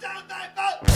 down thy vote!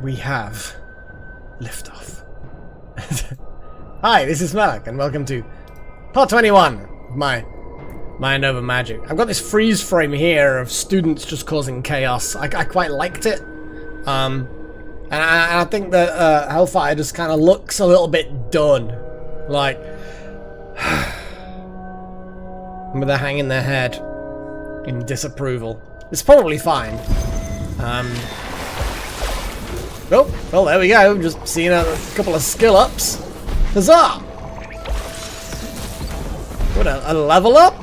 we have liftoff. Hi, this is Smelak, and welcome to part 21 of my Mind Over Magic. I've got this freeze frame here of students just causing chaos. I quite liked it. And I think that Hellfire just kind of looks a little bit done. Like, with a hang in their head in disapproval. It's probably fine. Oh, well, there we go. Just seeing a couple of skill ups. Huzzah! What a level up!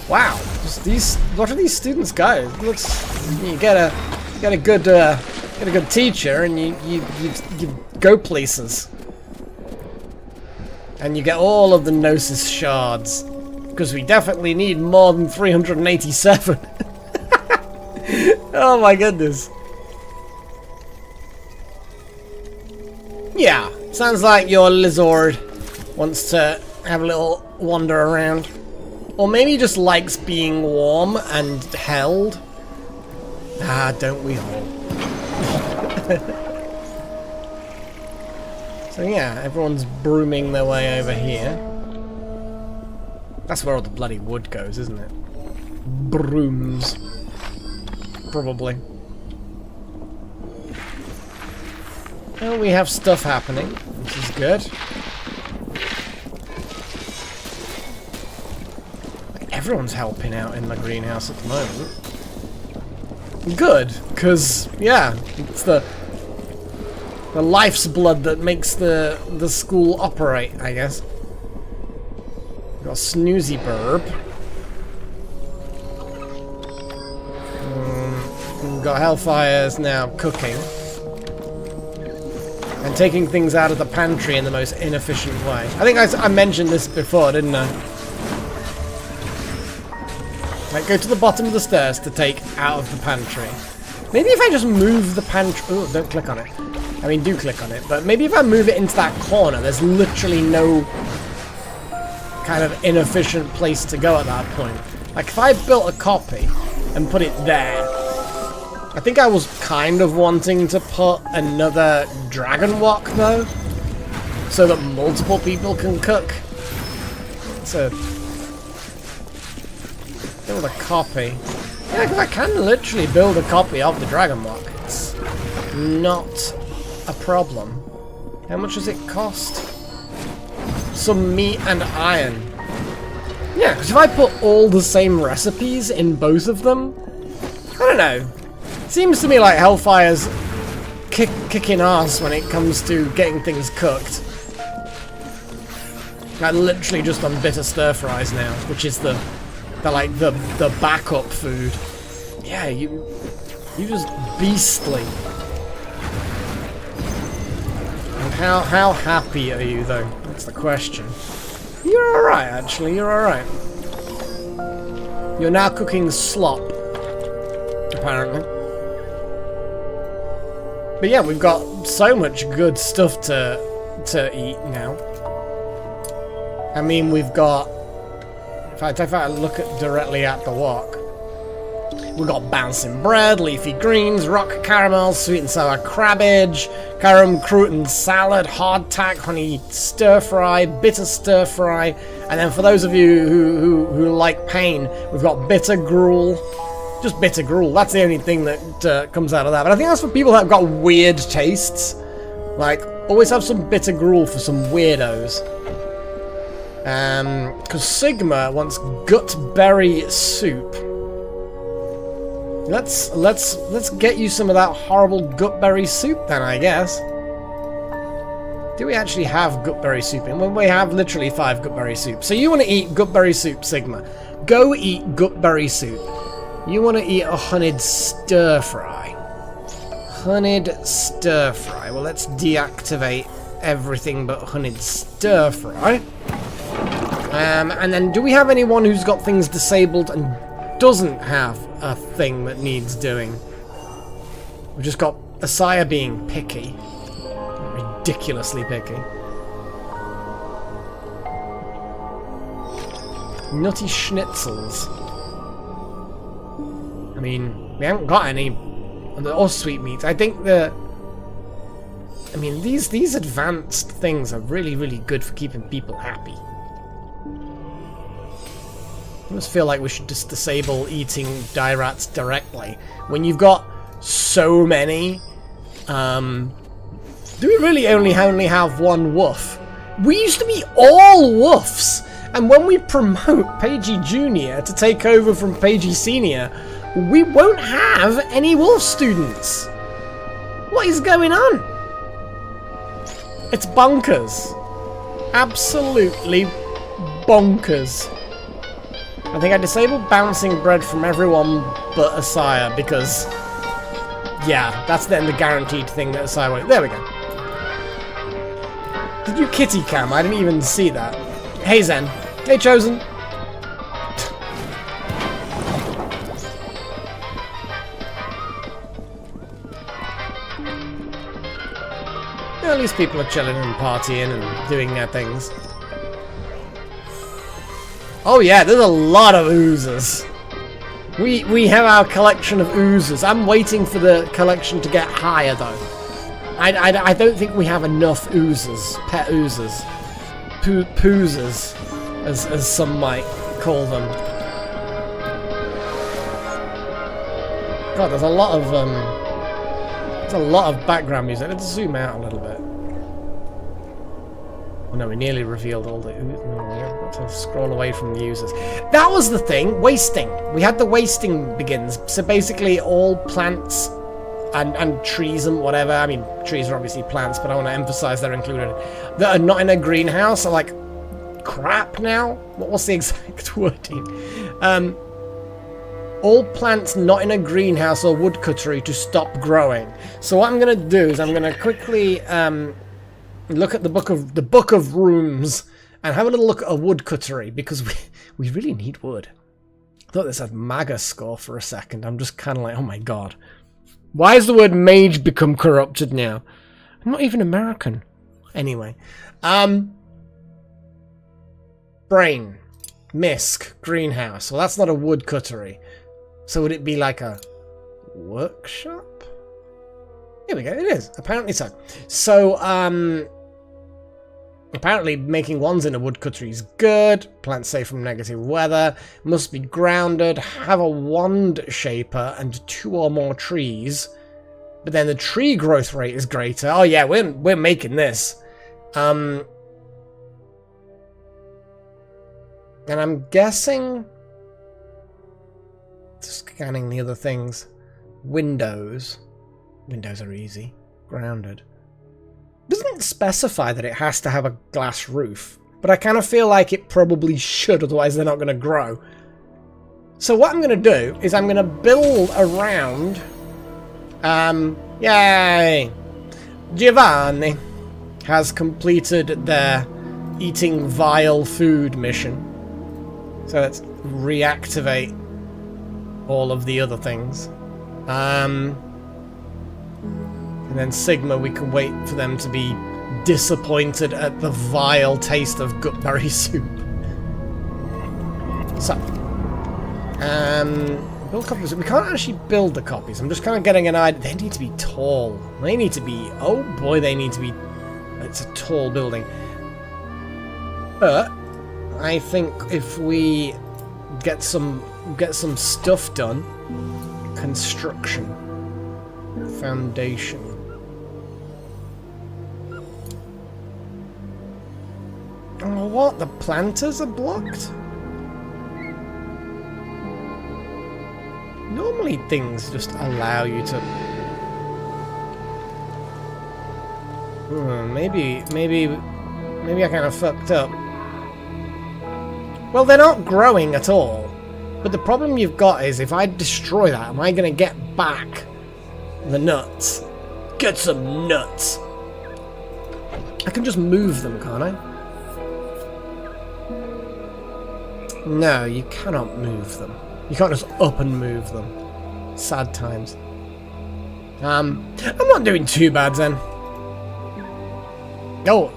Wow, just these. What are these students go? It looks. You get a good teacher, and you go places, and you get all of the Gnosis shards, because we definitely need more than 387. Oh my goodness. Yeah, sounds like your lizard wants to have a little wander around. Or maybe just likes being warm and held. Ah, don't we all? So yeah, everyone's brooming their way over here. That's where all the bloody wood goes, isn't it? Brooms. Probably. Well, we have stuff happening, which is good. Everyone's helping out in the greenhouse at the moment. Good, because, yeah, it's the life's blood that makes the school operate, I guess. We've got Snoozy Burb. We've got Hellfires now cooking. And taking things out of the pantry in the most inefficient way. I think I mentioned this before, didn't I? Like, go to the bottom of the stairs to take out of the pantry. Maybe if I just move the pantry... Oh, don't click on it. I mean, do click on it. But maybe if I move it into that corner, there's literally no kind of inefficient place to go at that point. Like, if I built a copy and put it there... I think I was kind of wanting to put another dragon walk, though. So that multiple people can cook. So... build a copy. Yeah, because I can literally build a copy of the Dragon Walk. It's not a problem. How much does it cost? Some meat and iron. Yeah, because if I put all the same recipes in both of them, I don't know. Seems to me like Hellfire's kicking ass when it comes to getting things cooked. I'm literally just on bitter stir fries now, which is the backup food. Yeah, you just beastly. And how happy are you though? That's the question. You're alright actually, you're alright. You're now cooking slop, apparently. But yeah, we've got so much good stuff to eat now. I mean, we've got... If I look directly at the wok, we've got bouncing bread, leafy greens, rock caramel, sweet and sour crabbage, carom crouton salad, hardtack, honey stir fry, bitter stir fry, and then for those of you who like pain, we've got bitter gruel. Just bitter gruel. That's the only thing that comes out of that. But I think that's for people that have got weird tastes. Like, always have some bitter gruel for some weirdos. Because Sigma wants gutberry soup. Let's get you some of that horrible gutberry soup then, I guess. Do we actually have gutberry soup in? Well, we have literally 5 gutberry soup. So you want to eat gutberry soup, Sigma. Go eat gutberry soup. You want to eat a honeyed stir fry. Honeyed stir fry. Well, let's deactivate everything but honeyed stir fry. And then do we have anyone who's got things disabled and doesn't have a thing that needs doing? We've just got Asaya being picky. Ridiculously picky. Nutty schnitzels. I mean, we haven't got any or sweetmeats. I think the I mean, these advanced things are really, really good for keeping people happy. I almost feel like we should just disable eating die rats directly. When you've got so many, do we really only have one woof? We used to be all woofs, and when we promote Pagey Jr. to take over from Pagey Sr., we won't have any wolf students. What is going on? It's bonkers. Absolutely bonkers. I think I disabled bouncing bread from everyone but Asaya because, yeah, that's then the guaranteed thing that Asaya won't. There we go. Did you kitty cam? I didn't even see that. Hey Zen. Hey Chosen. At least people are chilling and partying and doing their things. Oh yeah, there's a lot of oozes. We have our collection of oozes. I'm waiting for the collection to get higher though. I don't think we have enough oozes. Pet oozes. Poozes, as some might call them. God, there's a lot of background music. Let's zoom out a little bit. Oh no, we nearly revealed all the... No, we've got to scroll away from the users. That was the thing! Wasting! We had the wasting begins. So basically all plants and trees and whatever, I mean, trees are obviously plants, but I want to emphasize they're included, that are not in a greenhouse are like crap now? What's the exact wording? All plants not in a greenhouse or woodcuttery to stop growing. So what I'm going to do is I'm going to quickly look at the book of rooms and have a little look at a woodcuttery because we really need wood. I thought this had MAGA score for a second. I'm just kind of like, oh my god. Why has the word mage become corrupted now? I'm not even American. Anyway. Brain. Misc. Greenhouse. Well, that's not a woodcuttery. So would it be like a workshop? Here we go. It is. Apparently so. So, apparently making wands in a woodcuttery is good. Plants safe from negative weather. Must be grounded. Have a wand shaper and 2 or more trees. But then the tree growth rate is greater. Oh yeah, we're making this. And I'm guessing... Scanning the other things. Windows. Windows are easy. Grounded. Doesn't specify that it has to have a glass roof, but I kind of feel like it probably should, otherwise they're not going to grow. So what I'm going to do is I'm going to build around... yay! Giovanni has completed their eating vile food mission. So let's reactivate all of the other things. And then Sigma, we can wait for them to be disappointed at the vile taste of gutberry soup. So, build copies. We can't actually build the copies. I'm just kind of getting an idea. They need to be tall. They need to be... Oh boy, they need to be... It's a tall building. But I think if we get some stuff done, construction, foundation. Oh, what? The planters are blocked? Normally things just allow you to... Maybe I kind of fucked up. Well, they're not growing at all. But the problem you've got is if I destroy that, am I going to get back the nuts? Get some nuts! I can just move them, can't I? No, you cannot move them. You can't just up and move them. Sad times. I'm not doing too bad then. Oh,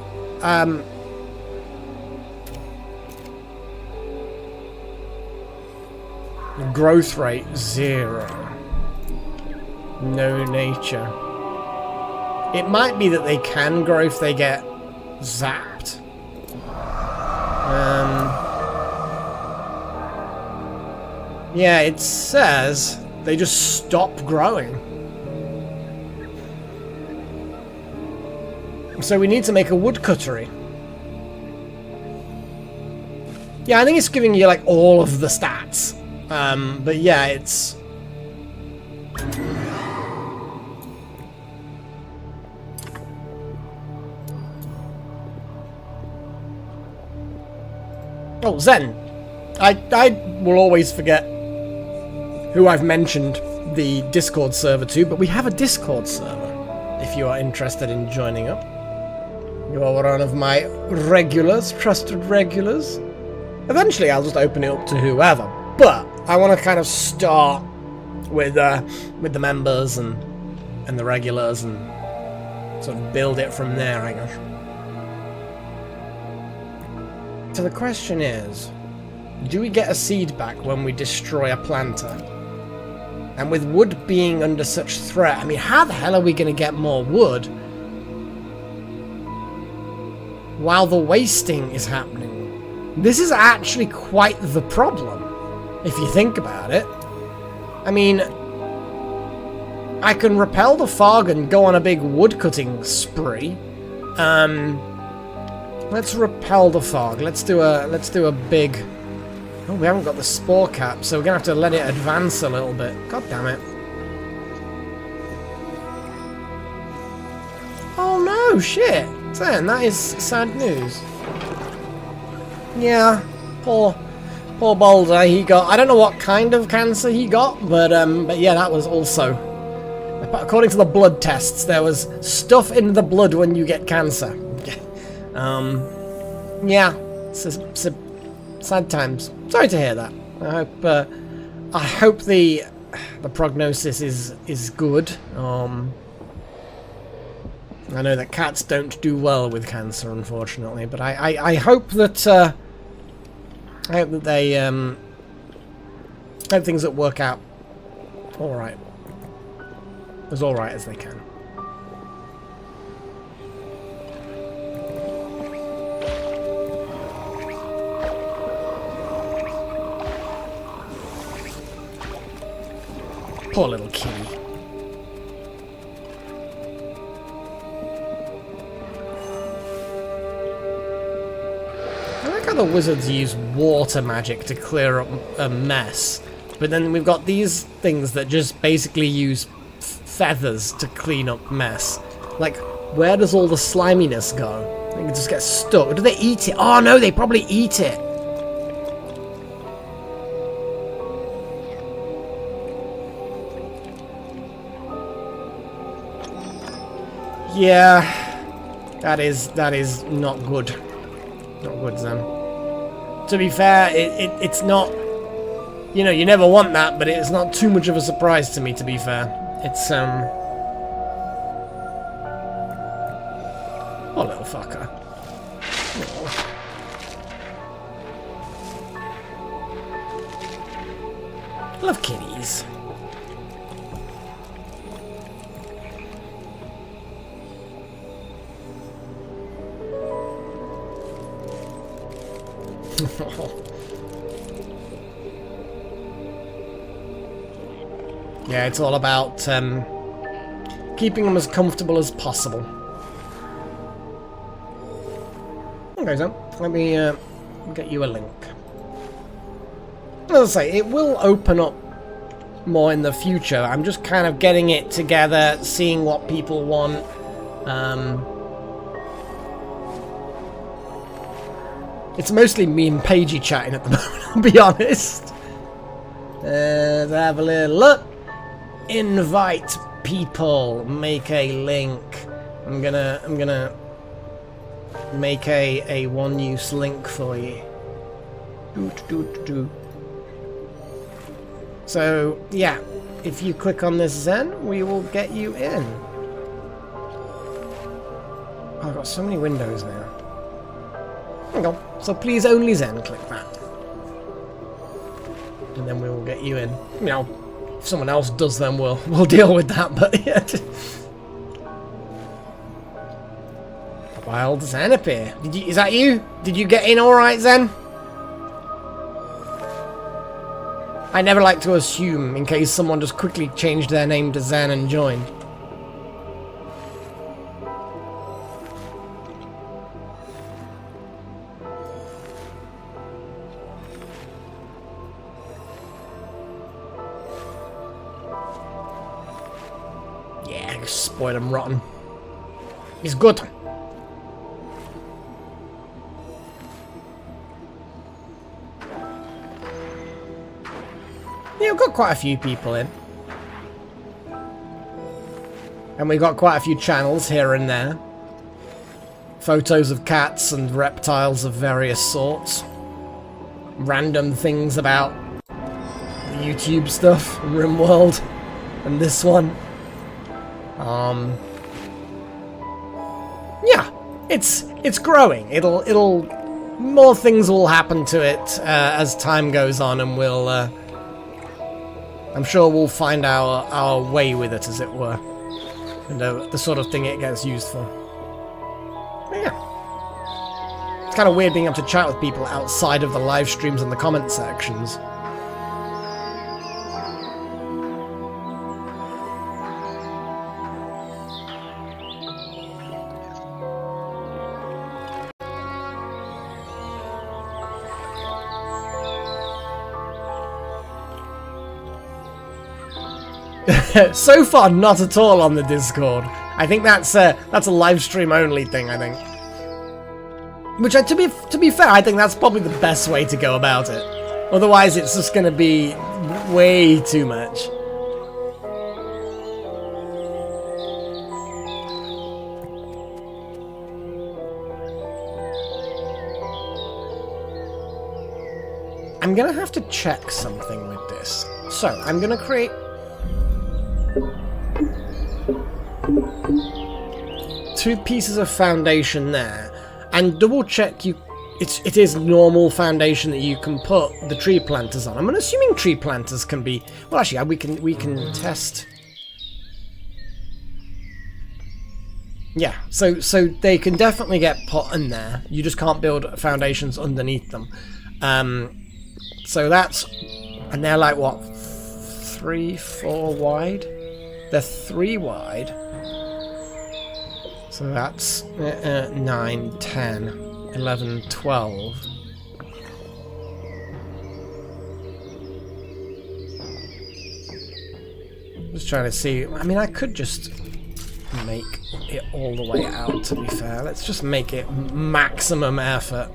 growth rate 0. No nature. It might be that they can grow if they get zapped. Yeah, it says they just stop growing. So we need to make a woodcuttery. Yeah, I think it's giving you like all of the stats. But yeah, it's... Oh, Zen. I will always forget who I've mentioned the Discord server to, but we have a Discord server if you are interested in joining up. You are one of my regulars, trusted regulars. Eventually I'll just open it up to whoever, but I want to kind of start with the members and the regulars and sort of build it from there, I guess. So the question is, do we get a seed back when we destroy a planter? And with wood being under such threat, I mean, how the hell are we going to get more wood while the wasting is happening? This is actually quite the problem, if you think about it. I mean, I can repel the fog and go on a big woodcutting spree. Let's repel the fog. Let's do a big... Oh, we haven't got the spore cap, so we're gonna have to let it advance a little bit. God damn it. Oh no, shit. Then that is sad news. Yeah, poor Boulder. He got... I don't know what kind of cancer he got, but yeah, that was also... According to the blood tests, there was stuff in the blood when you get cancer. Yeah, it's sad times. Sorry to hear that. I hope the prognosis is good. I know that cats don't do well with cancer, unfortunately, but I hope that they hope things that work out all right, as all right as they can. Poor little kitty. I like how the wizards use water magic to clear up a mess, but then we've got these things that just basically use feathers to clean up mess. Like, where does all the sliminess go? They can just get stuck. Do they eat it? Oh no, they probably eat it. Yeah, that is not good. Not good, Zan. To be fair, it's not... You know, you never want that, but it's not too much of a surprise to me, to be fair. It's, Oh, little fucker. Oh. I love kitties. Yeah, it's all about keeping them as comfortable as possible. Okay, so let me get you a link. As I say, it will open up more in the future. I'm just kind of getting it together, seeing what people want. It's mostly me and Paigey chatting at the moment, I'll be honest. Let's have a little look. Invite people. Make a link. I'm gonna make a one-use link for you. So yeah, if you click on this Zen, we will get you in. Oh, I've got so many windows now. There we go. So please only Zen, click that. And then we will get you in. You know, if someone else does, then we'll deal with that, but yeah. Wild Zen appear. Is that you? Did you get in alright, Zen? I never like to assume in case someone just quickly changed their name to Zen and joined. Yeah, spoil him rotten. He's good. Yeah, we've got quite a few people in. And we've got quite a few channels here and there. Photos of cats and reptiles of various sorts. Random things about the YouTube stuff, RimWorld, and this one. Yeah, it's growing. It'll more things will happen to it as time goes on, and we'll I'm sure we'll find our way with it, as it were, and the sort of thing it gets used for. But yeah, it's kind of weird being able to chat with people outside of the live streams and the comment sections. So far, not at all on the Discord. I think that's a live stream only thing, I think. Which, to be fair, I think that's probably the best way to go about it. Otherwise, it's just going to be way too much. I'm going to have to check something with this. So, I'm going to create 2 pieces of foundation there, and double check it is normal foundation that you can put the tree planters on. I'm assuming tree planters can be, well, actually we can test. Yeah, so they can definitely get put in there. You just can't build foundations underneath them. So that's, and they're like what, 3, 4 wide? They're 3 wide. So that's 9, 10, 11, 12. Just trying to see. I mean, I could just make it all the way out, to be fair. Let's just make it maximum effort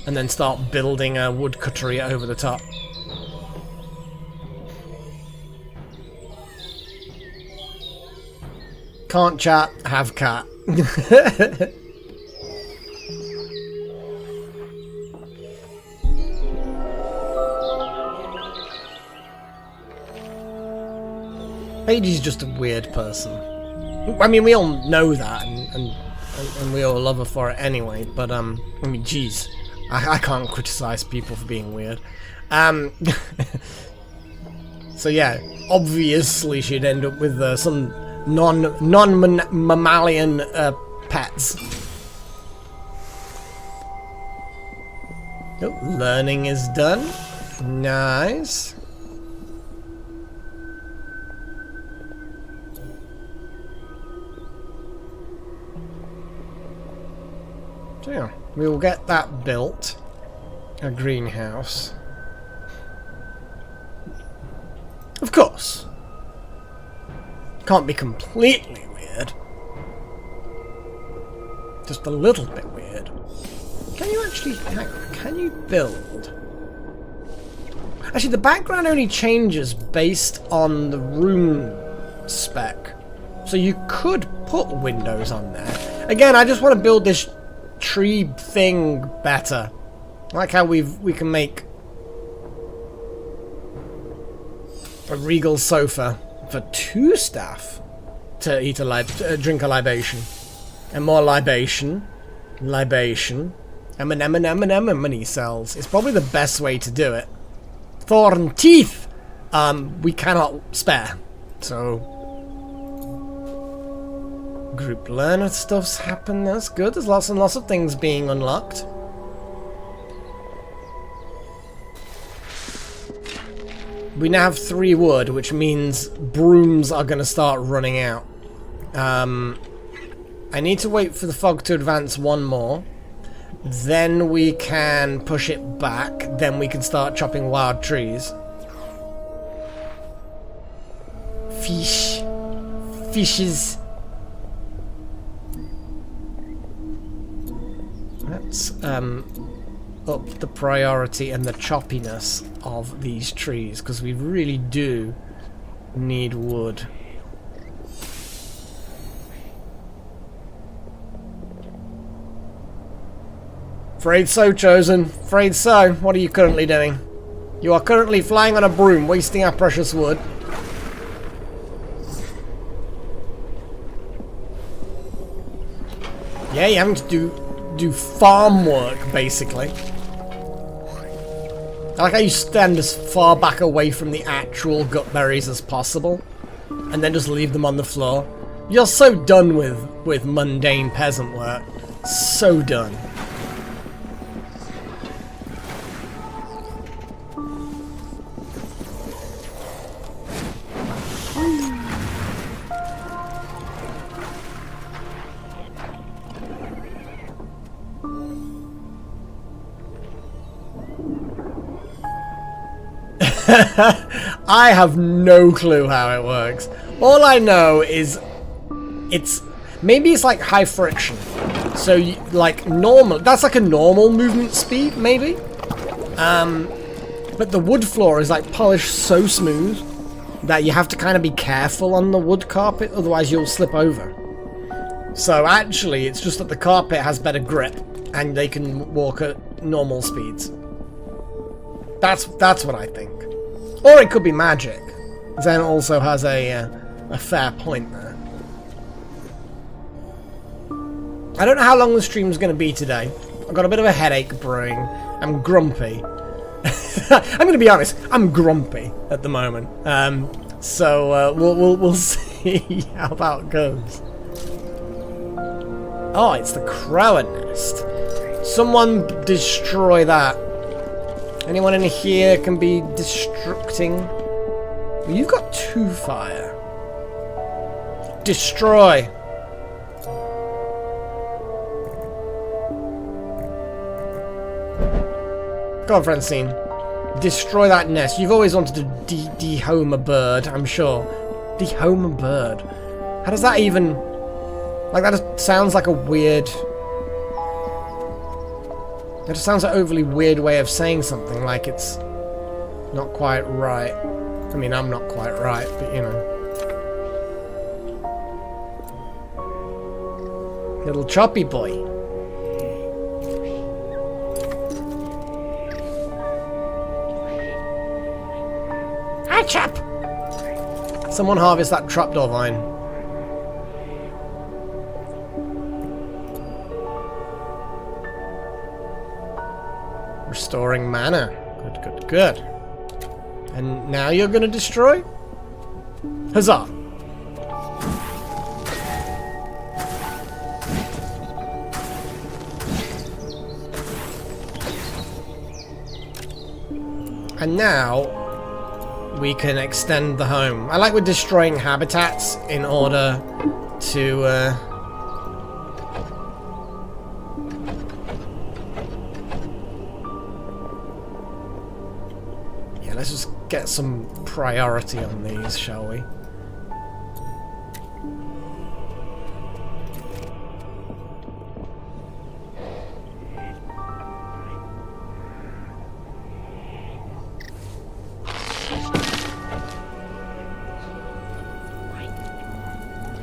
and then start building a woodcuttery over the top. Can't chat, have cat. Paige's just a weird person. I mean, we all know that, and we all love her for it anyway, but, I mean, geez. I can't criticize people for being weird. So yeah, obviously she'd end up with some non-mammalian pets. Oh, learning is done. Nice. So yeah, we will get that built. A greenhouse. Of course. Can't be completely weird. Just a little bit weird. Can you actually... can you build? Actually, the background only changes based on the room spec. So you could put windows on there. Again, I just want to build this tree thing better. I like how we can make a regal sofa for 2 staff to eat drink a libation, and more libation, M&M cells. It's probably the best way to do it. Thorn teeth, we cannot spare, so group learner stuff's happened. That's good. There's lots and lots of things being unlocked. We now have 3 wood, which means brooms are going to start running out. I need to wait for the fog to advance 1 more. Then we can push it back. Then we can start chopping wild trees. Fish. Fishes. Let's up the priority and the choppiness of these trees, because we really do need wood. Afraid so, Chosen. Afraid so. What are you currently doing? You are currently flying on a broom, wasting our precious wood. Yeah, you're having to do farm work, basically. I like how you stand as far back away from the actual gut berries as possible, and then just leave them on the floor. You're so done with mundane peasant work. So done. I have no clue how it works. All I know is maybe it's like high friction. So like normal, that's like a normal movement speed maybe. But the wood floor is like polished so smooth that you have to kind of be careful on the wood carpet, otherwise you'll slip over. So actually it's just that the carpet has better grip and they can walk at normal speeds. That's what I think. Or it could be magic. Zen also has a fair point there. I don't know how long the stream's going to be today. I've got a bit of a headache brewing. I'm grumpy. I'm going to be honest. I'm grumpy at the moment. So we'll see how that goes. Oh, it's the Crower Nest. Someone destroy that. Anyone in here can be destructing. Well, you've got 2 fire. Destroy. Go on, Francine. Destroy that nest. You've always wanted to dehome a bird, I'm sure. Dehome a bird. How does that even... Like, that sounds like a weird... It just sounds like an overly weird way of saying something, like it's not quite right. I mean, I'm not quite right, but you know. Little choppy boy. Hi, chap! Someone harvest that trapdoor vine. Restoring mana. Good, good, good. And now you're gonna destroy? Huzzah! And now we can extend the home. I like we're destroying habitats in order to let's just get some priority on these, shall we?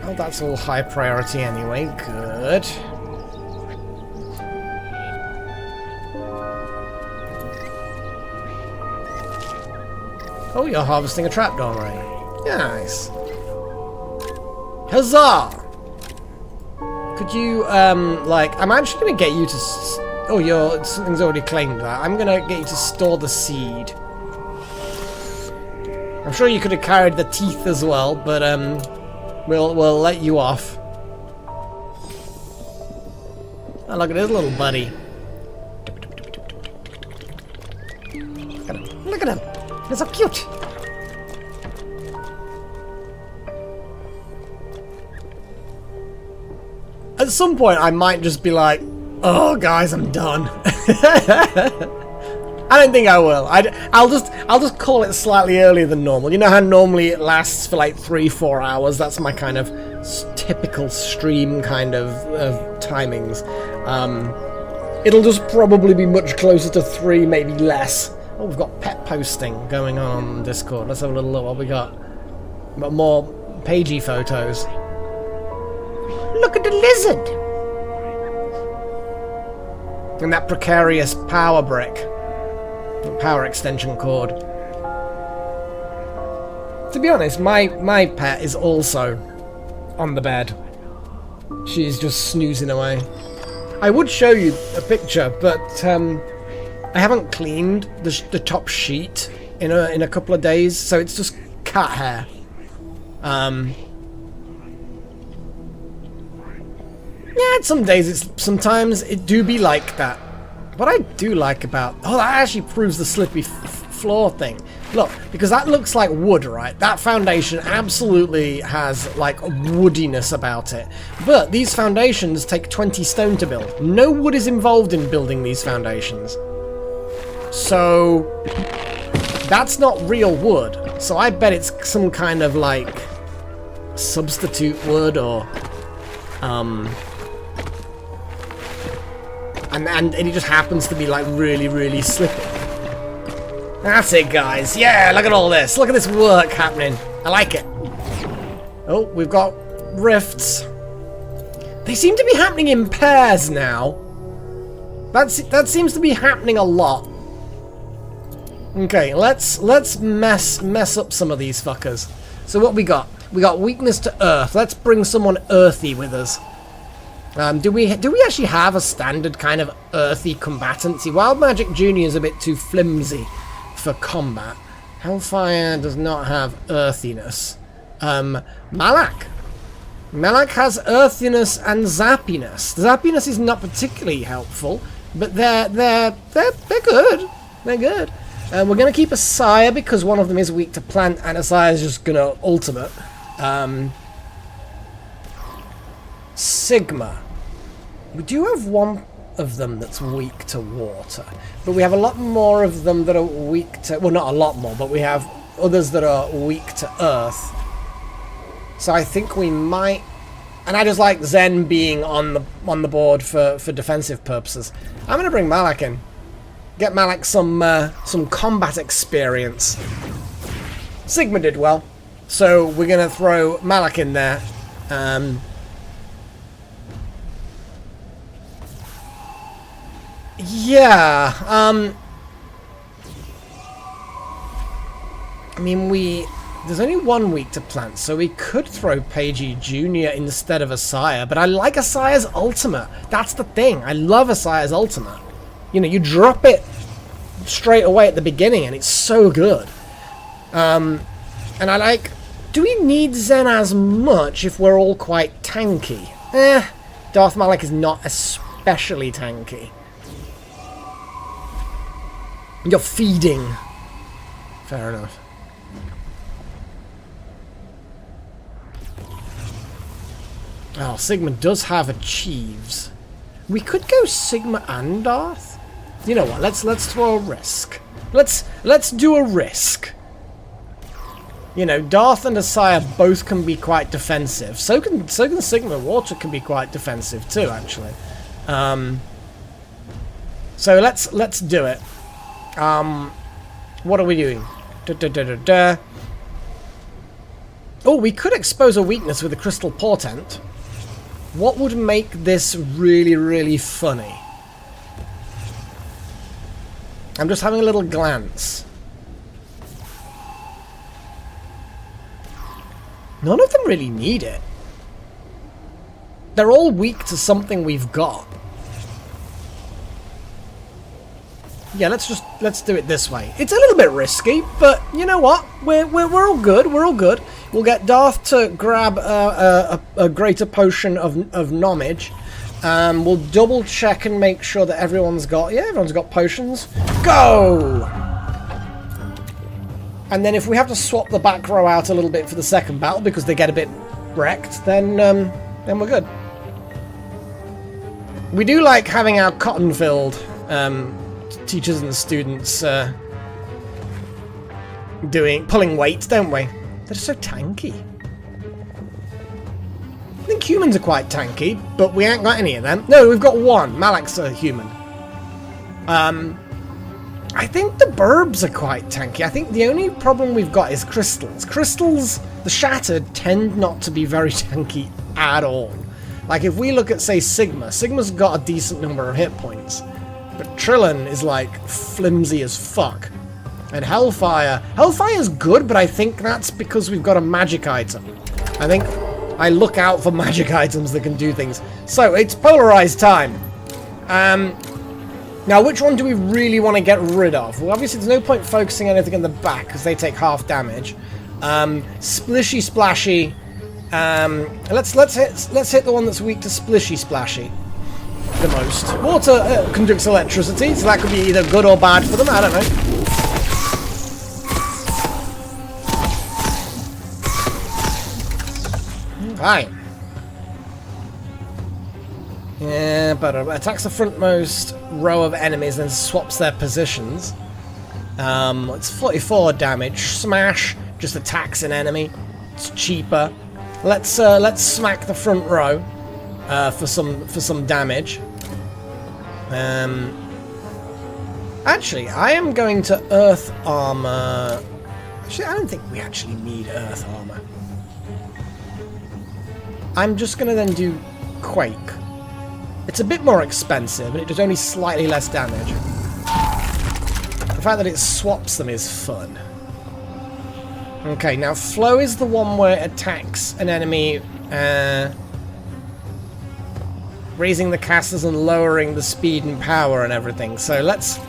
Oh, that's all high priority anyway. Good. Oh, you're harvesting a trapdoor, right? Nice. Huzzah! Could you, like... I'm actually going to get you to... Oh, something's already claimed that. I'm going to get you to store the seed. I'm sure you could have carried the teeth as well, but, we'll let you off. Oh, look at his little buddy. Look at him. Look at him. He's so cute. At some point, I might just be like, "Oh, guys, I'm done." I don't think I will. I'll just call it slightly earlier than normal. You know how normally it lasts for like 3-4 hours? That's my kind of typical stream kind of timings. It'll just probably be much closer to 3, maybe less. Oh, we've got pet posting going on Discord. Let's have a little look what we got. We've got more pagey photos. Look at the lizard! And that precarious power brick. Power extension cord. To be honest, my pet is also on the bed. She's just snoozing away. I would show you a picture, but I haven't cleaned the top sheet in a couple of days, so it's just cat hair. Yeah, some days sometimes it do be like that. What I do like about... Oh, that actually proves the slippy floor thing. Look, because that looks like wood, right? That foundation absolutely has, like, woodiness about it. But these foundations take 20 stone to build. No wood is involved in building these foundations. So... that's not real wood. So I bet it's some kind of, like... substitute wood or... And it just happens to be like really slippy. That's it, guys. Yeah, look at all this. Look at this work happening. I like it. Oh, we've got rifts. They seem to be happening in pairs now. That seems to be happening a lot. Okay, let's mess up some of these fuckers. So what we got? We got weakness to earth. Let's bring someone earthy with us. Do we actually have a standard kind of earthy combatant? See, Wild Magic Junior is a bit too flimsy for combat. Hellfire does not have earthiness. Malak. Malak has earthiness and zappiness. Zappiness is not particularly helpful, but they're good. They're good. We're gonna keep Asaya because one of them is weak to plant, and Asaya is just gonna ultimate. Sigma. We do have one of them that's weak to water, but we have a lot more of them that are weak to... well, not a lot more, but we have others that are weak to earth. So I think we might... and I just like Zen being on the board for defensive purposes. I'm going to bring Malak in. Get Malak some combat experience. Sigma did well, so we're going to throw Malak in there. Yeah, I mean, there's only one week to plant, so we could throw Pagey Jr. instead of Asaya, but I like Asaya's ultimate. That's the thing. I love Asaya's ultimate. You know, you drop it straight away at the beginning, and it's so good. And I like... do we need Zen as much if we're all quite tanky? Darth Malak is not especially tanky. You're feeding. Fair enough. Oh, Sigma does have achieves. We could go Sigma and Darth. You know what? Let's throw a risk. Let's do a risk. You know, Darth and Asaya both can be quite defensive. So can Sigma. Water can be quite defensive too, actually. So let's do it. What are we doing? Oh, we could expose a weakness with a crystal portent. What would make this really funny? I'm just having a little glance. None of them really need it. They're all weak to something we've got. Yeah, let's do it this way. It's a little bit risky, but you know what? We're all good. We're all good. We'll get Darth to grab a greater potion of knowledge. We'll double check and make sure that everyone's got... Yeah, everyone's got potions. Go! And then if we have to swap the back row out a little bit for the second battle because they get a bit wrecked, then we're good. We do like having our cotton-filled teachers and students pulling weight, don't we? They're so tanky. I think humans are quite tanky, but we ain't got any of them. No, we've got one. Malak's a human. I think the burbs are quite tanky. I think the only problem we've got is crystals. Crystals, the shattered, tend not to be very tanky at all. Like, if we look at, say, Sigma, Sigma's got a decent number of hit points. But Trillin is, like, flimsy as fuck. And Hellfire's good, but I think that's because we've got a magic item. I think I look out for magic items that can do things. So, it's polarized time. Now, which one do we really want to get rid of? Well, obviously, there's no point focusing anything in the back, because they take half damage. Splishy Splashy. Let's hit the one that's weak to Splishy Splashy the most. Water conducts electricity, so that could be either good or bad for them, I don't know. Fine. Yeah, but attacks the frontmost row of enemies, then swaps their positions. It's 44 damage. Smash just attacks an enemy. It's cheaper. Let's smack the front row for some damage. Actually, I am going to Earth Armor. Actually, I don't think we actually need Earth Armor. I'm just going to then do Quake. It's a bit more expensive, but it does only slightly less damage. The fact that it swaps them is fun. Okay, now Flow is the one where it attacks an enemy, raising the casters and lowering the speed and power and everything. So let's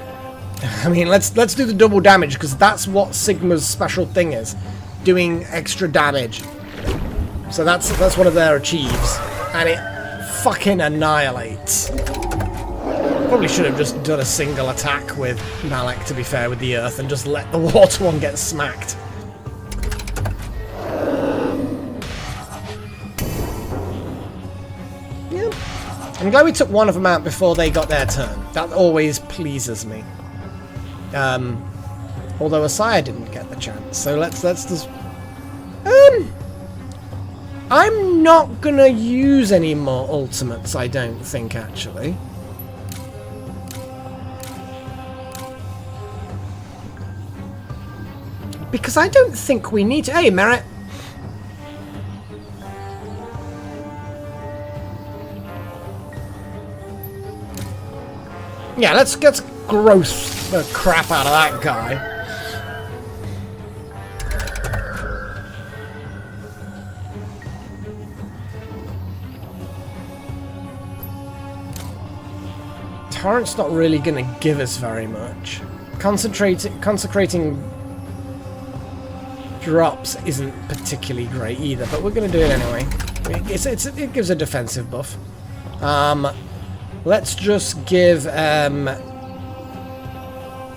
do the double damage, because that's what Sigma's special thing is, doing extra damage. So that's one of their achieves, and it fucking annihilates. Probably should have just done a single attack with Malak, to be fair, with the earth, and just let the water one get smacked. Yeah. I'm glad we took one of them out before they got their turn. That always pleases me. Although Asaya didn't get the chance, so let's just... I'm not gonna use any more ultimates, I don't think, actually. Because I don't think we need to... Hey, Merit! Yeah, let's growth the crap out of that guy. Torrent's not really going to give us very much. Consecrating drops isn't particularly great either, but we're going to do it anyway. It gives a defensive buff. Let's just give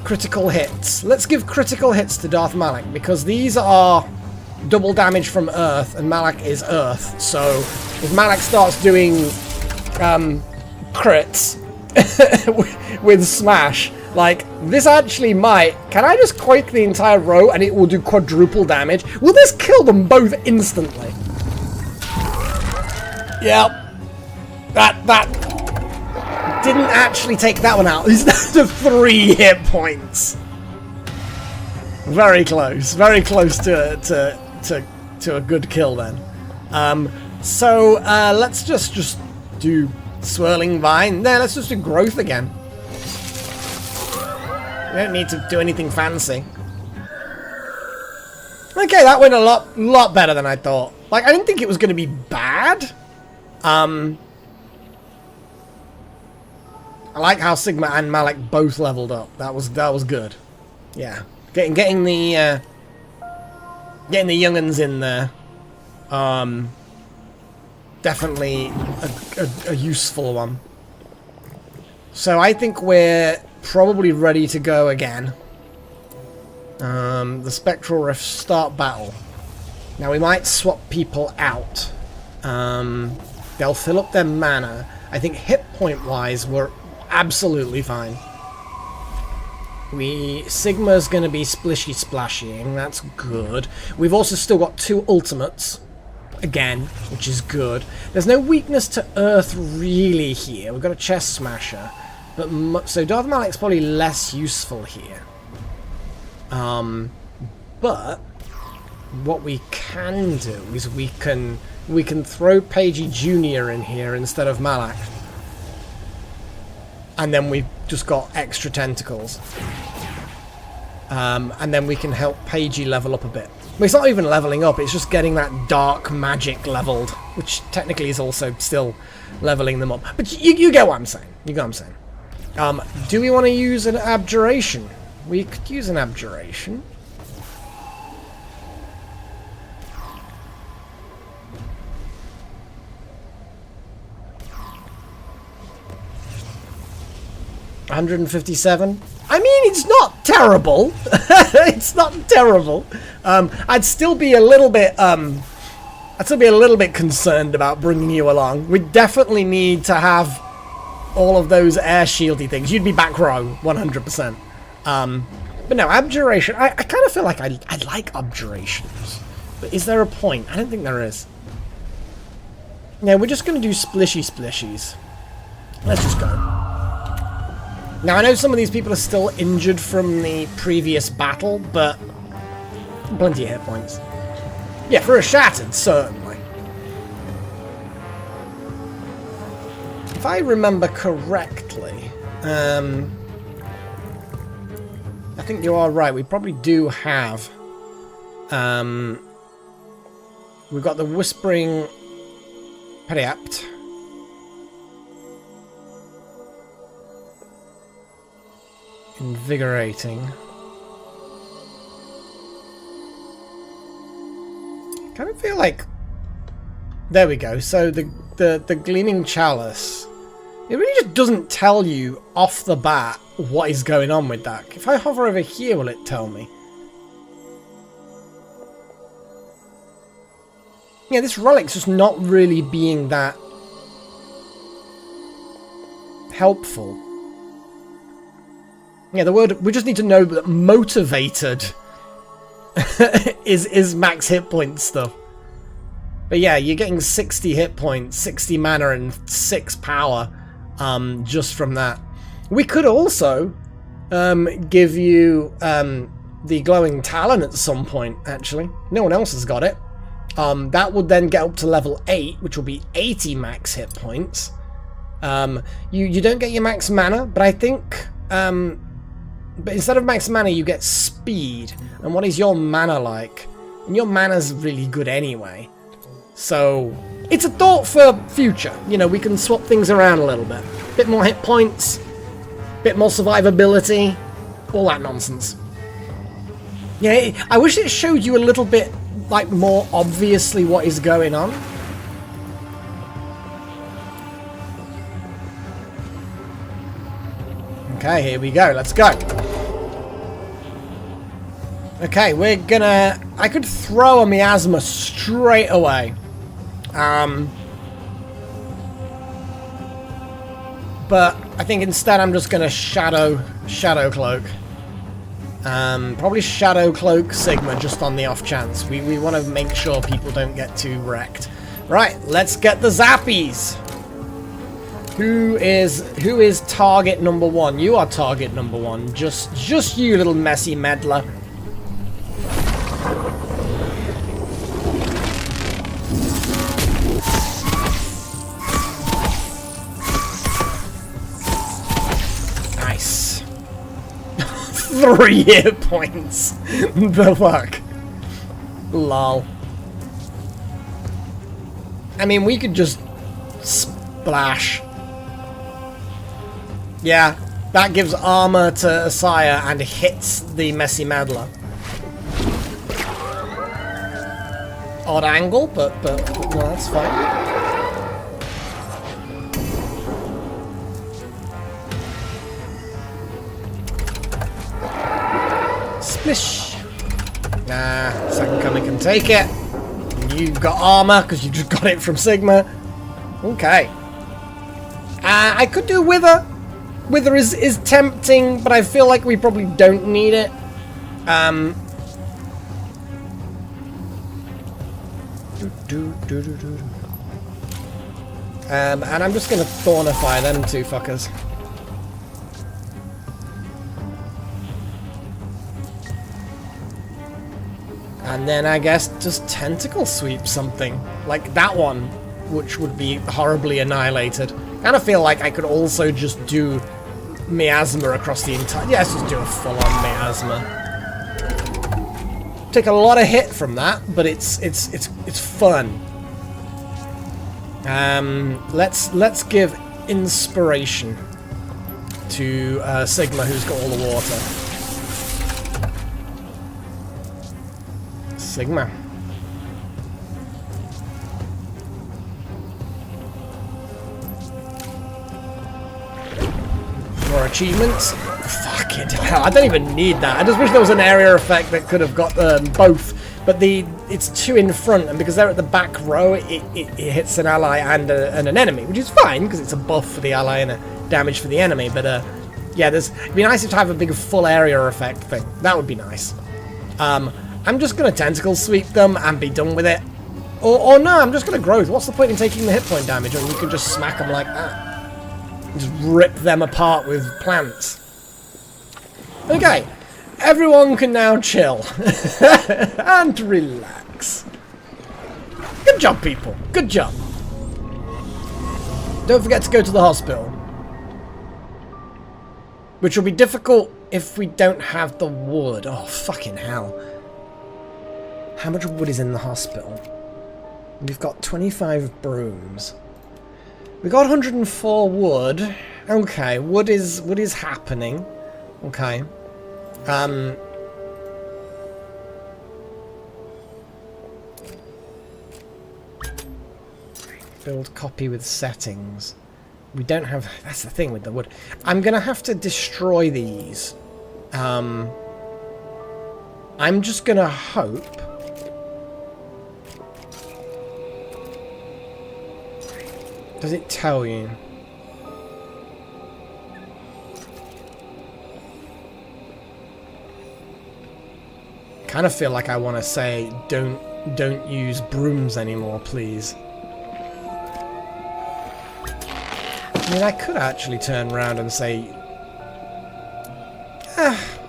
critical hits. Let's give critical hits to Darth Malak, because these are double damage from Earth, and Malak is Earth. So if Malak starts doing crits with Smash, like, this actually might... Can I just Quake the entire row and it will do quadruple damage? Will this kill them both instantly? Yep. That didn't actually take that one out. He's down to 3 hit points. Very close. Very close to a good kill then. So let's just do Swirling Vine. There, let's just do Growth again. We don't need to do anything fancy. Okay, that went a lot better than I thought. Like, I didn't think it was going to be bad. I like how Sigma and Malak both leveled up. That was good. Yeah, getting the young'uns in there. definitely a useful one. So I think we're probably ready to go again. The Spectral Rift start battle. Now we might swap people out. They'll fill up their mana. I think hit point wise we're absolutely fine. Sigma's going to be splishy splashying, that's good. We've also still got 2 ultimates, again, which is good. There's no weakness to Earth really here. We've got a Chest Smasher, but so Darth Malik's probably less useful here. But what we can do is we can throw Pagey Jr. in here instead of Malak. And then we've just got extra tentacles. And then we can help Pagey level up a bit. Well, it's not even leveling up, it's just getting that dark magic leveled, which technically is also still leveling them up. But you get what I'm saying. You get what I'm saying. Do we want to use an abjuration? We could use an abjuration. $157. I mean, it's not terrible. It's not terrible. I'd still be a little bit. I'd still be a little bit concerned about bringing you along. We definitely need to have all of those air shieldy things. You'd be back row, 100%. But no, abjuration. I kind of feel like I like abjurations. But is there a point? I don't think there is. Yeah, we're just going to do splishy splishies. Let's just go. Now, I know some of these people are still injured from the previous battle, but plenty of hit points. Yeah, for a shattered, certainly. If I remember correctly, I think you are right. We probably do have... we've got the Whispering Periapt. Invigorating. Kind of feel like... There we go. So the Gleaming Chalice. It really just doesn't tell you off the bat what is going on with that. If I hover over here, will it tell me? Yeah, this relic's just not really being that helpful. Yeah, the word, we just need to know that motivated is max hit point stuff. But yeah, you're getting 60 hit points, 60 mana and 6 power just from that. We could also give you the Glowing Talon at some point, actually. No one else has got it. That would then get up to level 8, which will be 80 max hit points. You don't get your max mana, but I think... but instead of max mana, you get speed. And what is your mana like? And your mana's really good anyway. So, it's a thought for future. You know, we can swap things around a little bit. Bit more hit points, bit more survivability, all that nonsense. Yeah, I wish it showed you a little bit, like, more obviously what is going on. Okay, here we go. Let's go. Okay, we're gonna... I could throw a miasma straight away. But I think instead I'm just gonna Shadow Cloak. Probably Shadow Cloak Sigma just on the off chance. We want to make sure people don't get too wrecked. Right, let's get the zappies. Who is target number 1? You are target number 1. Just you, little messy meddler. Nice. 3 hit points. The fuck. Lol. I mean, we could just splash. Yeah, that gives armor to Asaya and hits the Messy Meddler. Odd angle, but no, that's fine. Splish. Nah, second coming can take it. You've got armor because you just got it from Sigma. Okay. I could do Wither. Wither is tempting, but I feel like we probably don't need it. And I'm just gonna Thornify them two fuckers. And then I guess just Tentacle Sweep something. Like that one, which would be horribly annihilated. Kind of feel like I could also just do Miasma across the entire... Yeah, let's just do a full-on Miasma. Take a lot of hit from that, but it's fun. Let's give Inspiration to Sigma, who's got all the water. Sigma. More achievements. Fucking hell, I don't even need that. I just wish there was an area effect that could have got both. But it's two in front, and because they're at the back row, it hits an ally and an enemy, which is fine because it's a buff for the ally and a damage for the enemy. But yeah, it'd be nice to have a big full area effect thing. That would be nice. I'm just gonna Tentacle Sweep them and be done with it. Or no, I'm just gonna Growth. What's the point in taking the hit point damage when you can just smack them like that? Just rip them apart with plants. Okay, everyone can now chill and relax. Good job, people. Good job. Don't forget to go to the hospital, which will be difficult if we don't have the wood. Oh, fucking hell. How much wood is in the hospital? We've got 25 brooms. We got 104 wood. Okay, wood is happening. Okay. Build copy with settings. We don't have... That's the thing with the wood. I'm gonna have to destroy these. I'm just gonna hope... Does it tell you? Kind of feel like I want to say don't use brooms anymore, please. I mean, I could actually turn around and say,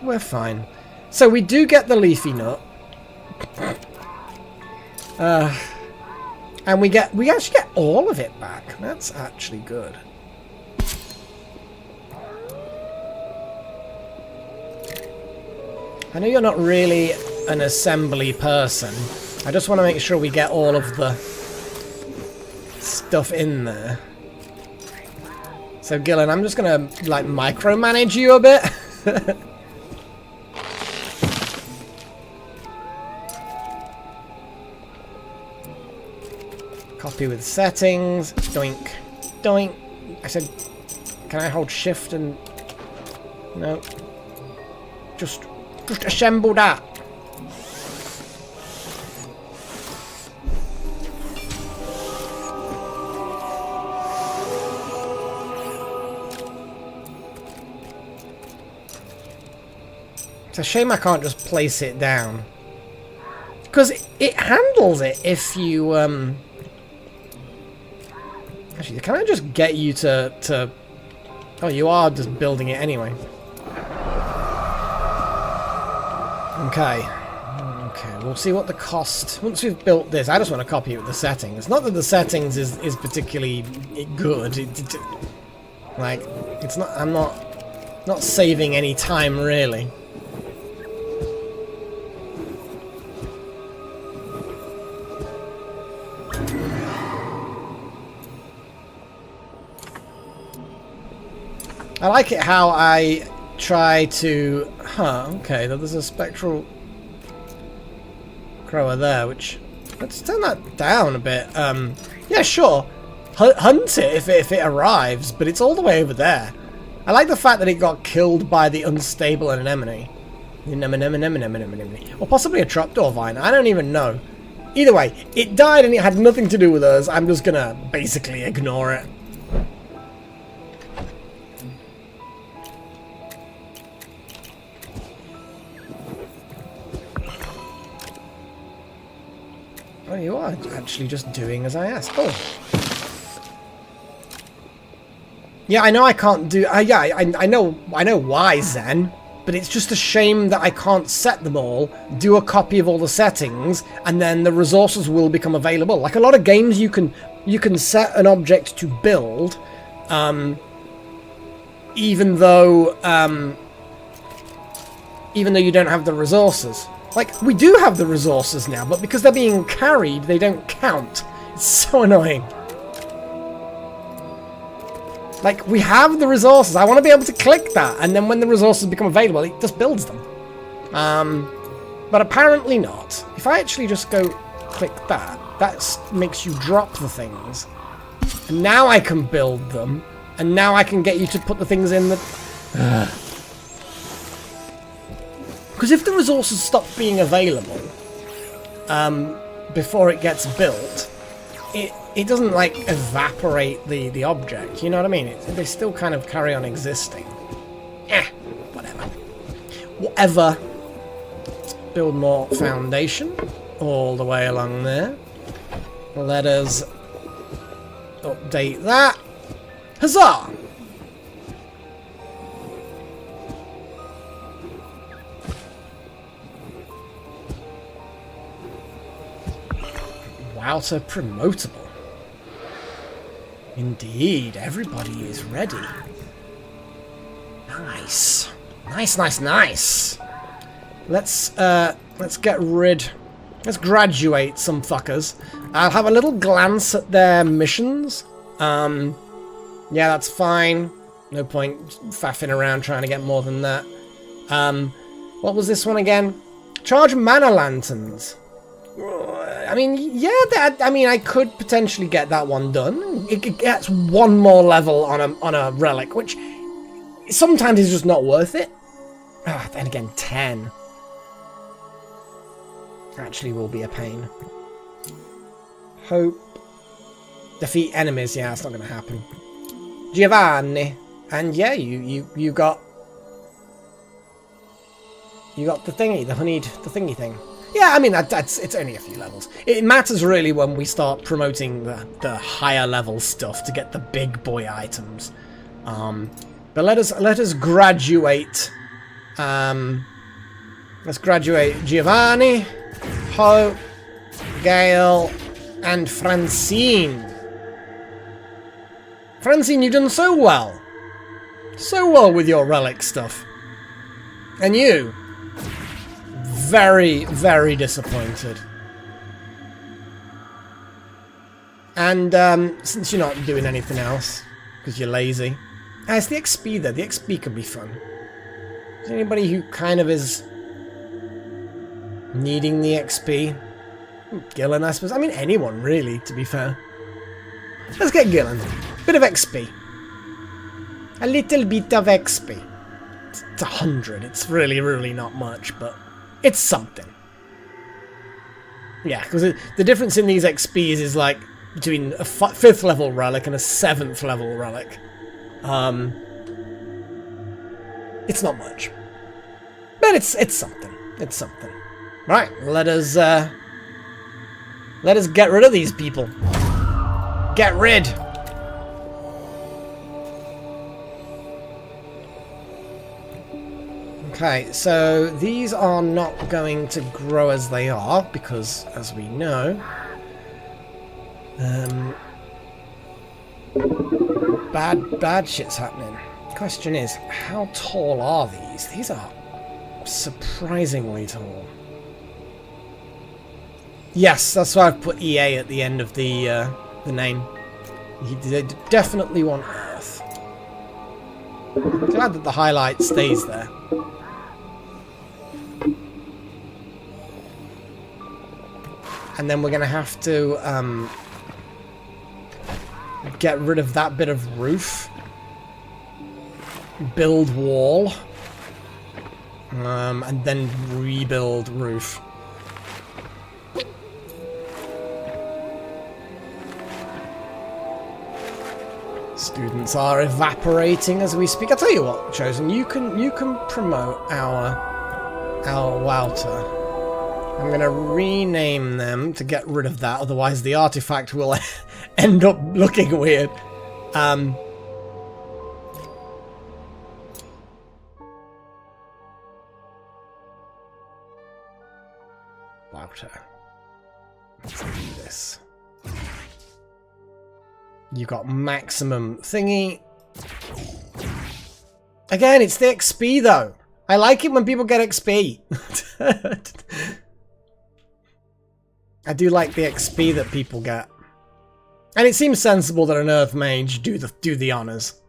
we're fine. So we do get the leafy nut. And we actually get all of it back. That's actually good. I know you're not really an assembly person. I just want to make sure we get all of the stuff in there. So Gillen, I'm just gonna like micromanage you a bit. Copy with settings. Doink. Doink. I said, can I hold shift and... No. Just assemble that. It's a shame I can't just place it down. Because it handles it if you, Actually, can I just get you to... Oh, you are just building it anyway. Okay. Okay, we'll see what the cost... Once we've built this, I just want to copy it with the settings. Not that the settings is particularly good. Like, it's not... I'm not saving any time, really. I like it how I try to... Huh, okay, there's a spectral crower there, which... Let's turn that down a bit. Yeah, sure. Hunt it if it arrives, but it's all the way over there. I like the fact that it got killed by the unstable anemone. Or possibly a trapdoor vine. I don't even know. Either way, it died and it had nothing to do with us. I'm just gonna basically ignore it. Oh, you are actually just doing as I asked. Oh. Yeah, I know I can't do... yeah, I know why, Zen. But it's just a shame that I can't set them all, do a copy of all the settings, and then the resources will become available. Like a lot of games, you can set an object to build, even though you don't have the resources. Like, we do have the resources now, but because they're being carried, they don't count. It's so annoying. Like, we have the resources. I want to be able to click that, and then when the resources become available, it just builds them. But apparently not. If I actually just go click that, that makes you drop the things. And now I can build them, and now I can get you to put the things in the... Because if the resources stop being available before it gets built, it doesn't, like, evaporate the object, you know what I mean? They still kind of carry on existing. Whatever. Whatever. Let's build more foundation all the way along there. Let us update that. Huzzah! Wouter promotable. Indeed, everybody is ready. Nice. Nice. Let's get rid... Let's graduate some fuckers. I'll have a little glance at their missions. Yeah, that's fine. No point faffing around trying to get more than that. What was this one again? Charge mana lanterns. I mean, yeah, I could potentially get that one done. It gets one more level on a relic, which sometimes is just not worth it. Then again, 10 actually will be a pain. Hope. Defeat enemies. Yeah, that's not going to happen. Giovanni, and yeah, you got the thingy, the thingy thing. Yeah, I mean, it's only a few levels. It matters really when we start promoting the higher level stuff to get the big boy items. But let us graduate. Let's graduate Giovanni, Hope, Gale, and Francine. Francine, you've done so well. So well with your relic stuff. And you? Very, very disappointed. And since you're not doing anything else, because you're lazy, it's the XP there. The XP can be fun. Is there anybody who kind of is needing the XP? Gillen, I suppose. I mean, anyone really, to be fair. Let's get Gillen. Bit of XP. A little bit of XP. It's 100. It's really, really not much, but it's something. Yeah, because the difference in these XPs is like between a 5th level relic and a 7th level relic. It's not much, but it's something. It's something. Right, let us get rid of these people. Get rid. Okay, so these are not going to grow as they are, because, as we know, bad shit's happening. Question is, how tall are these? These are surprisingly tall. Yes, that's why I've put EA at the end of the name. They definitely want Earth. I'm glad that the highlight stays there. And then we're going to have to get rid of that bit of roof. Build wall. And then rebuild roof. Students are evaporating as we speak. I'll tell you what, Chosen, you can promote our Wouter. I'm gonna rename them to get rid of that, otherwise the artifact will end up looking weird. Wouter. Let's do this. You got maximum thingy. Again, it's the XP though. I like it when people get XP. I do like the XP that people get. And it seems sensible that an Earth Mage do the honors.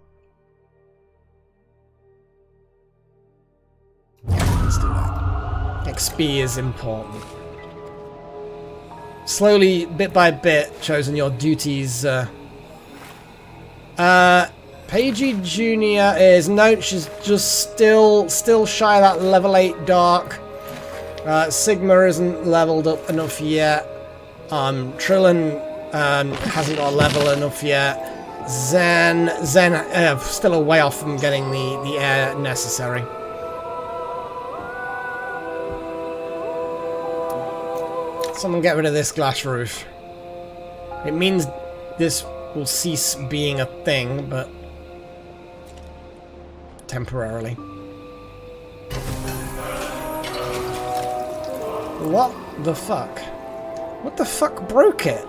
Let's do that. XP is important. Slowly, bit by bit, Chosen, your duties. Paige Jr. is no, she's just still shy of that level 8 dark. Sigma isn't leveled up enough yet. Trillin hasn't got a level enough yet. Zen still a way off from getting the air necessary. Someone get rid of this glass roof. It means this will cease being a thing, but temporarily. What the fuck? What the fuck broke it?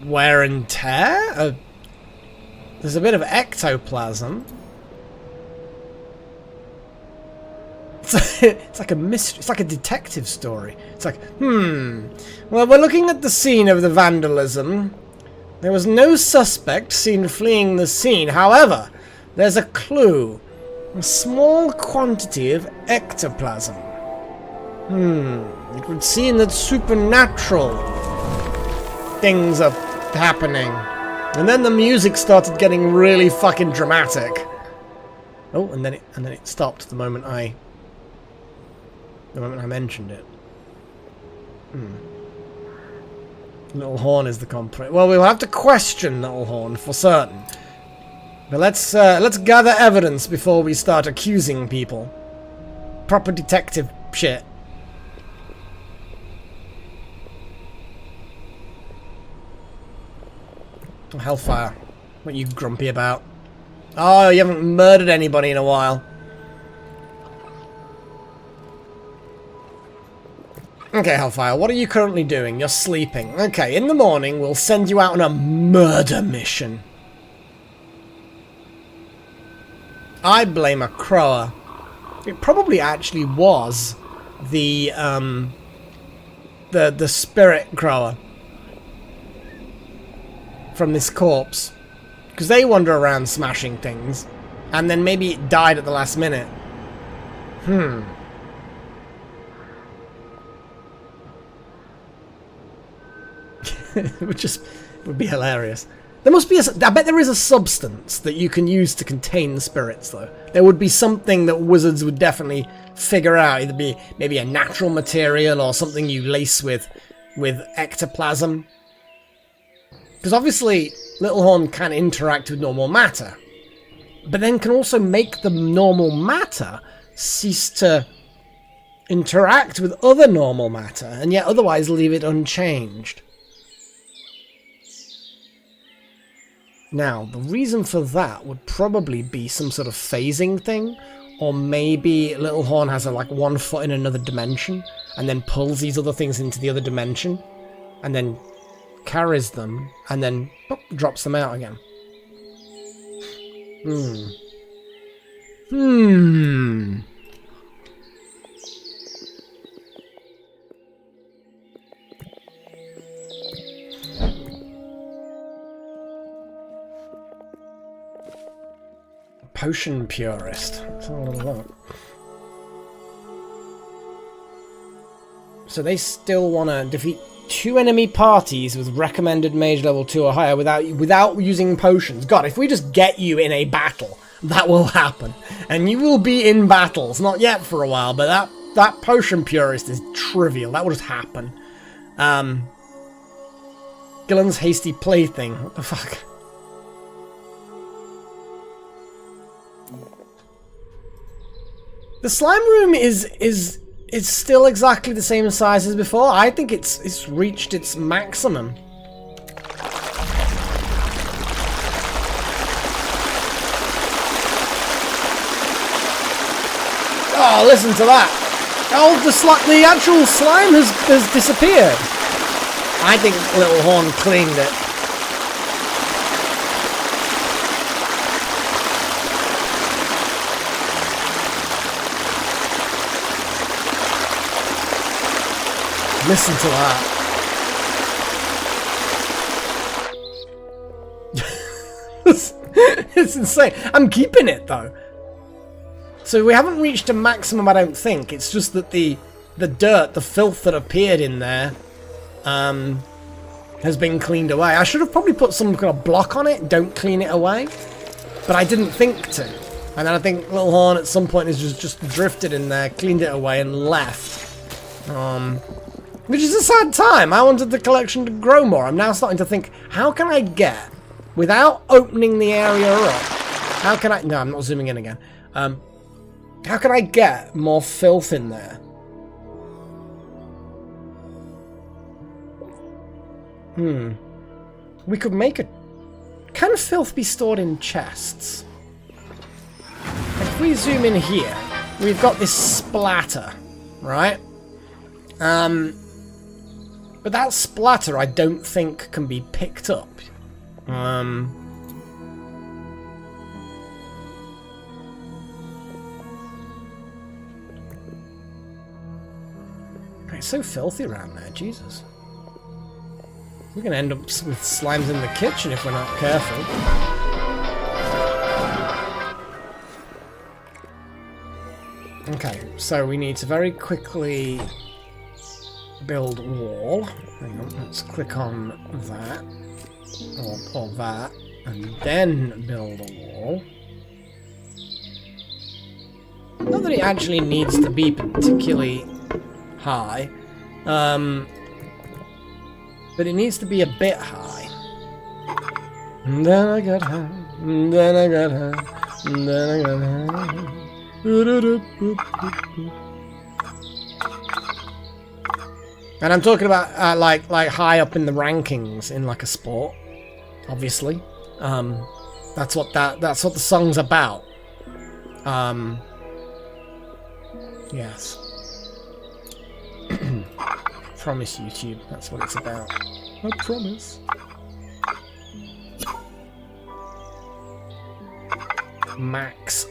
Wear and tear? There's a bit of ectoplasm. It's like a mystery. It's like a detective story. It's like, well, we're looking at the scene of the vandalism. There was no suspect seen fleeing the scene. However, there's a clue. A small quantity of ectoplasm. It would seem that supernatural things are happening. And then the music started getting really fucking dramatic. Oh, and then it stopped the moment I mentioned it. Little Horn is the culprit. Well, we'll have to question Little Horn for certain. But let's gather evidence before we start accusing people. Proper detective shit. Oh, Hellfire. What are you grumpy about? Oh, you haven't murdered anybody in a while. Okay, Hellfire, what are you currently doing? You're sleeping. Okay, in the morning, we'll send you out on a murder mission. I blame a Crower. It probably actually was the spirit Crower from this corpse. Because they wander around smashing things, and then maybe it died at the last minute. would be hilarious. There must be I bet there is a substance that you can use to contain spirits, though. There would be something that wizards would definitely figure out. Either be maybe a natural material or something you lace with ectoplasm. Because obviously, Little Horn can interact with normal matter, but then can also make the normal matter cease to interact with other normal matter, and yet otherwise leave it unchanged. Now, the reason for that would probably be some sort of phasing thing, or maybe Little Horn has like 1 foot in another dimension, and then pulls these other things into the other dimension, and then carries them, and then drops them out again. Potion Purist. Let's have a little look. So they still want to defeat 2 enemy parties with recommended mage level 2 or higher without using potions. God, if we just get you in a battle, that will happen. And you will be in battles. Not yet for a while, but that potion purist is trivial. That will just happen. Gillen's hasty plaything. What the fuck? The slime room is still exactly the same size as before. I think it's reached its maximum. Oh, listen to that! Oh, the actual slime has disappeared. I think Little Horn cleaned it. Listen to that. It's insane. I'm keeping it though. So we haven't reached a maximum, I don't think. It's just that the dirt, the filth that appeared in there, has been cleaned away. I should have probably put some kind of block on it, don't clean it away. But I didn't think to. And then I think Little Horn at some point has just drifted in there, cleaned it away and left. Which is a sad time. I wanted the collection to grow more. I'm now starting to think, how can I get, without opening the area up, how can I... No, I'm not zooming in again. How can I get more filth in there? We could make a... Can filth be stored in chests? If we zoom in here, we've got this splatter, right? But that splatter I don't think can be picked up. It's so filthy around there, Jesus. We're going to end up with slimes in the kitchen if we're not careful. Okay, so we need to very quickly build a wall. Hang on, let's click on that. Or that. And then build a wall. Not that it actually needs to be particularly high. But it needs to be a bit high. And then I got high. And then I got high. And then I got high. And I'm talking about like high up in the rankings in like a sport, obviously. That's what the song's about. Yes. Promise, YouTube, that's what it's about. I promise. Max.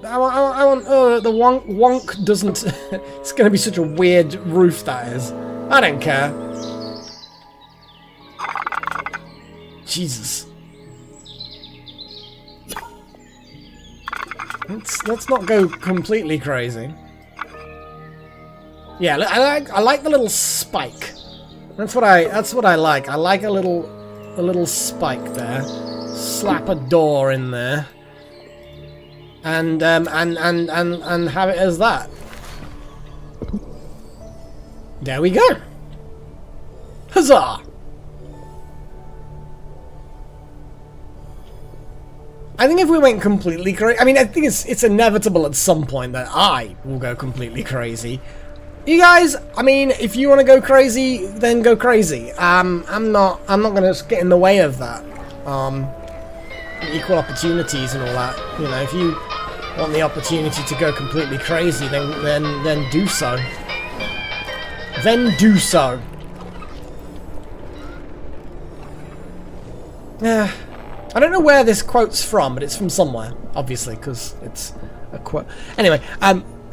I want the wonk doesn't... It's going to be such a weird roof, that is. I don't care. Jesus. Let's not go completely crazy. Yeah, I like the little spike. That's what I like. I like a little spike there. Slap a door in there. And have it as that. There we go. Huzzah! I think if we went completely crazy, I mean, I think it's inevitable at some point that I will go completely crazy. You guys, I mean, if you want to go crazy, then go crazy. I'm not going to get in the way of that. Equal opportunities and all that. You know, if you want the opportunity to go completely crazy, then do so. Then do so. Yeah. I don't know where this quote's from, but it's from somewhere, obviously, because it's a quote. Anyway,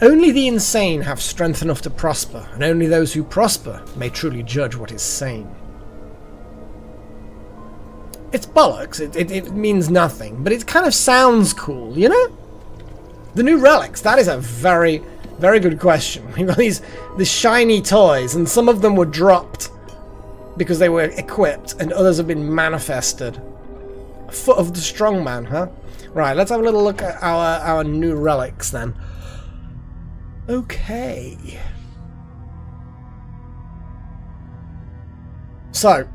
only the insane have strength enough to prosper, and only those who prosper may truly judge what is sane. It's bollocks, it means nothing, but it kind of sounds cool, you know? The new relics, that is a very Very good question. We've got these shiny toys, and some of them were dropped because they were equipped, and others have been manifested. Foot of the Strongman, huh? Right, let's have a little look at our new relics then. Okay. So,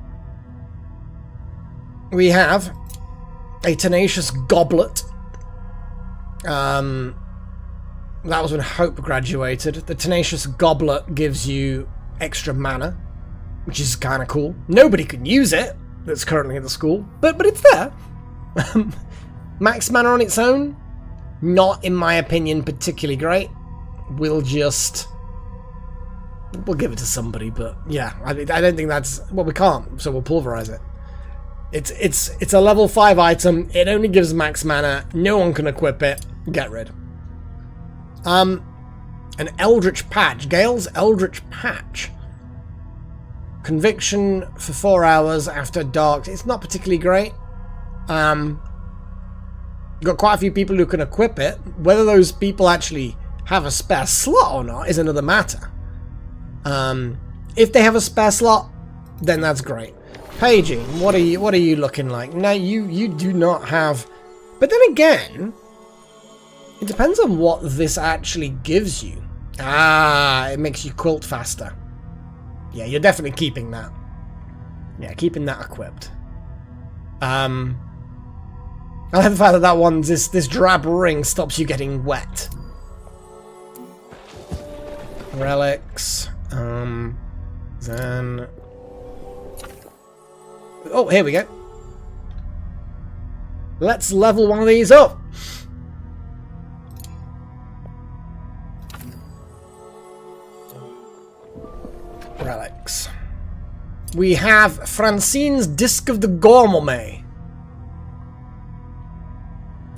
we have a Tenacious Goblet. That was when Hope graduated. The Tenacious Goblet gives you extra mana, which is kind of cool. Nobody can use it that's currently in the school, but it's there. Max mana on its own, not in my opinion particularly great. We'll give it to somebody, but yeah, I don't think that's, well, we can't, so we'll pulverize it. It's a level 5 item. It only gives max mana. No one can equip it. Get rid. An Eldritch Patch. Gale's Eldritch Patch. Conviction for 4 hours after dark. It's not particularly great. Got quite a few people who can equip it. Whether those people actually have a spare slot or not is another matter. If they have a spare slot, then that's great. Paging, what are you looking like? No, you do not have. But then again, it depends on what this actually gives you. Ah, it makes you quilt faster. Yeah, you're definitely keeping that. Yeah, keeping that equipped. I like the fact that that one's this drab ring stops you getting wet. Relics. Then. Oh, here we go. Let's level one of these up. Relics. We have Francine's Disc of the Gourmet.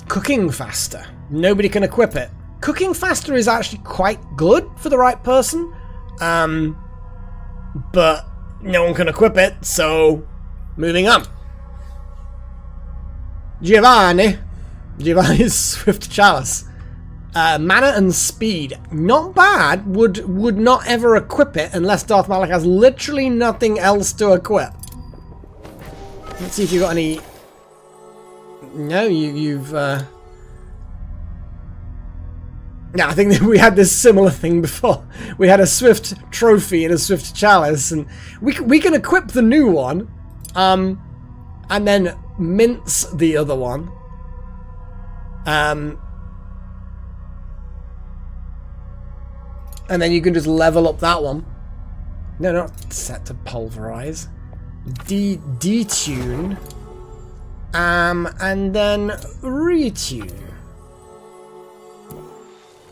Cooking faster. Nobody can equip it. Cooking faster is actually quite good for the right person. But no one can equip it, so moving on. Giovanni's Swift Chalice. Mana and speed. Not bad. Would not ever equip it unless Darth Malak has literally nothing else to equip. Let's see if you've got any. No, you've. Yeah, I think that we had this similar thing before. We had a Swift Trophy and a Swift Chalice, and we can equip the new one, and then mince the other one. And then you can just level up that one. No, not set to pulverize. Detune. And then retune.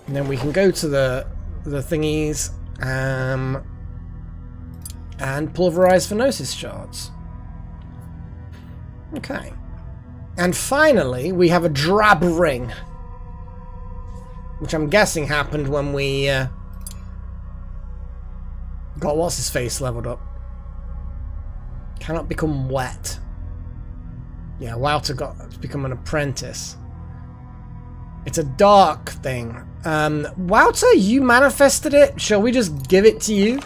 And then we can go to the thingies and pulverize for Gnosis shards. Okay. And finally, we have a drab ring, which I'm guessing happened when we got what's his face leveled up. Cannot become wet. Yeah, Wouter got to become an apprentice. It's a dark thing. Wouter, you manifested it. Shall we just give it to you?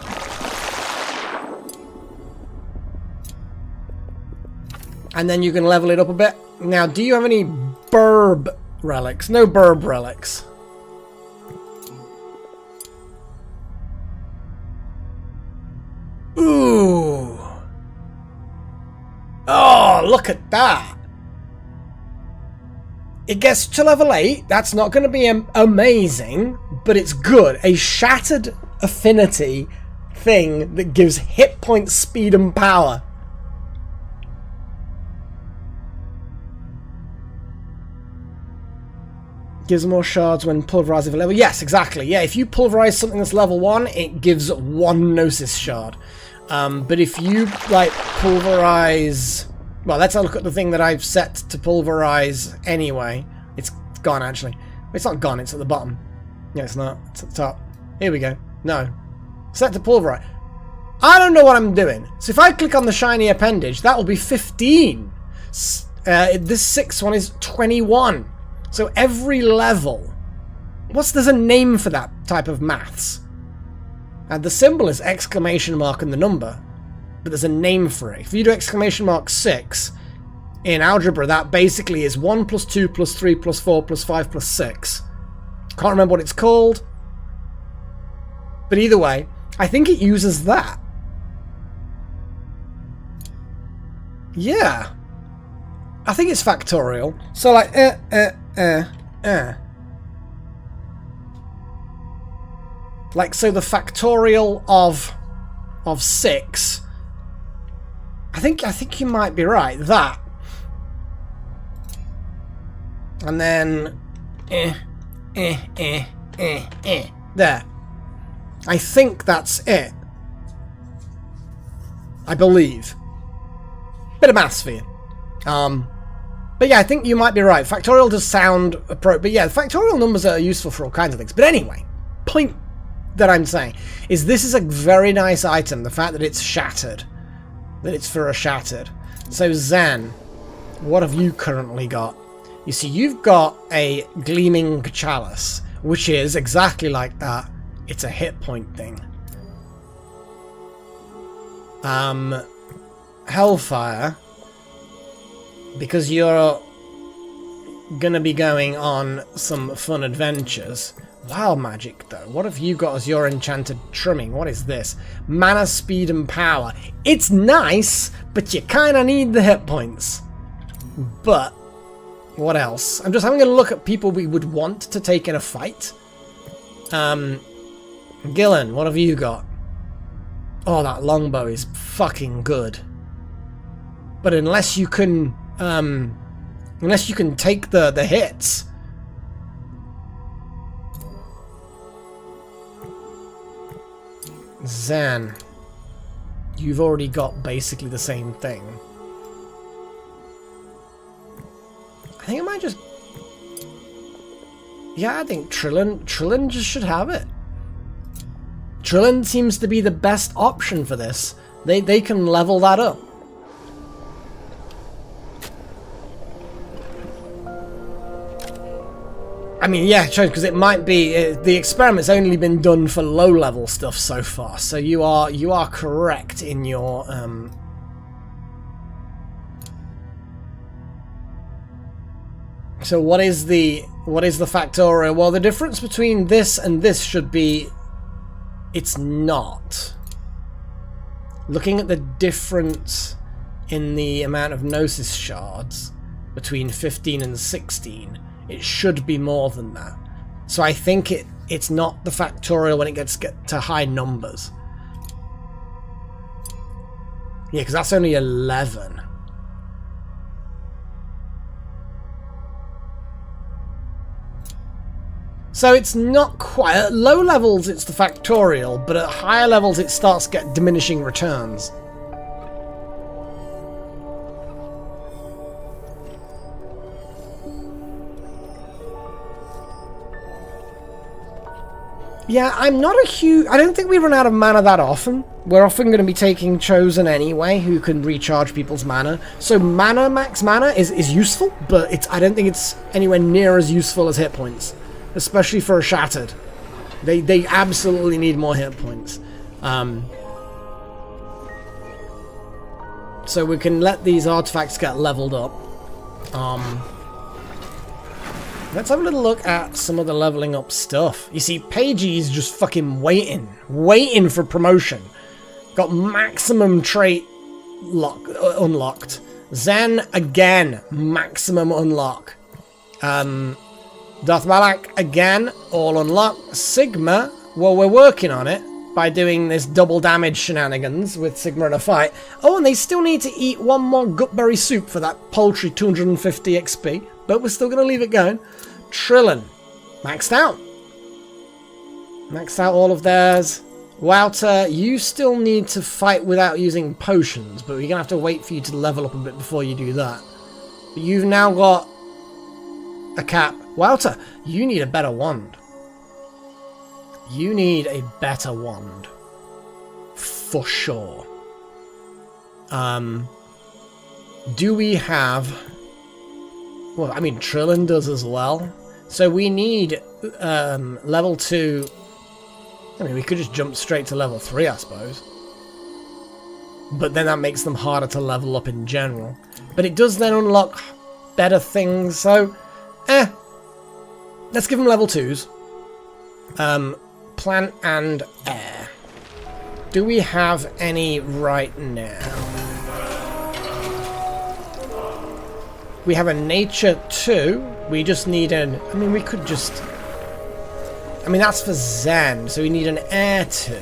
And then you can level it up a bit. Now, do you have any Burb relics? No Burb relics. Ooh. Oh, look at that. It gets to level 8. That's not going to be amazing, but it's good. A Shattered Affinity thing that gives hit points, speed, and power. Gives more shards when pulverizing for level. Yes, exactly. Yeah, if you pulverize something that's level 1, it gives 1 Gnosis shard. But if you, like, pulverize... Well, let's have a look at the thing that I've set to pulverize anyway. It's gone, actually. It's not gone, it's at the bottom. No, it's not. It's at the top. Here we go. No. Set to pulverize. I don't know what I'm doing. So if I click on the shiny appendage, that will be 15. This 6th one is 21. So every level... There's a name for that. type of maths. And the symbol is exclamation mark and the number, but there's a name for it. If you do exclamation mark 6, in algebra that basically is 1 plus 2 plus 3 plus 4 plus 5 plus 6. Can't remember what it's called. But either way, I think it uses that. Yeah. I think it's factorial. So like, Like, so the factorial of 6. I think you might be right. That. And then, there. I think that's it. I believe. Bit of maths for you. But yeah, I think you might be right. Factorial does sound appropriate. But yeah, factorial numbers are useful for all kinds of things. But anyway, point that I'm saying is this is a very nice item. The fact that it's shattered. That it's for a shattered. So Zen, what have you currently got? You see, you've got a Gleaming Chalice, which is exactly like that. It's a hit point thing. Hellfire, because you're gonna be going on some fun adventures. Wild magic, though. What have you got as your enchanted trimming? What is this? Mana, speed, and power. It's nice, but you kind of need the hit points. But what else? I'm just having a look at people we would want to take in a fight. Gillen, what have you got? Oh, that longbow is fucking good. But unless you can take the hits. Zan, you've already got basically the same thing. I think I might just... Yeah, I think Trillin just should have it. Trillin seems to be the best option for this. They can level that up. I mean, yeah, because it might be the experiment's only been done for low-level stuff so far. So you are correct in your So what is the factorial? Well, the difference between this and this should be it's not. Looking at the difference in the amount of Gnosis shards between 15 and 16, it should be more than that. So I think it's not the factorial when it gets to high numbers. Yeah, because that's only 11. So it's not quite... At low levels it's the factorial, but at higher levels it starts to get diminishing returns. Yeah, I'm not a huge... I don't think we run out of mana that often. We're often going to be taking Chosen anyway, who can recharge people's mana. So max mana is useful, but I don't think it's anywhere near as useful as hit points. Especially for a Shattered. They absolutely need more hit points. So we can let these artifacts get leveled up. Let's have a little look at some of the leveling up stuff. You see, Pagey's just fucking waiting for promotion. Got maximum trait unlocked. Zen, again, maximum unlock. Darth Malak, again, all unlocked. Sigma, well, we're working on it by doing this double damage shenanigans with Sigma in a fight. Oh, and they still need to eat one more Gutberry soup for that paltry 250 XP, but we're still going to leave it going. Trillin, maxed out. Maxed out all of theirs. Wouter, you still need to fight without using potions, but we're going to have to wait for you to level up a bit before you do that. But you've now got a cap. Wouter, you need a better wand. You need a better wand. For sure. Do we have... Well, I mean, Trillin does as well. So we need level 2 I mean, we could just jump straight to level 3, I suppose. But then that makes them harder to level up in general. But it does then unlock better things, so... Let's give them level 2s. Plant and air. Do we have any right now? We have a nature 2. We just need an... I mean, we could just... I mean, that's for Zen, so we need an air 2.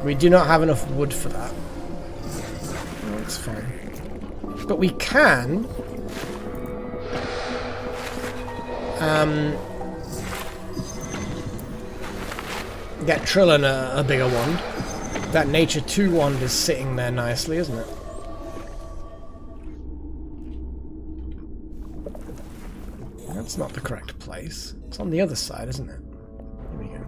We do not have enough wood for that. That's fine. But we can... get Trillin a bigger wand. That Nature 2 wand is sitting there nicely, isn't it? That's not the correct place. It's on the other side, isn't it? Here we go.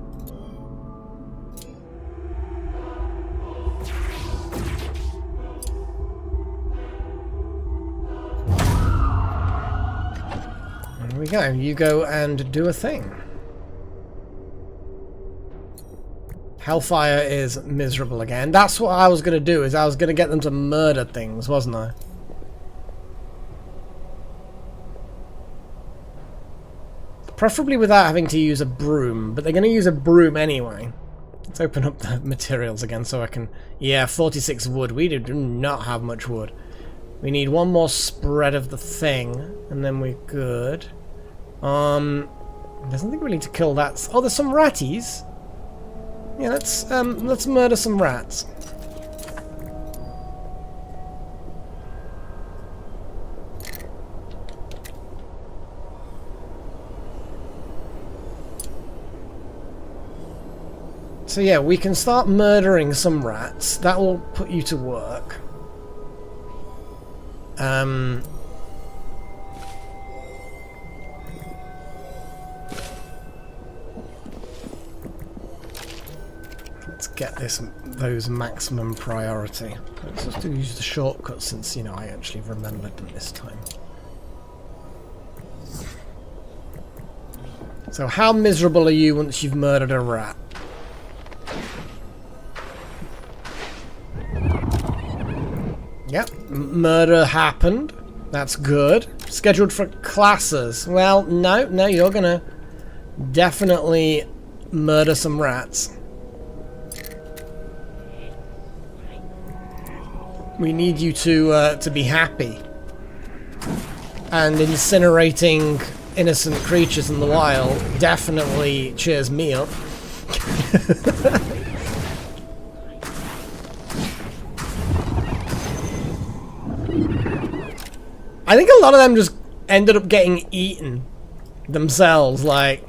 There we go. You go and do a thing. Hellfire is miserable again. That's what I was going to do, is I was going to get them to murder things, wasn't I? Preferably without having to use a broom, but they're going to use a broom anyway. Let's open up the materials again so I can... Yeah, 46 wood. We do not have much wood. We need one more spread of the thing, and then we're good. There's nothing really to kill that. Oh, there's some ratties. Yeah, let's murder some rats. So yeah, we can start murdering some rats. That will put you to work. Let's get those maximum priority. Let's just use the shortcut since, you know, I actually remembered them this time. So how miserable are you once you've murdered a rat? Yep, murder happened. That's good. Scheduled for classes. Well, no, you're gonna definitely murder some rats. We need you to be happy. And incinerating innocent creatures in the wild definitely cheers me up. I think a lot of them just ended up getting eaten themselves. Like,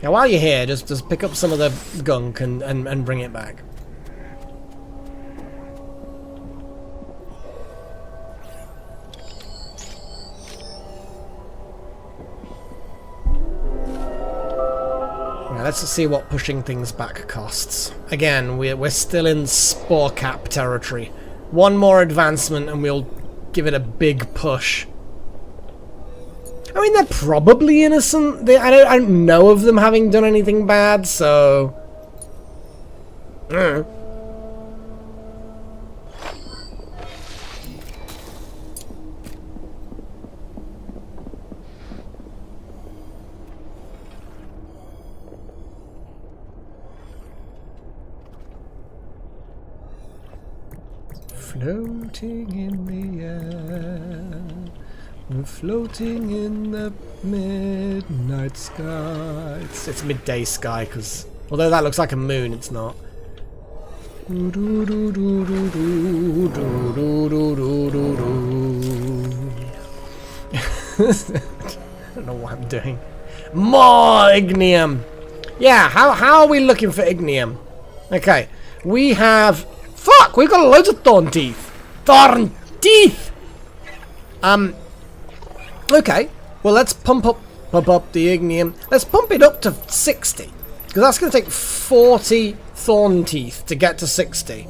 yeah, while you're here, just pick up some of the gunk and bring it back. Let's see what pushing things back costs. Again, we're still in spore cap territory. One more advancement and we'll give it a big push. I mean, they're probably innocent. I don't know of them having done anything bad, so... Floating in the air, we're floating in the midnight sky. It's midday sky, because although that looks like a moon, it's not. I don't know what I'm doing. More ignium. Yeah, how are we looking for ignium? Okay, we have. Fuck! We've got loads of thorn teeth! Thorn teeth! Okay. Well, let's pump up Pump up the ignium. Let's pump it up to 60. Because that's going to take 40 thorn teeth to get to 60.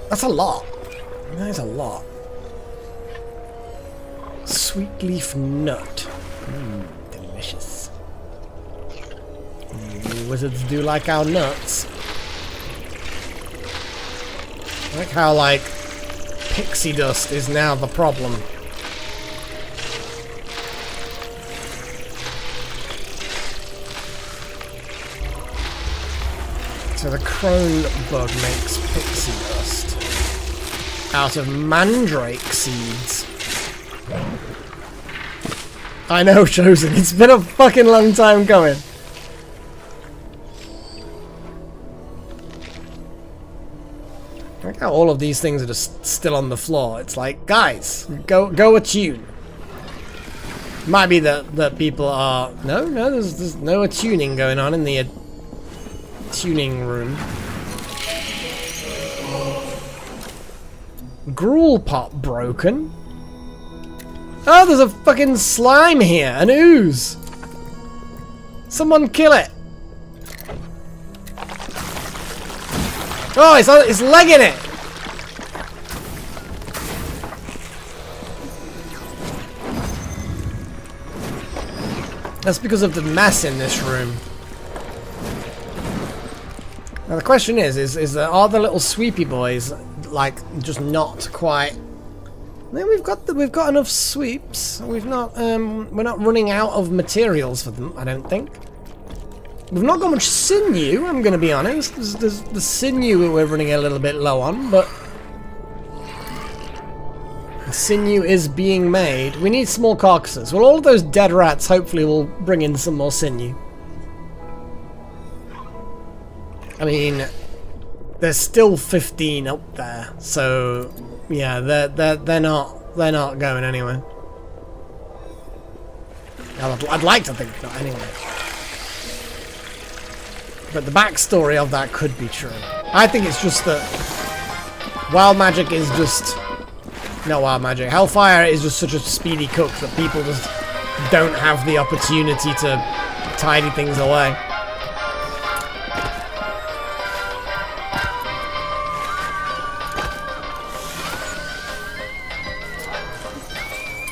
That's a lot. That is a lot. Sweet leaf nut. Delicious. You wizards do like our nuts. I like how, like, pixie dust is now the problem. So the crone bug makes pixie dust out of mandrake seeds. I know, Chosen. It's been a fucking long time coming. Look how all of these things are just still on the floor. It's like, guys, go attune. Might be that people are... No, there's no attuning going on in the tuning room. Gruel pot broken. Oh, there's a fucking slime here. An ooze. Someone kill it. Oh, it's legging it. That's because of the mess in this room. Now the question is there, are the little sweepy boys like just not quite? Then we've got enough sweeps. We're not running out of materials for them. I don't think. We've not got much sinew, I'm going to be honest. There's the sinew we're running a little bit low on, but the sinew is being made. We need small carcasses. Well, all of those dead rats hopefully will bring in some more sinew. I mean, there's still 15 up there, so yeah, they're not going anywhere. I'd like to think not anyway. But the backstory of that could be true. I think it's just that wild magic is just... not wild magic. Hellfire is just such a speedy cook that people just don't have the opportunity to tidy things away.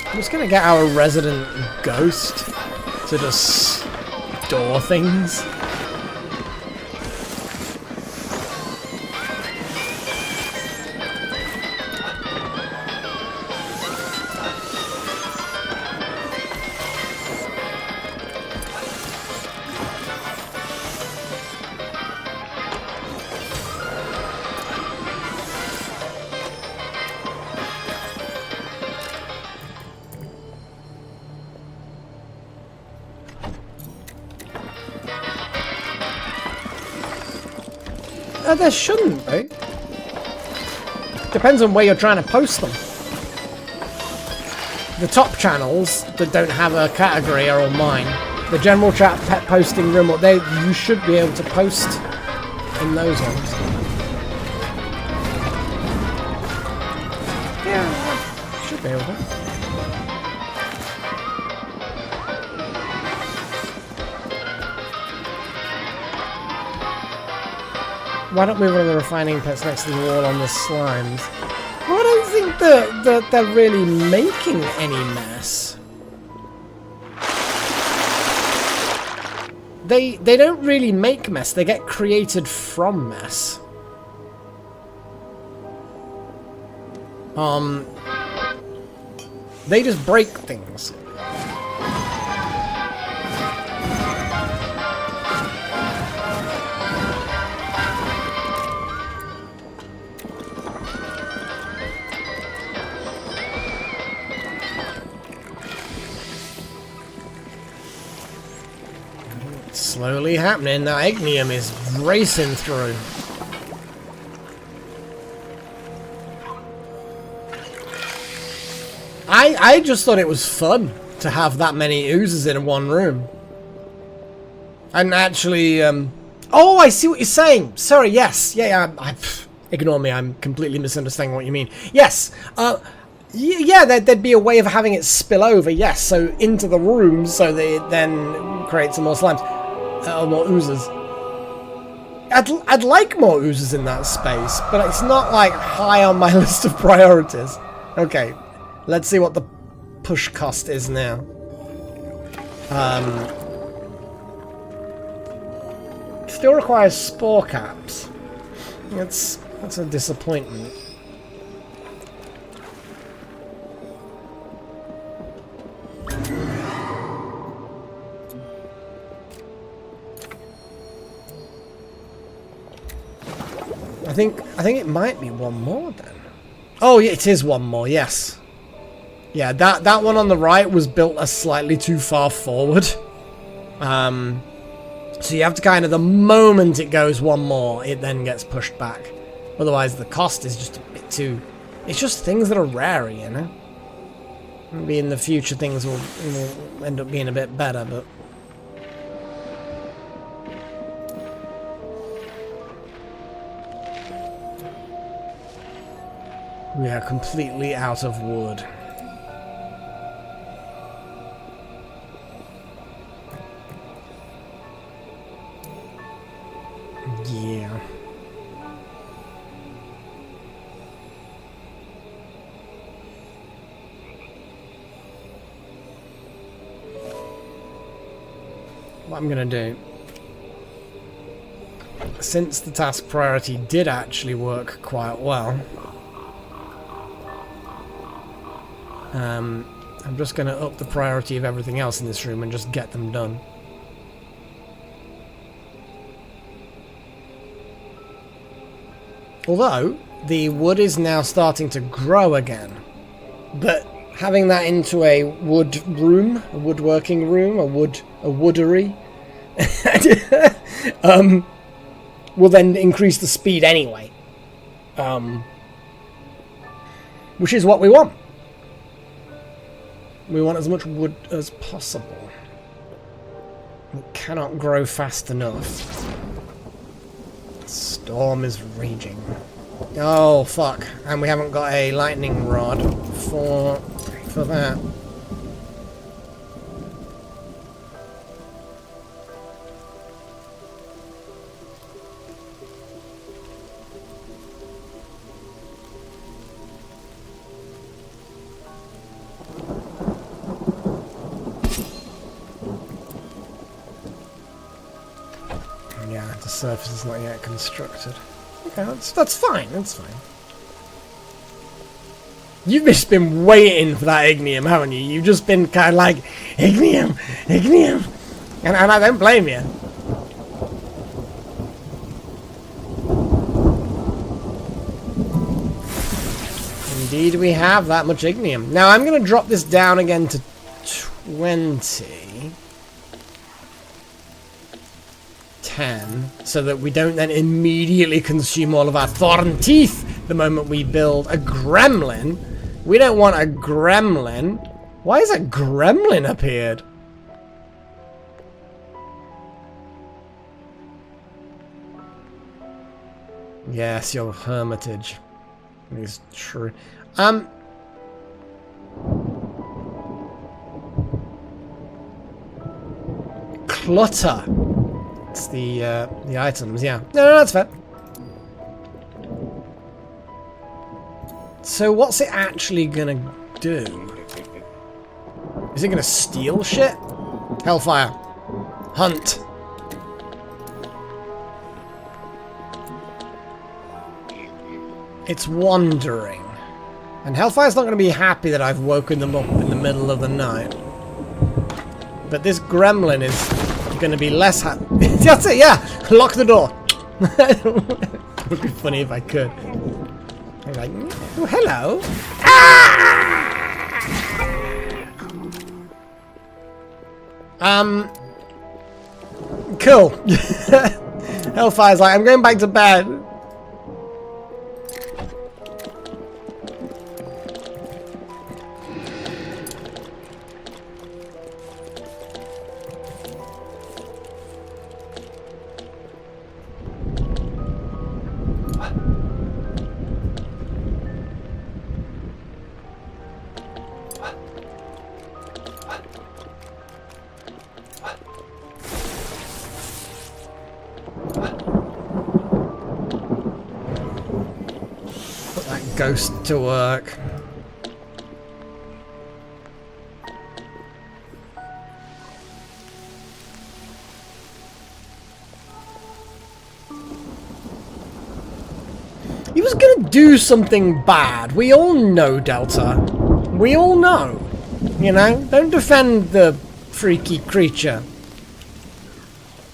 I'm just gonna get our resident ghost to just store things. There shouldn't be. Depends on where you're trying to post them. The top channels that don't have a category are all mine. The general chat, pet posting room, you should be able to post in those ones. Yeah, should be able to. Why don't we run the refining pits next to the wall on the slimes? Well, I don't think that they're really making any mess. They don't really make mess. They get created from mess. They just break things. Slowly happening. That ignium is racing through. I just thought it was fun to have that many oozes in one room. And actually, oh, I see what you're saying. Sorry, yes. Yeah, Ignore me, I'm completely misunderstanding what you mean. Yes! Yeah, there'd be a way of having it spill over, yes, so into the room so that it then creates some more slimes. Or more oozes. I'd like more oozes in that space, but it's not, like, high on my list of priorities. Okay, let's see what the push cost is now. Still requires spore caps. That's a disappointment. I think it might be one more then. Oh, yeah, it is one more. Yes. Yeah, that one on the right was built a slightly too far forward. So you have to kind of, the moment it goes one more, it then gets pushed back. Otherwise, the cost is just a bit too... It's just things that are rare, you know? Maybe in the future things will end up being a bit better, but... We are completely out of wood. Yeah. What I'm gonna do, since the task priority did actually work quite well, I'm just gonna up the priority of everything else in this room and just get them done. Although, the wood is now starting to grow again. But having that into a wood room, a woodworking room, a woodery, will then increase the speed anyway. Which is what we want. We want as much wood as possible. It cannot grow fast enough. Storm is raging. Oh, fuck. And we haven't got a lightning rod for that. Yeah, the surface is not yet constructed. Okay, that's fine, that's fine. You've just been waiting for that ignium, haven't you? You've just been kind of like, ignium, ignium! And I don't blame you. Indeed we have that much ignium. Now I'm going to drop this down again to 20. 10, so that we don't then immediately consume all of our thorn teeth the moment we build a gremlin. We don't want a gremlin. Why has a gremlin appeared? Yes, your hermitage is true. Clutter. It's the items, yeah. No, that's fair. So what's it actually gonna do? Is it gonna steal shit? Hellfire. Hunt. It's wandering. And Hellfire's not gonna be happy that I've woken them up in the middle of the night. But this gremlin is going to be less happy. That's it, yeah! Lock the door! It would be funny if I could. I'm like, oh, hello! Ah! Cool. Hellfire's like, I'm going back to bed. ghost to work. He was gonna do something bad. We all know, Delta. We all know. You know? Don't defend the freaky creature.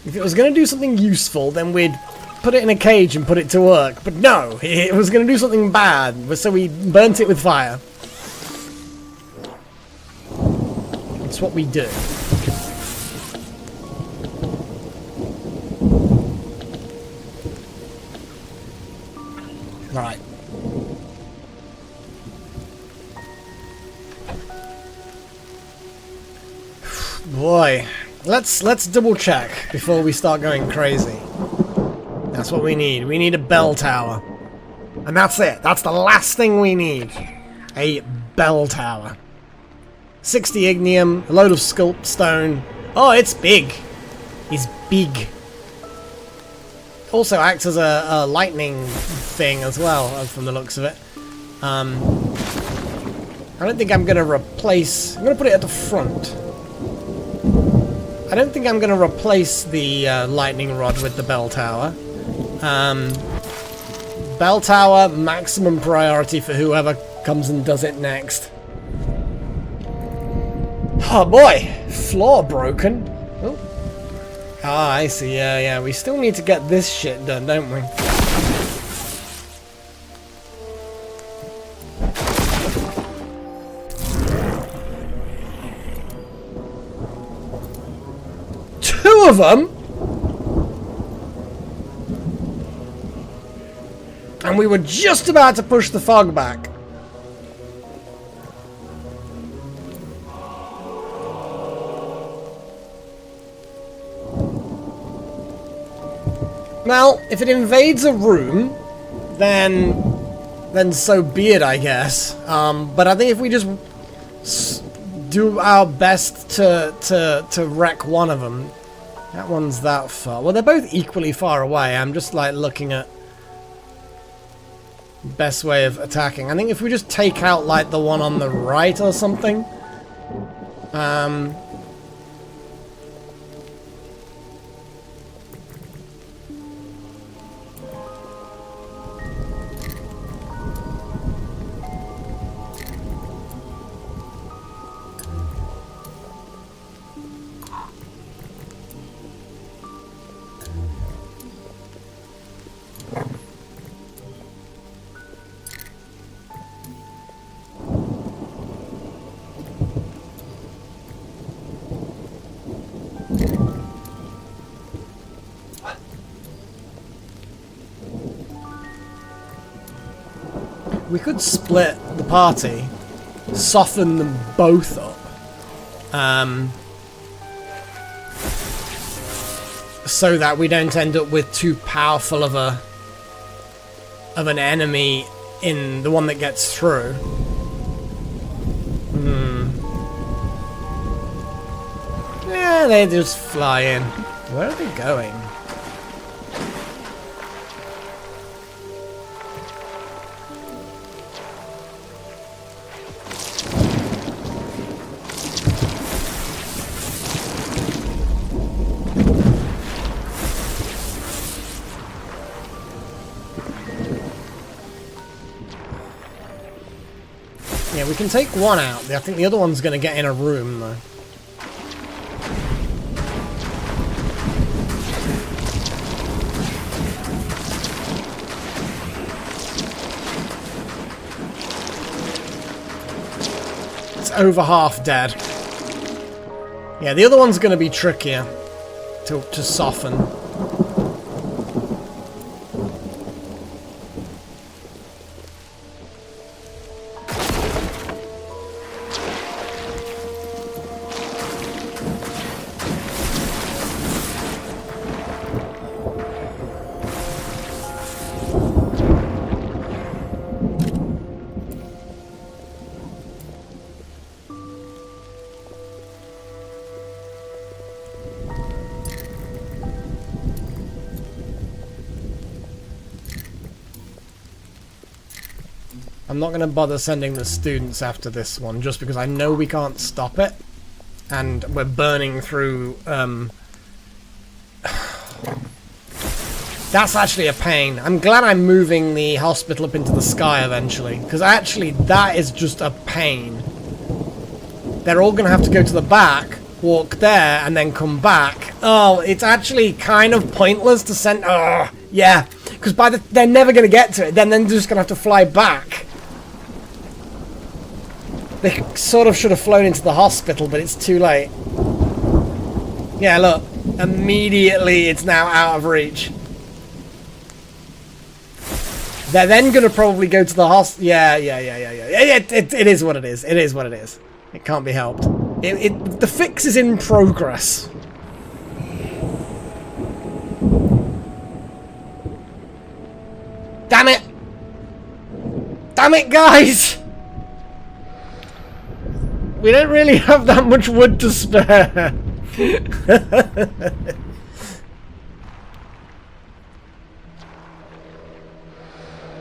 If it was gonna do something useful, then we'd put it in a cage and put it to work. But no, it was gonna do something bad, so we burnt it with fire. It's what we do. Right. Boy, let's double check before we start going crazy. That's what we need. We need a bell tower. And that's it. That's the last thing we need. A bell tower. 60 ignium, a load of sculpt stone. Oh, it's big. It's big. Also acts as a lightning thing as well, from the looks of it. I don't think I'm going to replace... I'm going to put it at the front. I don't think I'm going to replace the lightning rod with the bell tower. Bell tower, maximum priority for whoever comes and does it next. Oh boy! Floor broken. Oh. Ah, I see. Yeah. We still need to get this shit done, don't we? Two of them? And we were just about to push the fog back. Well, if it invades a room, then so be it, I guess. But I think if we just do our best to wreck one of them, that one's that far. Well, they're both equally far away. I'm just like looking at best way of attacking. I think if we just take out like the one on the right or something. We could split the party, soften them both up, so that we don't end up with too powerful of an enemy in the one that gets through. Yeah, they just fly in. Where are they going? Yeah, we can take one out. I think the other one's going to get in a room, though. It's over half dead. Yeah, the other one's going to be trickier to soften. I'm not going to bother sending the students after this one, just because I know we can't stop it. And we're burning through... That's actually a pain. I'm glad I'm moving the hospital up into the sky eventually, because actually that is just a pain. They're all going to have to go to the back, walk there, and then come back. Oh, it's actually kind of pointless to send... Oh, yeah. Because they're never going to get to it. Then they're just going to have to fly back. They sort of should have flown into the hospital, but it's too late. Yeah, look. Immediately, it's now out of reach. They're then going to probably go to the hospital. Yeah. It is what it is. It is what it is. It can't be helped. The fix is in progress. Damn it! Damn it, guys! We don't really have that much wood to spare.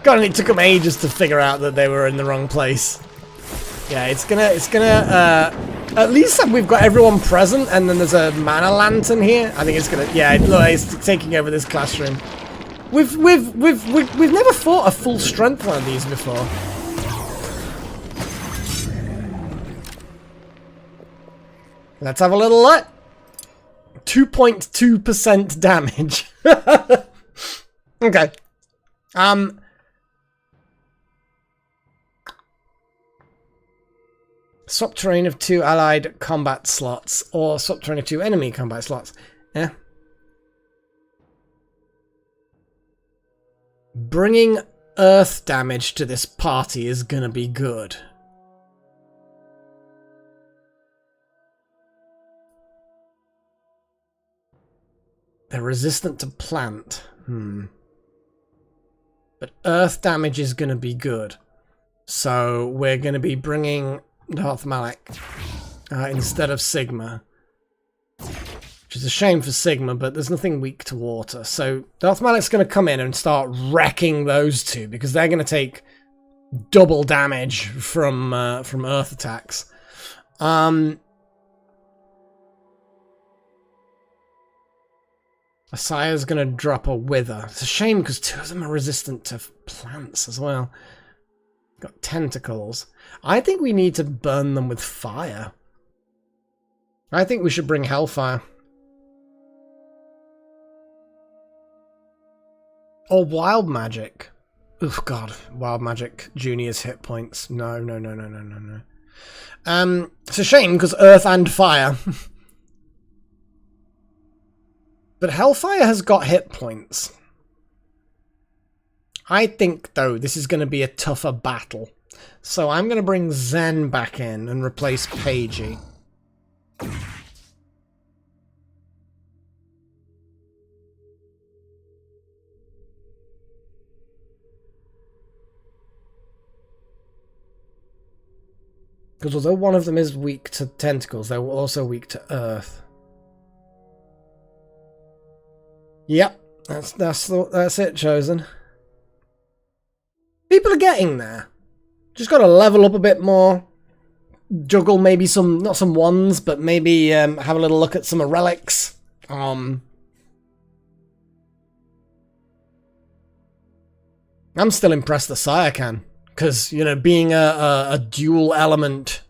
God, and it took them ages to figure out that they were in the wrong place. Yeah, it's gonna, at least we've got everyone present, and then there's a mana lantern here. I think it's gonna, yeah, look, it's taking over this classroom. We've never fought a full strength one of these before. Let's have a little look. 2.2% damage. Okay. Swap terrain of 2 allied combat slots, or swap terrain of 2 enemy combat slots. Yeah. Bringing earth damage to this party is gonna be good. They're resistant to plant. But earth damage is gonna be good. So we're gonna be bringing Darth Malak instead of Sigma. Which is a shame for Sigma, but there's nothing weak to water. So Darth Malak's going to come in and start wrecking those two, because they're going to take double damage from earth attacks. Asaya's going to drop a Wither. It's a shame because 2 of them are resistant to plants as well. Got tentacles. I think we need to burn them with fire. I think we should bring Hellfire. Or Wild Magic. Oh god, Wild Magic Junior's hit points. No. It's a shame because Earth and Fire. But Hellfire has got hit points. I think, though, this is going to be a tougher battle. So I'm going to bring Zen back in and replace Paigey. Because although one of them is weak to tentacles, they're also weak to earth. Yep, that's it, Chosen. People are getting there. Just got to level up a bit more. Juggle maybe some, not some ones, but maybe have a little look at some relics. I'm still impressed that Saya can. Because, you know, being a dual element,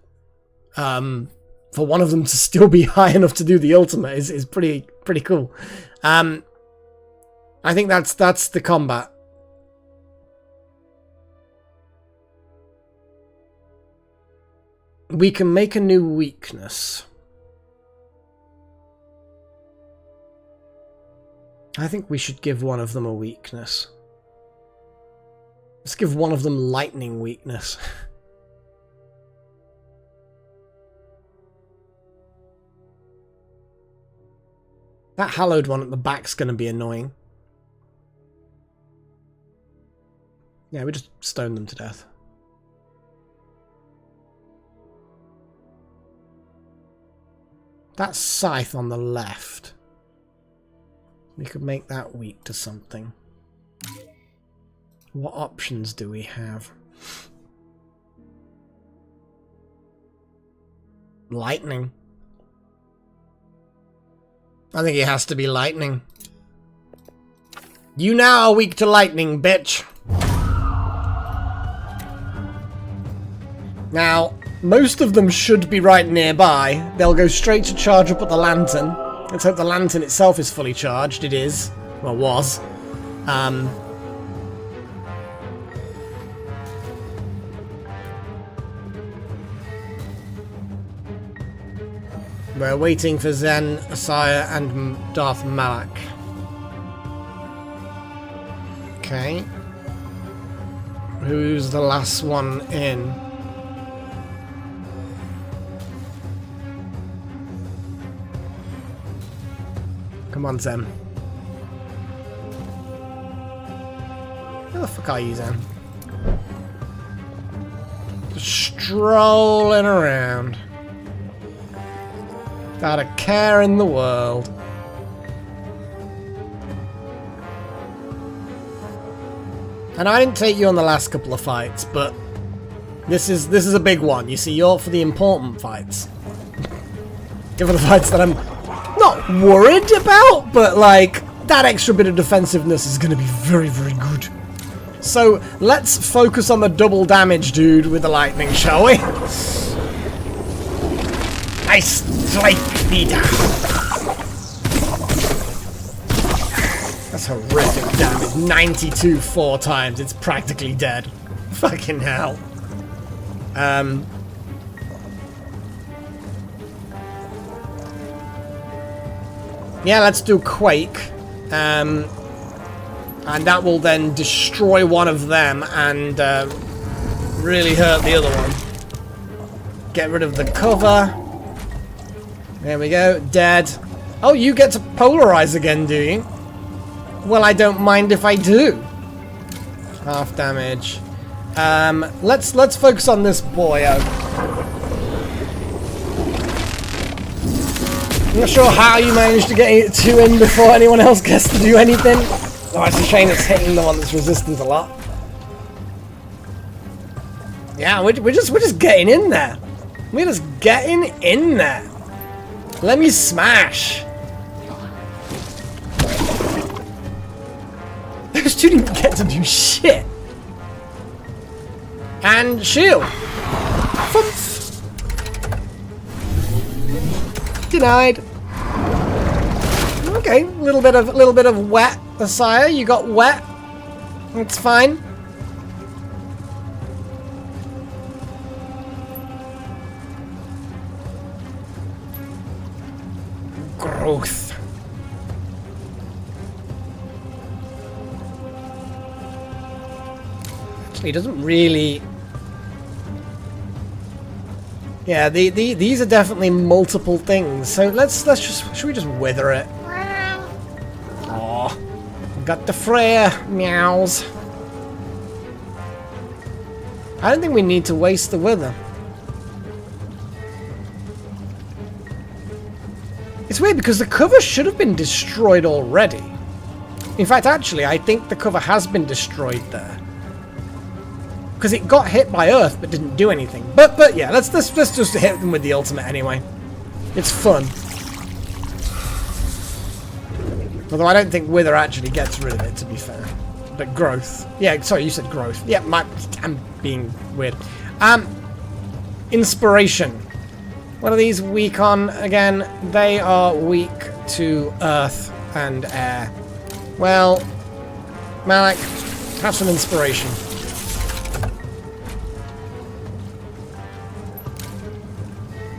for one of them to still be high enough to do the ultimate is pretty cool. I think that's the combat. We can make a new weakness. I think we should give one of them a weakness. Let's give one of them lightning weakness. That hallowed one at the back's going to be annoying. Yeah, we just stone them to death. That scythe on the left. We could make that weak to something. What options do we have? lightning. I think it has to be lightning. You now are weak to lightning, bitch. Now, most of them should be right nearby. They'll go straight to charge up at the lantern. Let's hope the lantern itself is fully charged. It is. Well, was. We're waiting for Zen, Asaya, and Darth Malak. Okay. Who's the last one in? Come on, Zen. Where the fuck are you, Zen? Just strolling around. Without a care in the world. And I didn't take you on the last couple of fights, but this is a big one. You see, you're for the important fights. You're for the fights that I'm not worried about, but like that extra bit of defensiveness is going to be very, very good. So let's focus on the double damage dude with the lightning, shall we? I strike thee down. That's horrific damage. 92 4 times. It's practically dead. Fucking hell. Yeah, let's do Quake. And that will then destroy one of them and really hurt the other one. Get rid of the cover. There we go. Dead. Oh, you get to polarize again, do you? Well, I don't mind if I do. Half damage. Let's focus on this boyo. I'm not sure how you managed to get 2 in before anyone else gets to do anything. Oh, it's a shame it's hitting the one that's resistant a lot. Yeah, we're just getting in there. We're just getting in there. Let me smash. Those two didn't get to do shit. And shield. Fumph. Denied. Okay, a little bit of wet, Asaya. You got wet. It's fine. Growth. Actually, it doesn't really. Yeah, these are definitely multiple things. So should we just wither it? Oh, got the Freya meows. I don't think we need to waste the wither. It's weird because the cover should have been destroyed already. In fact, actually, I think the cover has been destroyed there. Because it got hit by Earth but didn't do anything. But yeah, let's just hit them with the ultimate anyway. It's fun. Although I don't think Wither actually gets rid of it, to be fair. But growth. Yeah, sorry, you said growth. Yeah, I'm being weird. Inspiration. What are these weak on again? They are weak to earth and air. Well, Malak, have some inspiration.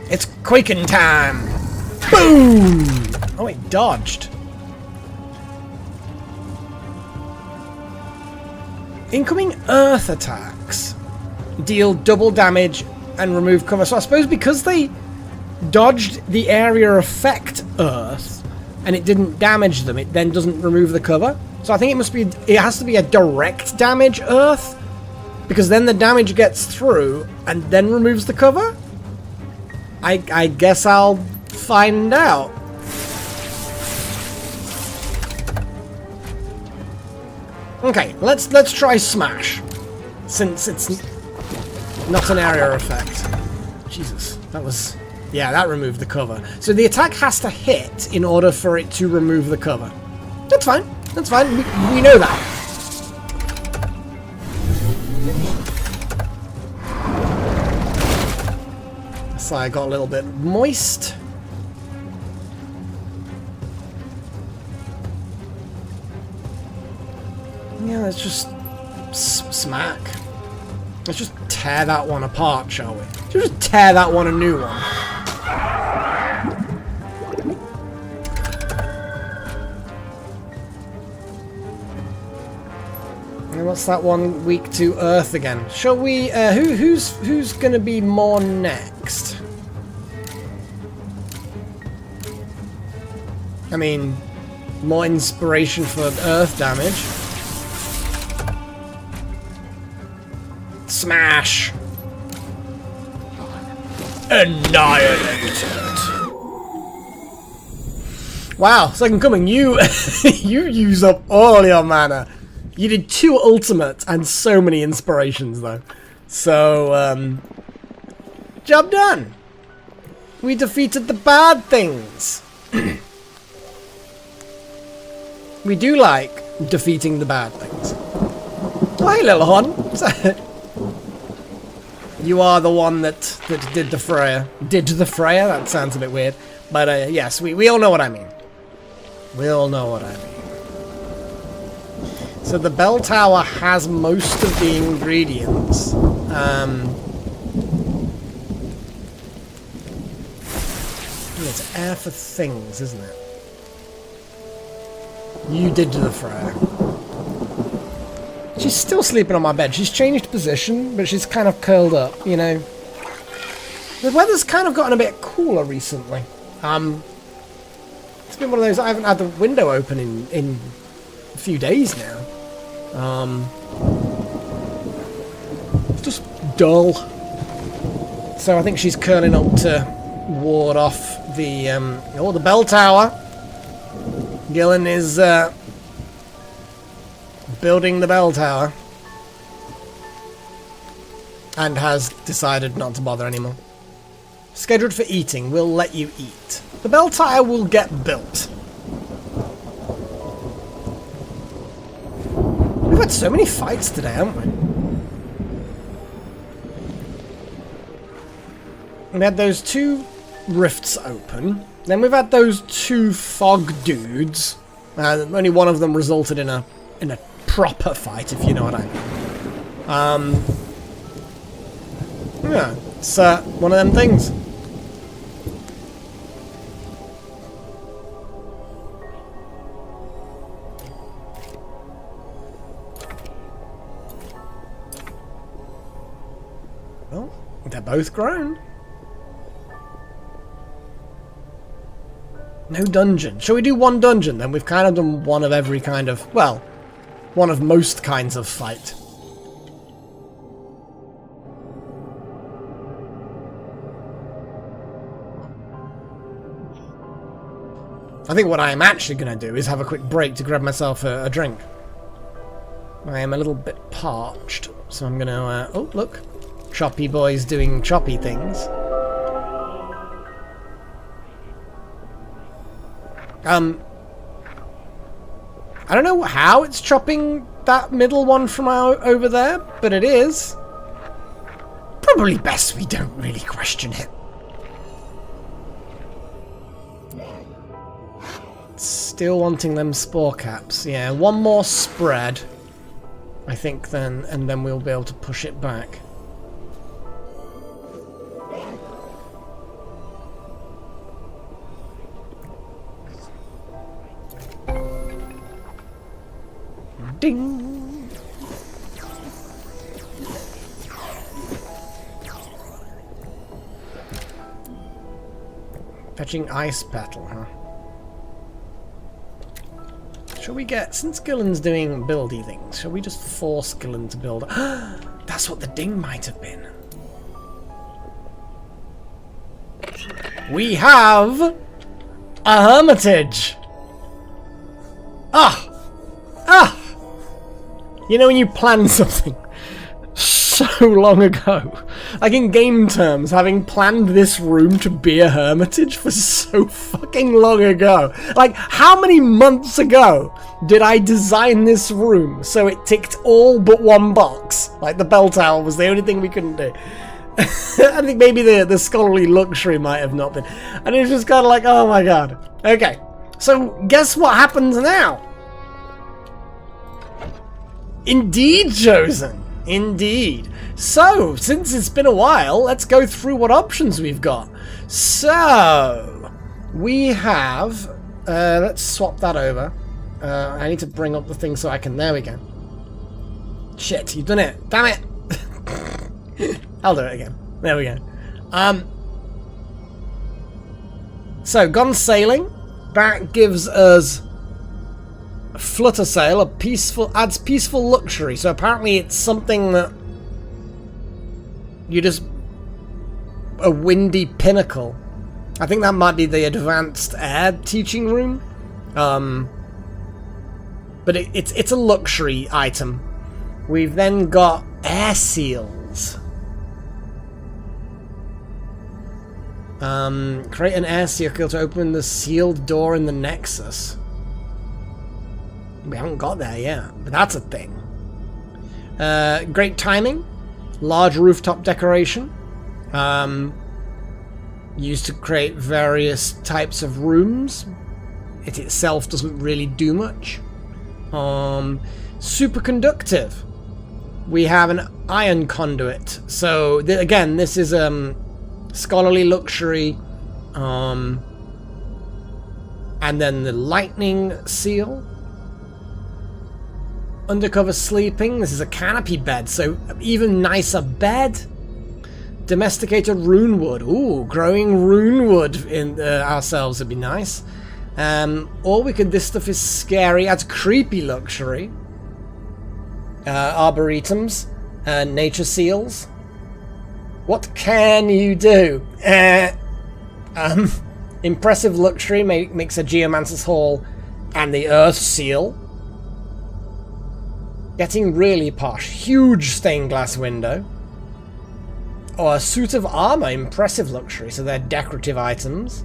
It's quaking time! Boom! Oh, it dodged. Incoming earth attacks deal double damage and remove cover. So I suppose because they dodged the area effect earth and it didn't damage them, it then doesn't remove the cover. So I think it has to be a direct damage earth, because then the damage gets through and then removes the cover? I guess I'll find out. Okay, let's try smash, since it's not an area effect. Jesus, that was Yeah, that removed the cover. So the attack has to hit in order for it to remove the cover. That's fine. That's fine. We know that. So I got a little bit moist. Yeah, let's just smack. Let's just tear that one apart, shall we? Let's just tear that one a new one. And what's that one weak to earth again? Shall we? Who's gonna be more next? I mean, more inspiration for earth damage. Smash! Annihilated! Wow, second coming, you you use up all your mana. You did 2 ultimates and so many inspirations though. So, job done! We defeated the bad things. We do like defeating the bad things. Oh, hey, little hon. You are the one that did the Freya. Did the Freya? That sounds a bit weird. But yes, we all know what I mean. We all know what I mean. So the bell tower has most of the ingredients. It's air for things, isn't it? You did the Freya. She's still sleeping on my bed. She's changed position, but she's kind of curled up, you know. The weather's kind of gotten a bit cooler recently. It's been one of those, I haven't had the window open in a few days now. It's just dull. So I think she's curling up to ward off the, the bell tower. Gillen is, building the bell tower. And has decided not to bother anymore. Scheduled for eating. We'll let you eat. The bell tower will get built. We've had so many fights today, haven't we? We had those 2 rifts open. Then we've had those 2 fog dudes. Only one of them resulted in a proper fight, if you know what I mean. Yeah, it's one of them things. Well, they're both grown. No dungeon. Shall we do 1 dungeon then? We've kind of done one of every kind of, well, one of most kinds of fight. I think what I am actually going to do is have a quick break to grab myself a drink. I am a little bit parched, so I'm going to, oh, look. Choppy boy's doing choppy things. I don't know how it's chopping that middle one from over there, but it is. Probably best we don't really question it. Still wanting them spore caps. Yeah, 1 more spread, I think, then, and then we'll be able to push it back. Ding! Fetching ice petal, huh? Shall we get, since Gillen's doing buildy things, shall we just force Gillen to build? That's what the ding might have been. We have a hermitage! Ah! Ah! You know when you plan something so long ago. Like, in game terms, having planned this room to be a hermitage for so fucking long ago. Like, how many months ago did I design this room so it ticked all but one box? Like, the bell tower was the only thing we couldn't do. I think maybe the scholarly luxury might have not been. And it's just kind of like, oh my god. Okay, so guess what happens now? Indeed, Chosen. Indeed. So, since it's been a while, let's go through what options we've got. So, we have... let's swap that over. I need to bring up the thing so I can... There we go. Shit, you've done it. Damn it. I'll do it again. There we go. So, gone sailing. That gives us... Flutter sail, adds peaceful luxury. So apparently it's something that you just a windy pinnacle. I think that might be the advanced air teaching room. But it's a luxury item. We've then got air seals. Create an air seal to open the sealed door in the Nexus. We haven't got there yet, but that's a thing. Great timing. Large rooftop decoration. Used to create various types of rooms. It itself doesn't really do much. Superconductive. We have an iron conduit. So, again, this is scholarly luxury. And then the lightning seal. Undercover sleeping. This is a canopy bed, so even nicer bed. Domesticated runewood. Ooh, growing runewood in ourselves would be nice. Or we could. This stuff is scary. Adds creepy luxury. Arboretums. Nature seals. What can you do? Impressive luxury makes a geomancer's hall and the earth seal. Getting really posh. Huge stained glass window. Or a suit of armor. Impressive luxury. So they're decorative items.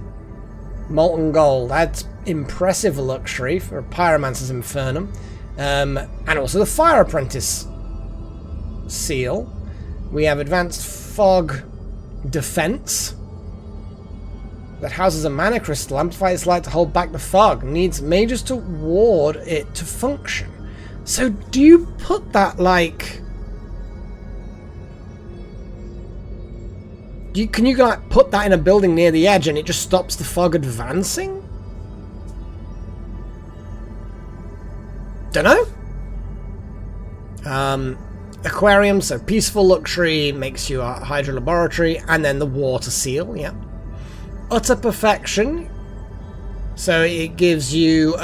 Molten gold. Adds impressive luxury for a pyromancer's infernum. And also the fire apprentice seal. We have advanced fog defense. That houses a mana crystal. Amplifies its light to hold back the fog. Needs mages to ward it to function. So, do you put that, like... Can you, like, put that in a building near the edge and it just stops the fog advancing? Dunno? Aquarium, so peaceful luxury, makes you a Hydra laboratory, and then the water seal, yeah. Utter perfection, so it gives you,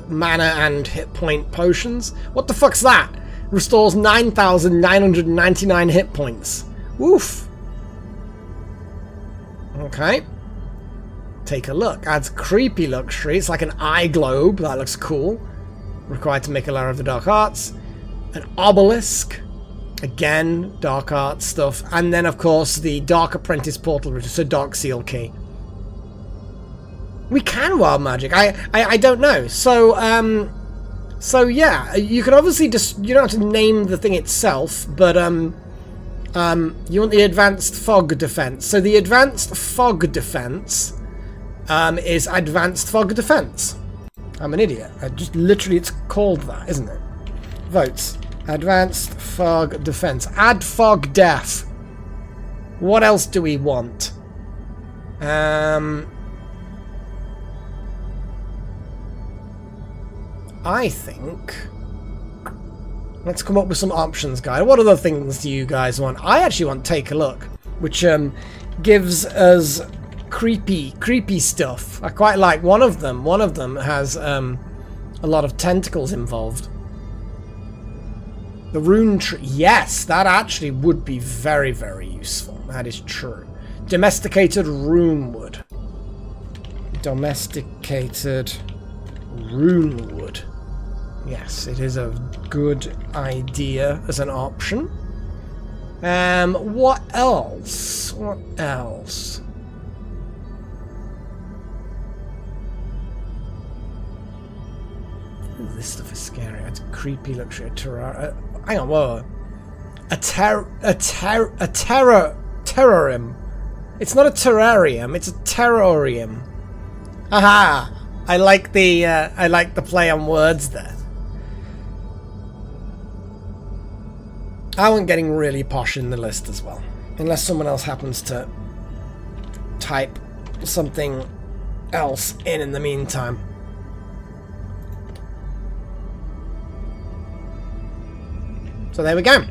mana and hit point potions. What the fuck's that? Restores 9,999 hit points. Woof. Okay. Take a look. Adds creepy luxury. It's like an eye globe. That looks cool. Required to make a layer of the dark arts. An obelisk. Again, dark arts stuff. And then, of course, the Dark Apprentice portal, which is a dark seal key. We can wild magic. I don't know. So yeah, you can obviously just, you don't have to name the thing itself, but you want the advanced fog defense. So the advanced fog defense is advanced fog defense. I'm an idiot. Literally it's called that, isn't it? Votes. Advanced fog defense. Add fog death. What else do we want? I think... Let's come up with some options, guys. What other things do you guys want? I actually want Take a Look, which gives us creepy stuff. I quite like one of them. One of them has a lot of tentacles involved. The rune tree. Yes, that actually would be very, very useful. That is true. Domesticated runewood. Domesticated runewood. Yes, it is a good idea as an option. What else? What else? Ooh, this stuff is scary. It's creepy luxury. Hang on, whoa. A terrarium. It's not a terrarium, it's a terrarium. Aha! I like the play on words there. I went getting really posh in the list as well. Unless someone else happens to type something else in the meantime. So there we go.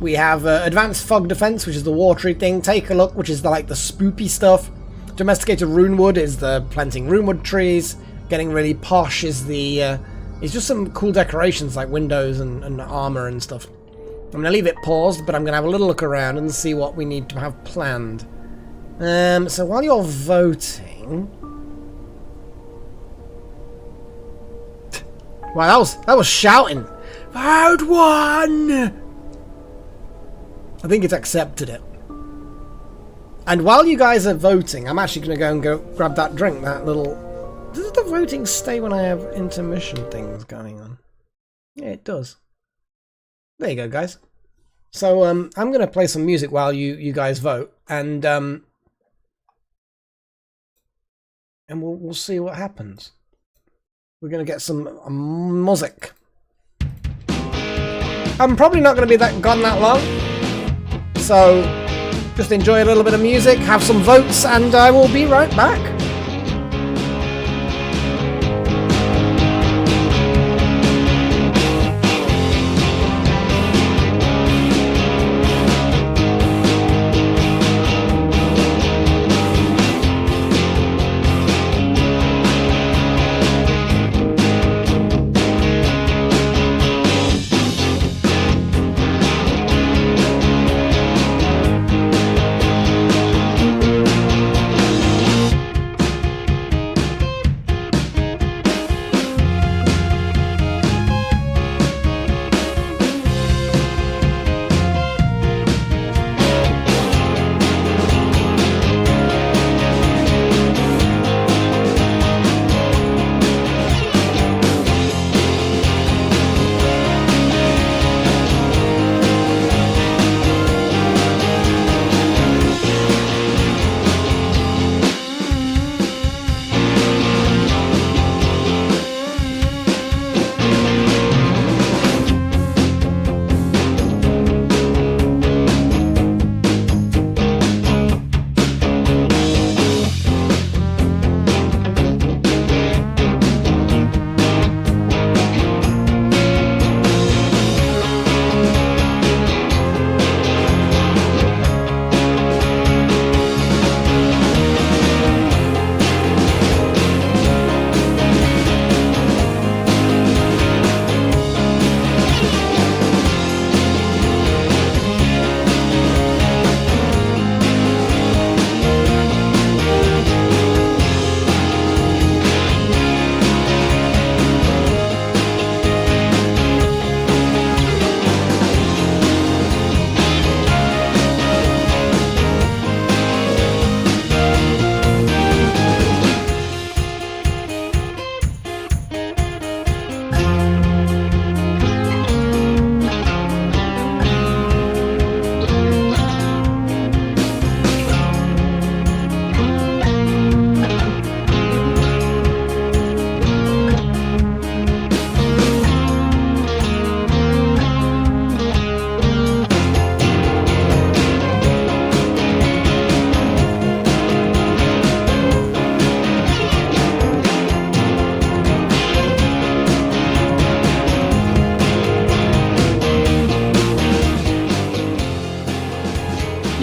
We have Advanced Fog Defense, which is the watery thing. Take a Look, which is the spoopy stuff. Domesticated Runewood is the planting runewood trees. Getting really posh is the... it's just some cool decorations like windows and armor and stuff. I'm going to leave it paused, but I'm going to have a little look around and see what we need to have planned. So while you're voting... Wow, that was shouting. Vote 1! I think it's accepted it. And while you guys are voting, I'm actually going to go grab that drink, that little... Does the voting stay when I have intermission things going on? Yeah, it does. There you go, guys. So, I'm going to play some music while you guys vote, and we'll see what happens. We're going to get some music. I'm probably not going to be gone that long, so just enjoy a little bit of music, have some votes, and I will be right back.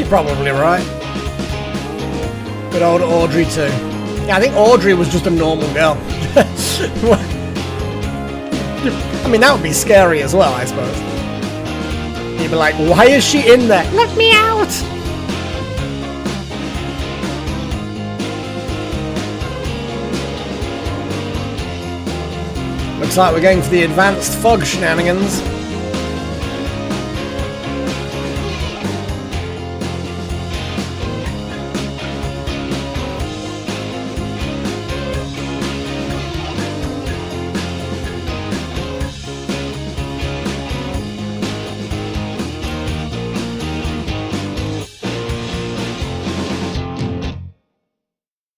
Probably right. Good old Audrey too. Yeah, I think Audrey was just a normal girl. I mean, that would be scary as well, I suppose. You'd be like, why is she in there? Let me out! Looks like we're going for the advanced fog shenanigans.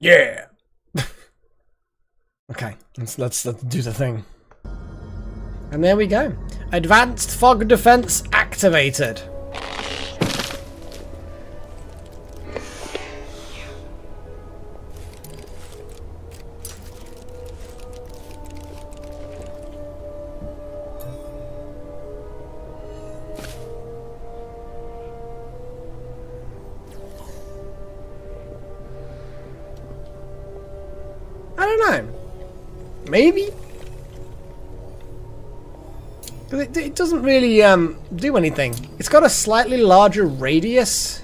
Yeah! Okay, let's do the thing. And there we go. Advanced fog defense activated. I don't know. Maybe? It doesn't really do anything. It's got a slightly larger radius.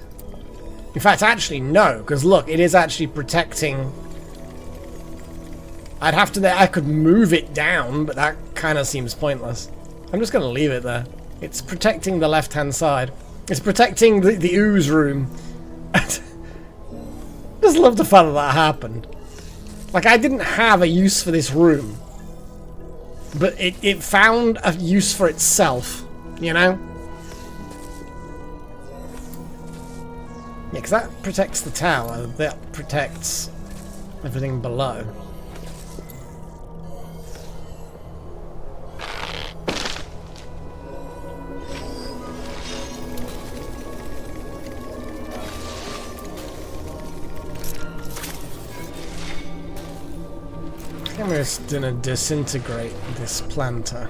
In fact, actually, no, because look, it is actually protecting. I could move it down, but that kind of seems pointless. I'm just going to leave it there. It's protecting the left-hand side. It's protecting the ooze room. Just love the fact that happened. Like, I didn't have a use for this room. But it found a use for itself, you know? Yeah, because that protects the tower. That protects everything below. I'm just gonna disintegrate this planter.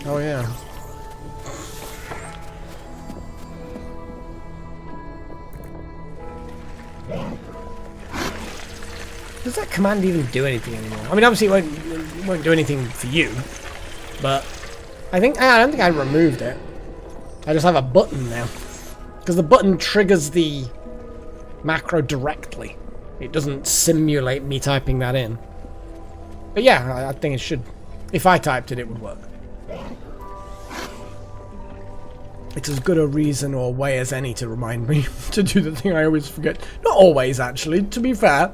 Oh yeah. Does that command even do anything anymore? I mean, obviously it won't do anything for you, but I don't think I removed it. I just have a button now. Because the button triggers the macro directly. It doesn't simulate me typing that in. But yeah, I think it should. If I typed it, it would work. It's as good a reason or way as any to remind me to do the thing I always forget. Not always, actually, to be fair.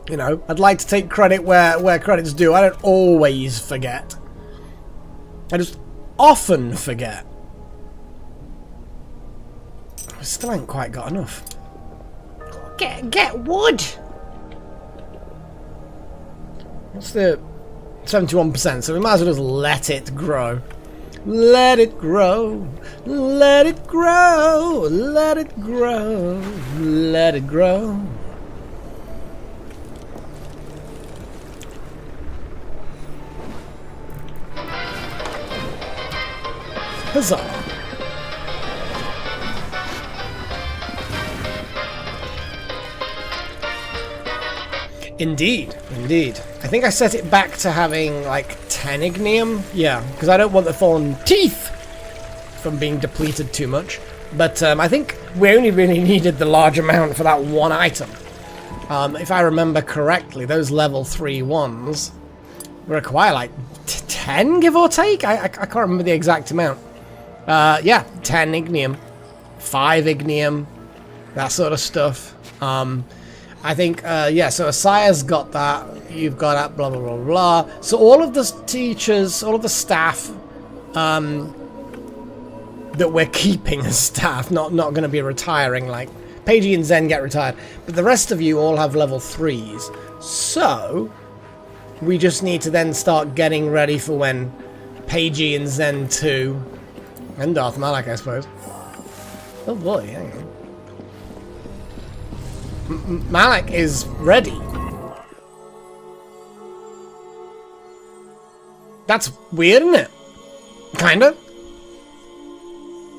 You know, I'd like to take credit where credit's due. I don't always forget. I just often forget. I still ain't quite got enough. Get wood! What's the 71%? So we might as well just let it grow. Let it grow. Let it grow. Let it grow. Let it grow. Huzzah. Indeed, indeed. I think I set it back to having like 10 ignium. Yeah, because I don't want the fallen teeth from being depleted too much. But I think we only really needed the large amount for that one item. If I remember correctly, those level 3 ones require like 10, give or take? I can't remember the exact amount. Yeah, 10 ignium, 5 ignium, that sort of stuff. I think, yeah, so Asire's got that, you've got that, blah, blah, blah, blah. So all of the teachers, all of the staff, that we're keeping as staff, not going to be retiring, like, Paige and Zen get retired, but the rest of you all have level 3s. So, we just need to then start getting ready for when Paige and Zen 2, and Darth Malak, I suppose. Oh boy, hang on. Malak is ready. That's weird, isn't it? Kinda.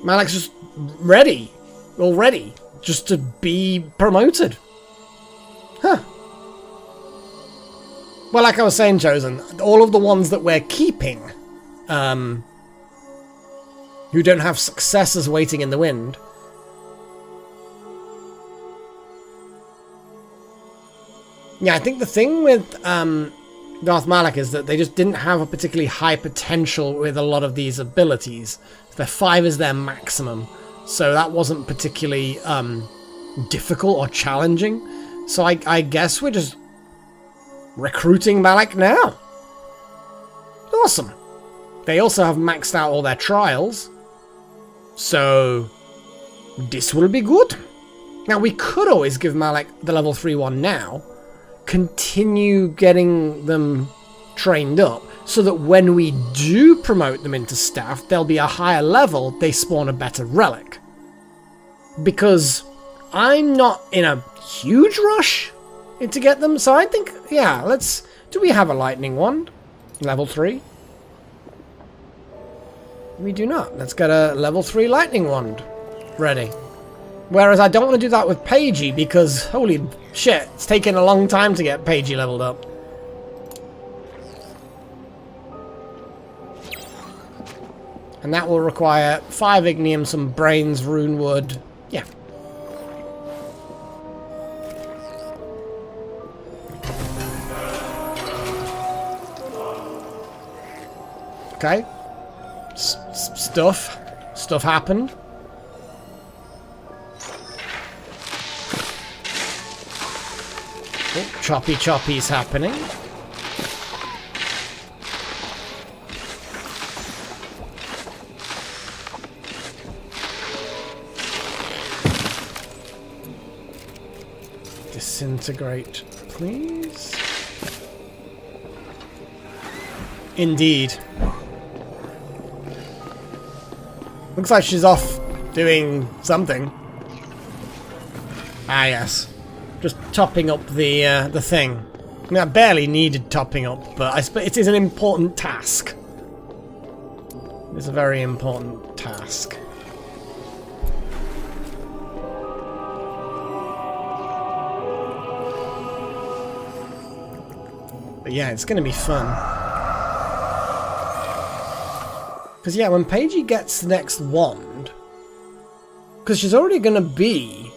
Malak's just ready. Already. Just to be promoted. Huh. Well, like I was saying, Chosen, all of the ones that we're keeping, who don't have successors waiting in the wind, yeah, I think the thing with Darth Malak is that they just didn't have a particularly high potential with a lot of these abilities. Their 5 is their maximum, so that wasn't particularly difficult or challenging. So I guess we're just recruiting Malak now. Awesome. They also have maxed out all their trials. So this will be good. Now we could always give Malak the level 3 one now. Continue getting them trained up so that when we do promote them into staff, they'll be a higher level, they spawn a better relic. Because I'm not in a huge rush to get them, so I think, yeah, let's... Do we have a lightning wand? Level 3? We do not. Let's get a level 3 lightning wand ready. Whereas I don't want to do that with Pagey because, holy shit, it's taken a long time to get Pagey leveled up. And that will require 5 ignium, some brains, rune wood. Yeah. Okay. Stuff happened. Oh, choppy's happening. Disintegrate, please. Indeed. Looks like she's off doing something. Ah, yes. Just topping up the thing. I mean, I barely needed topping up, but I suppose it is an important task. It's a very important task. But yeah, it's going to be fun. Because yeah, when Pagey gets the next wand, because she's already going to be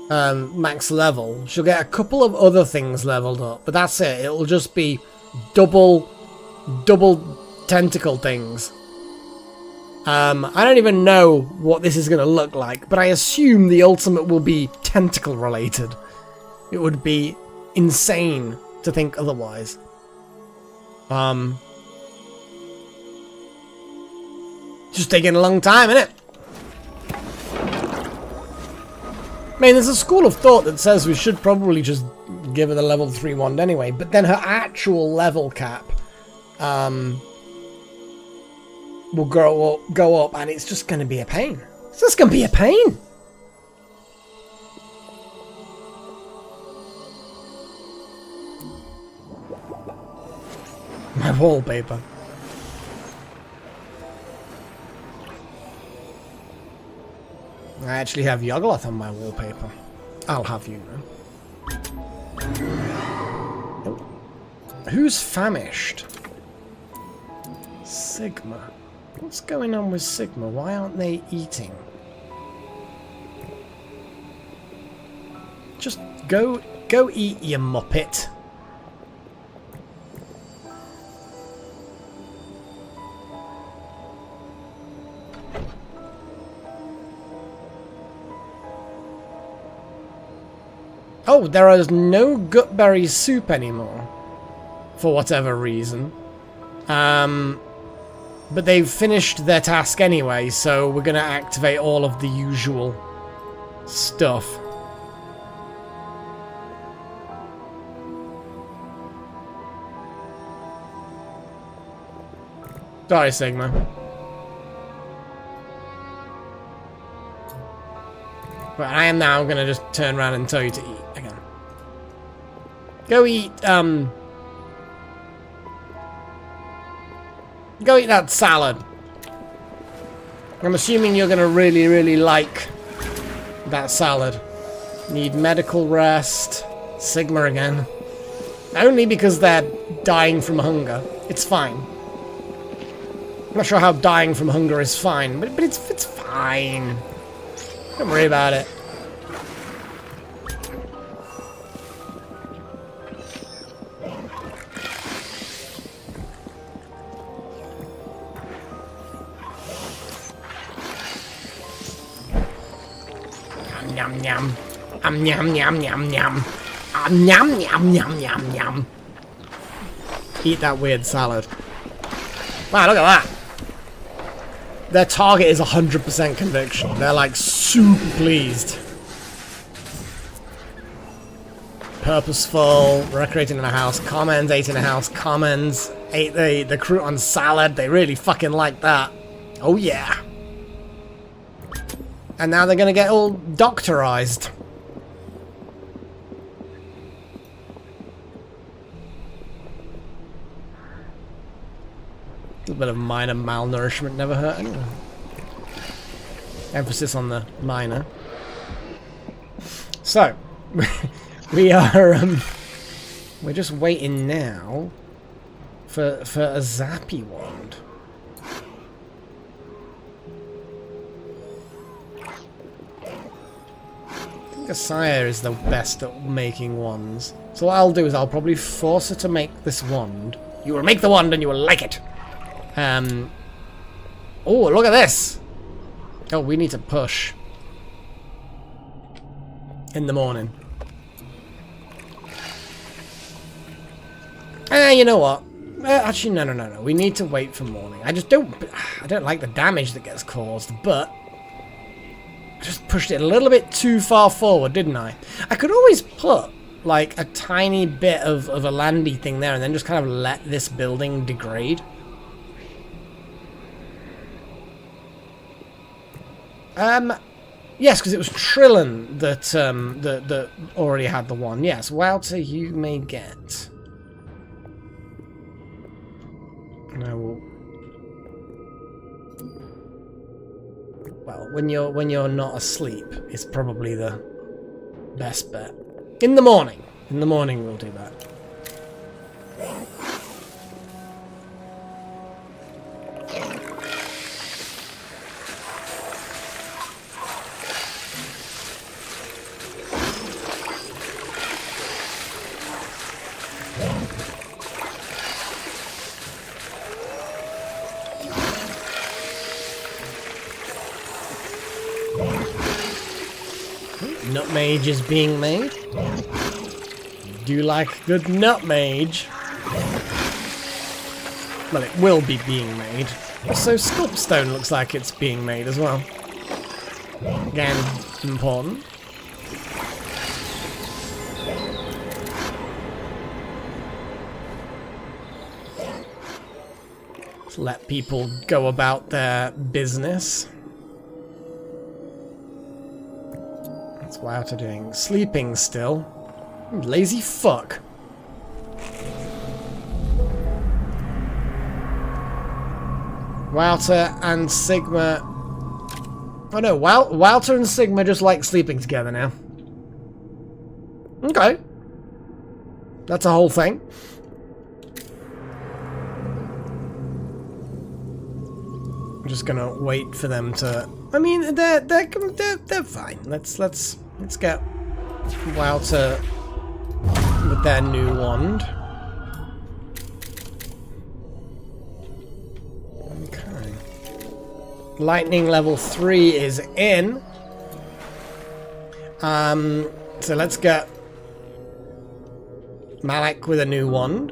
max level, she'll get a couple of other things leveled up, but that's it. It'll just be double tentacle things. I don't even know what this is going to look like, but I assume the ultimate will be tentacle related. It would be insane to think otherwise. Just taking a long time, innit? I mean, there's a school of thought that says we should probably just give her the level 3 wand anyway, but then her actual level cap will go up, and it's just going to be a pain. It's just going to be a pain. My wallpaper. I actually have Yoggoth on my wallpaper. I'll have you know. Oh. Who's famished? Sigma. What's going on with Sigma? Why aren't they eating? Just go eat, you muppet. Oh, there is no gutberry soup anymore. For whatever reason. But they've finished their task anyway, so we're going to activate all of the usual stuff. Sorry, Sigma. But I am now going to just turn around and tell you to eat again. Go eat, go eat that salad. I'm assuming you're going to really, really like that salad. Need medical rest. Sigma again. Only because they're dying from hunger. It's fine. I'm not sure how dying from hunger is fine, but it's fine. Don't worry about it. Yum, yum, yum. Yum, yum, yum, yum. Yum, yum, yum, yum, yum. Eat that weird salad. Wow, look at that. Their target is 100% conviction. They're like super pleased. Purposeful, recreating in a house, commons, ate in a house, commons, ate the crouton salad. They really fucking like that. Oh yeah. And now they're gonna get all doctorized. A little bit of minor malnourishment never hurt anyone. Emphasis on the minor. So, we are we're just waiting now for a zappy wand. I think Asaya is the best at making wands. So what I'll do is I'll probably force her to make this wand. You will make the wand and you will like it. Oh, look at this! Oh, we need to push. In the morning. You know what? Actually, no. We need to wait for morning. I don't like the damage that gets caused, but I just pushed it a little bit too far forward, didn't I? I could always put, like, a tiny bit of a landy thing there and then just kind of let this building degrade. Yes, because it was Trillin that already had the one. Yes, Wouter, you may get. And I will. Well, when you're not asleep, it's probably the best bet. In the morning. In the morning, we'll do that. Nutmage is being made. Do you like good nutmage? Well, it will be being made. So Sculpstone looks like it's being made as well. Again, important. Let's let people go about their business. What's Wouter doing? Sleeping still. Lazy fuck. Wouter and Sigma. Oh no, Wouter and Sigma just like sleeping together now. Okay. That's a whole thing. I'm just gonna wait for them to. I mean, they're fine. Let's get Wouter with their new wand. Okay. Lightning level 3 is in. So let's get Malik with a new wand.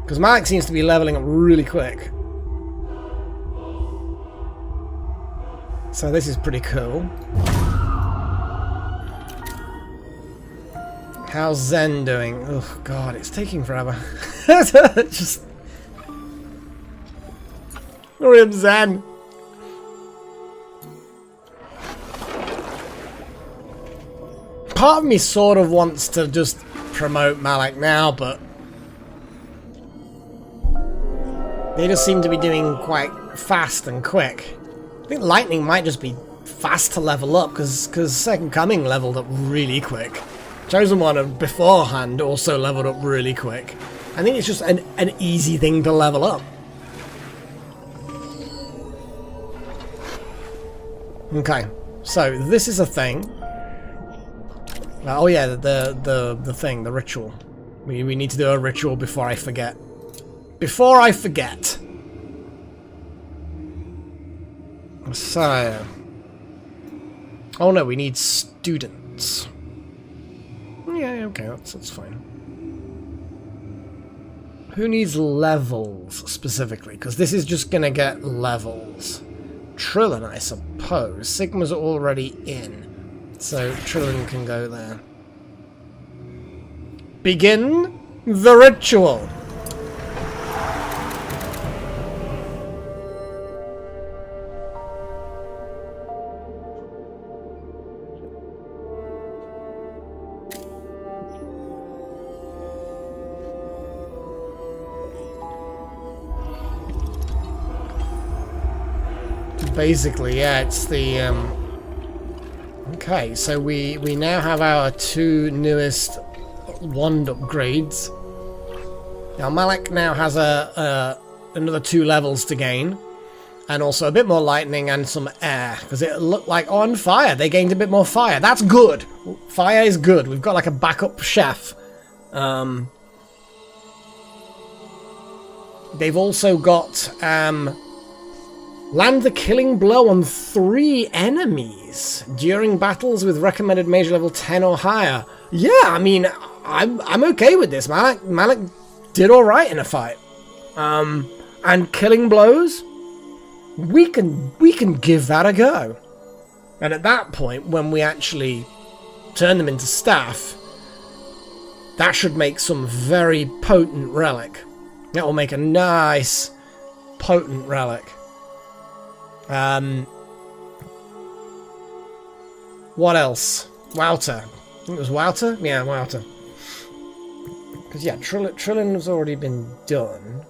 Because Malik seems to be leveling up really quick. So this is pretty cool. How's Zen doing? Oh god, it's taking forever. Just... Hurry up, Zen! Part of me sort of wants to just promote Malik now, but they just seem to be doing quite fast and quick. I think Lightning might just be fast to level up, because Second Coming leveled up really quick. Chosen One beforehand also leveled up really quick. I think it's just an easy thing to level up. Okay, so this is a thing. Oh yeah, the thing, the ritual. We need to do a ritual before I forget. Before I forget. So... Oh no, we need students. Yeah, okay, that's fine. Who needs levels, specifically? Because this is just gonna get levels. Trillin, I suppose. Sigma's already in. So Trillin can go there. Begin the ritual! Basically, yeah, it's the, Okay, so we now have our 2 newest wand upgrades. Now, Malak now has another 2 levels to gain. And also a bit more lightning and some air. Because it looked like on fire. They gained a bit more fire. That's good. Fire is good. We've got like a backup chef. They've also got, land the killing blow on 3 enemies during battles with recommended major level 10 or higher. Yeah, I mean, I'm okay with this. Malak did all right in a fight. And killing blows, we can give that a go. And at that point, when we actually turn them into staff, that should make some very potent relic. That will make a nice, potent relic. What else? Wouter. I think it was Wouter? Yeah, Wouter. Because, yeah, Trillin has already been done.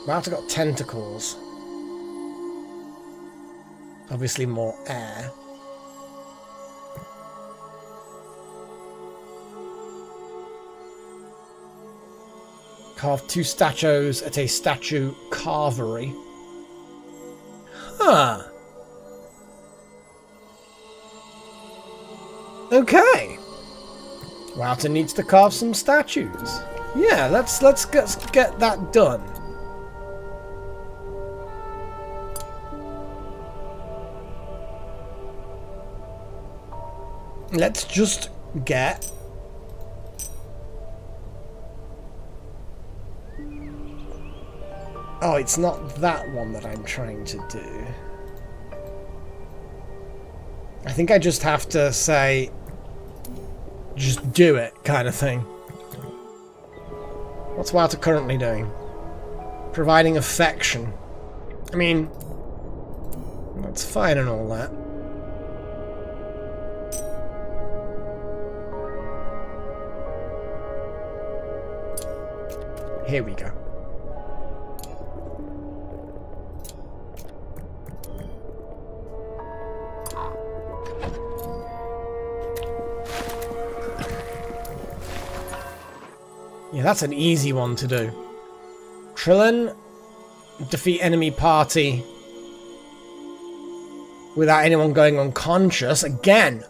Wouter got tentacles. Obviously more air. Carve 2 statues at a statue carvery. Huh. Okay. Wouter needs to carve some statues. Yeah, let's get that done. Let's just get... Oh, it's not that one that I'm trying to do. I think I just have to say, just do it, kind of thing. What's Wouter currently doing? Providing affection. I mean, that's fine and all that. Here we go. Yeah, that's an easy one to do. Trillin, defeat enemy party without anyone going unconscious. Again,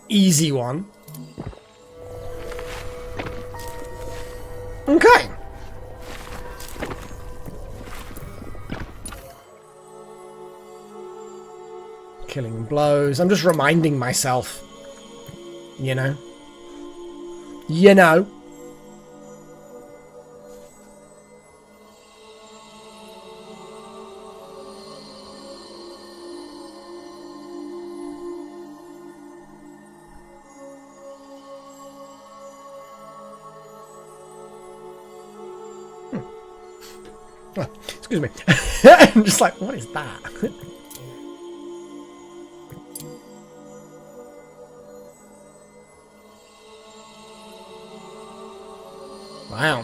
easy one. Okay. Killing blows. I'm just reminding myself. You know? You know? Oh, excuse me. I'm just like, what is that? Wow.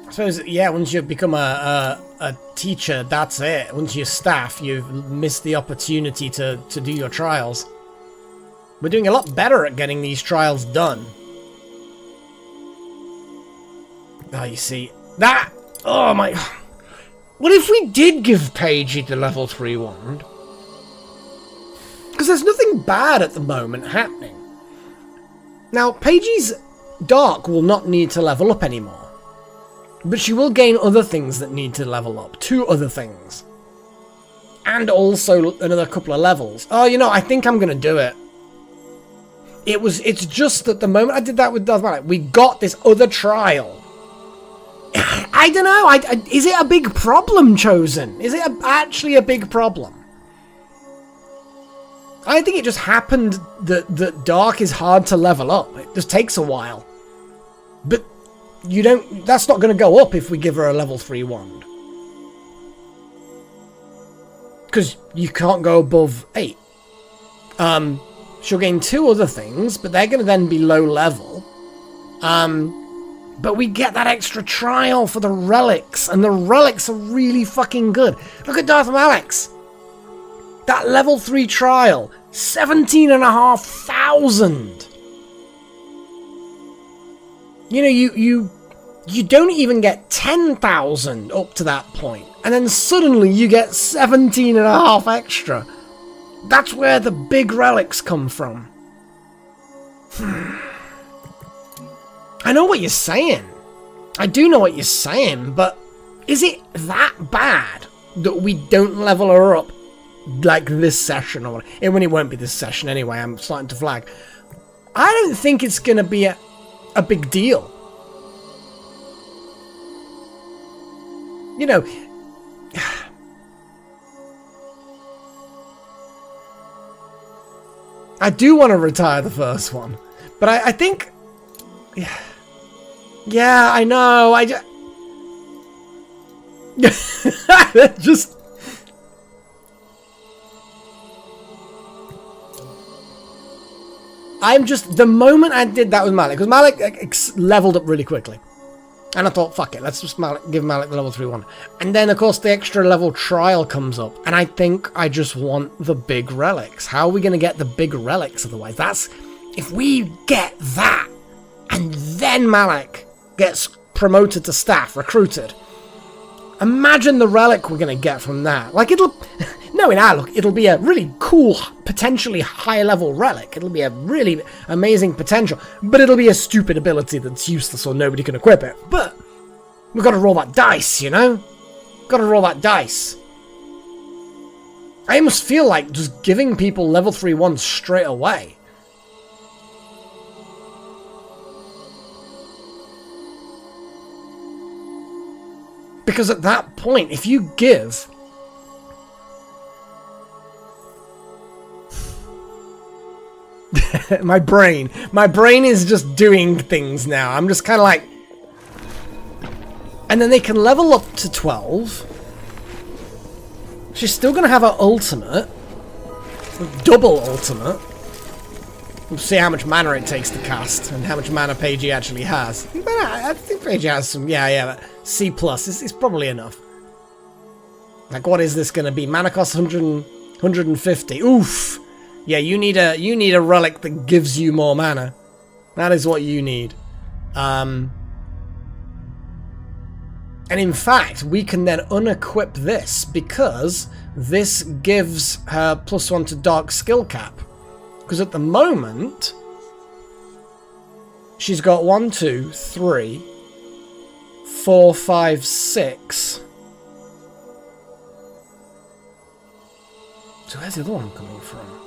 I suppose, yeah, once you become a teacher, that's it. Once you're staff, you've missed the opportunity to do your trials. We're doing a lot better at getting these trials done. Oh, you see, that... Oh, my... What if we did give Paigey the level 3 wand? Because there's nothing bad at the moment happening. Now, Paigey's Dark will not need to level up anymore. But she will gain other things that need to level up. 2 other things. And also another couple of levels. Oh, you know, I think I'm going to do it. It's just that the moment I did that with Darth Malak, we got this other trial. I don't know. Is it a big problem, Chosen? Is it actually a big problem? I think it just happened that Dark is hard to level up. It just takes a while. But you don't. That's not going to go up if we give her a level 3 wand. Because you can't go above 8. She'll gain 2 other things, but they're going to then be low level. But we get that extra trial for the relics, and the relics are really fucking good. Look at Darth Malak's. That level 3 trial, 17,500. You know, you don't even get 10,000 up to that point, and then suddenly you get 17,500 extra. That's where the big relics come from. I know what you're saying. I do know what you're saying, but is it that bad that we don't level her up like this session? Or when it won't be this session anyway, I'm starting to flag. I don't think it's going to be a big deal. You know, I do want to retire the first one, but I think, yeah, I know. I just the moment I did that with Malak, because Malak leveled up really quickly. And I thought, fuck it, let's just give Malak the level 3 one. And then, of course, the extra level trial comes up. And I think I just want the big relics. How are we going to get the big relics otherwise? If we get that, and then Malak gets promoted to staff, recruited. Imagine the relic we're going to get from that. Like, knowing our luck, it'll be a really cool, potentially high-level relic. It'll be a really amazing potential, but it'll be a stupid ability that's useless or nobody can equip it. But we've got to roll that dice, you know? Got to roll that dice. I almost feel like just giving people level 3 ones straight away. Because at that point, if you give... my brain is just doing things now. I'm just kind of like... And then they can level up to 12. She's still going to have her ultimate. Double ultimate. We'll see how much mana it takes to cast and how much mana Paige actually has. But I think Paige has some... Yeah, but C+. It's probably enough. Like, what is this going to be? Mana cost 150. Oof. Yeah, you need a relic that gives you more mana. That is what you need. And in fact, we can then unequip this because this gives her +1 to dark skill cap. Because at the moment, she's got 1, 2, 3, 4, 5, 6. So where's the other one coming from?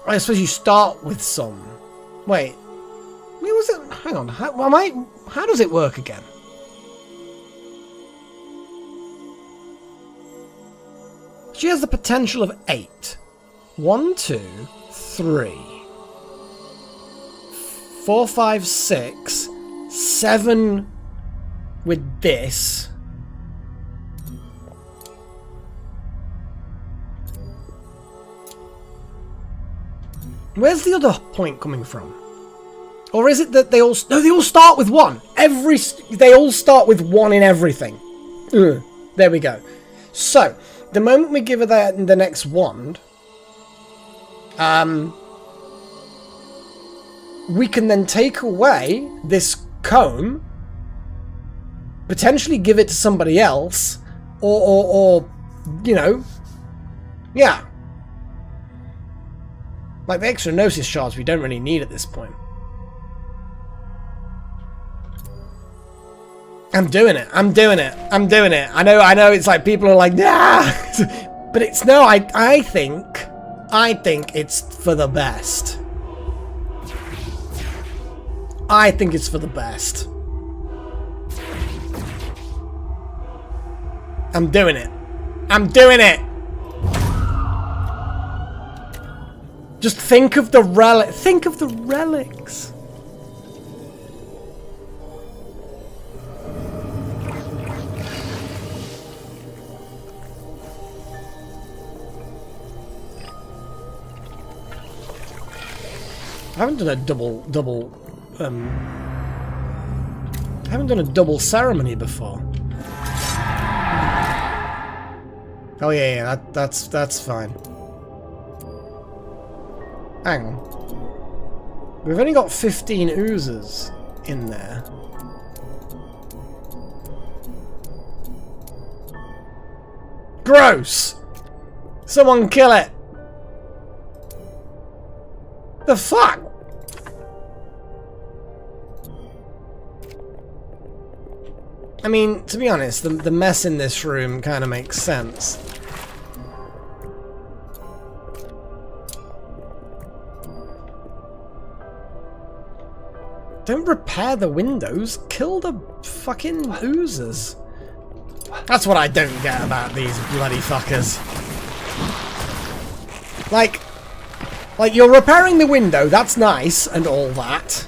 I suppose you start with some. Wait, was it? Hang on. How does it work again? She has the potential of 8. 1, 2, 3, 4, 5, 6, 7 with this. Where's the other point coming from? Or is it that they all... No, they all start with 1. They all start with 1 in everything. Ugh. There we go. So, the moment we give her the next wand, we can then take away this comb, potentially give it to somebody else, or you know, Yeah. Like the extra Gnosis shards we don't really need at this point. I'm doing it. I'm doing it. I'm doing it. I know it's like people are like, nah! But it's no, I think it's for the best. I think it's for the best. I'm doing it. I'm doing it! Just think of the relic. Think of the relics. I haven't done a I haven't done a double ceremony before. Oh yeah, that's fine. Hang on. We've only got 15 oozes in there. Gross! Someone kill it! The fuck? I mean, to be honest, the mess in this room kind of makes sense. Don't repair the windows, kill the fucking oozers. That's what I don't get about these bloody fuckers. Like you're repairing the window, that's nice and all that.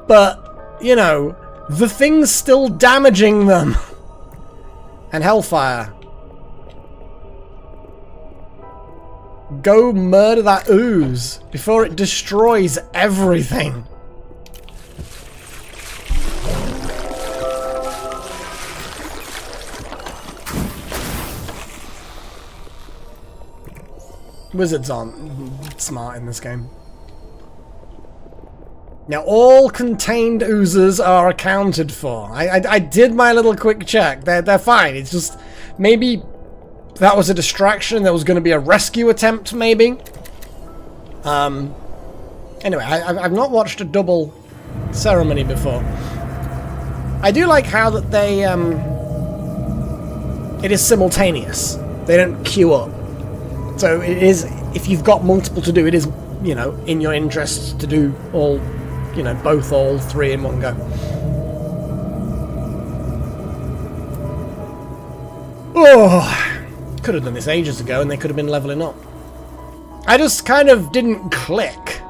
But, you know, the thing's still damaging them. And Hellfire. Go murder that ooze before it destroys everything. Wizards aren't smart in this game. Now, all contained oozes are accounted for. I did my little quick check. They're fine. It's just maybe that was a distraction. There was going to be a rescue attempt, maybe. Anyway, I've not watched a double ceremony before. I do like how that they it is simultaneous. They don't queue up. So it is, if you've got multiple to do, it is, you know, in your interests to do all, you know, both, all three in one go. Oh, could have done this ages ago and they could have been leveling up. I just kind of didn't click.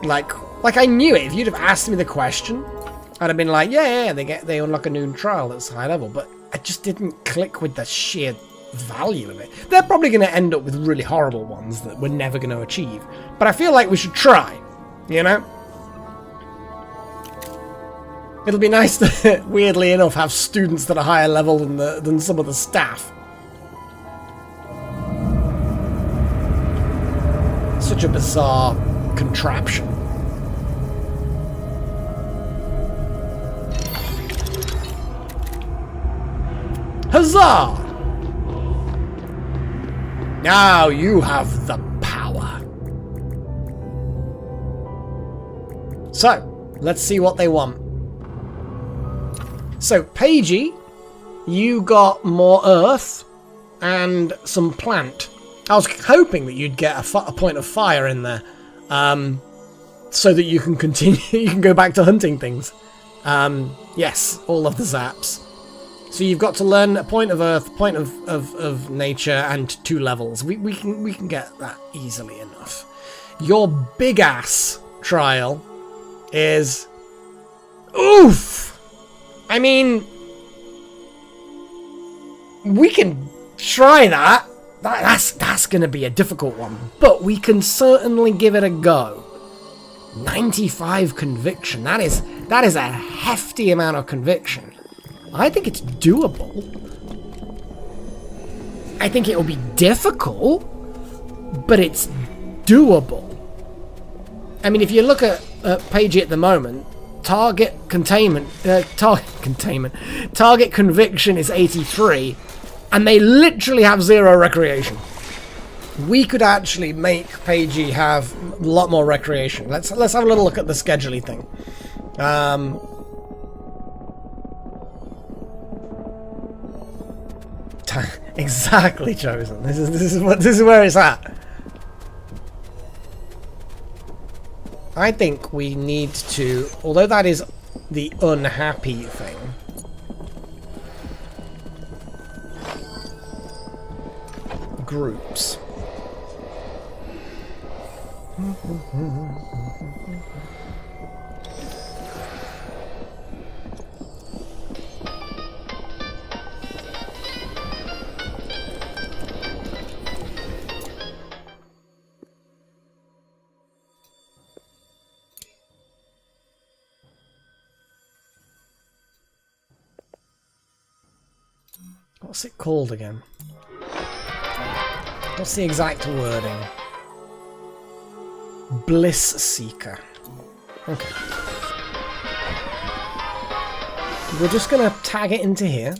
Like I knew it. If you'd have asked me the question, I'd have been like, yeah, they unlock a new trial that's high level, but I just didn't click with the sheer value of it. They're probably going to end up with really horrible ones that we're never going to achieve. But I feel like we should try, you know? It'll be nice to, weirdly enough, have students that are higher level than some of the staff. Such a bizarre contraption. Huzzah! Now you have the power. So, let's see what they want. So, Pagey, you got more earth and some plant. I was hoping that you'd get a point of fire in there, so that you can continue. You can go back to hunting things. Yes, all of the zaps. So you've got to learn a point of earth, point of nature, and 2 levels. We can get that easily enough. Your big ass trial is oof. I mean, we can try that. That's going to be a difficult one, but we can certainly give it a go. 95 conviction. That is a hefty amount of conviction. I think it's doable. I think it will be difficult, but it's doable. I mean, if you look at Pagey at the moment, target conviction is 83, And they literally have 0 recreation. We could actually make Peiji have a lot more recreation. Let's have a little look at the scheduling thing. Exactly, Chosen. This is where it's at. I think we need to, although that is the unhappy thing. Groups. What's it called again? What's the exact wording? Bliss Seeker. Okay. We're just gonna tag it into here.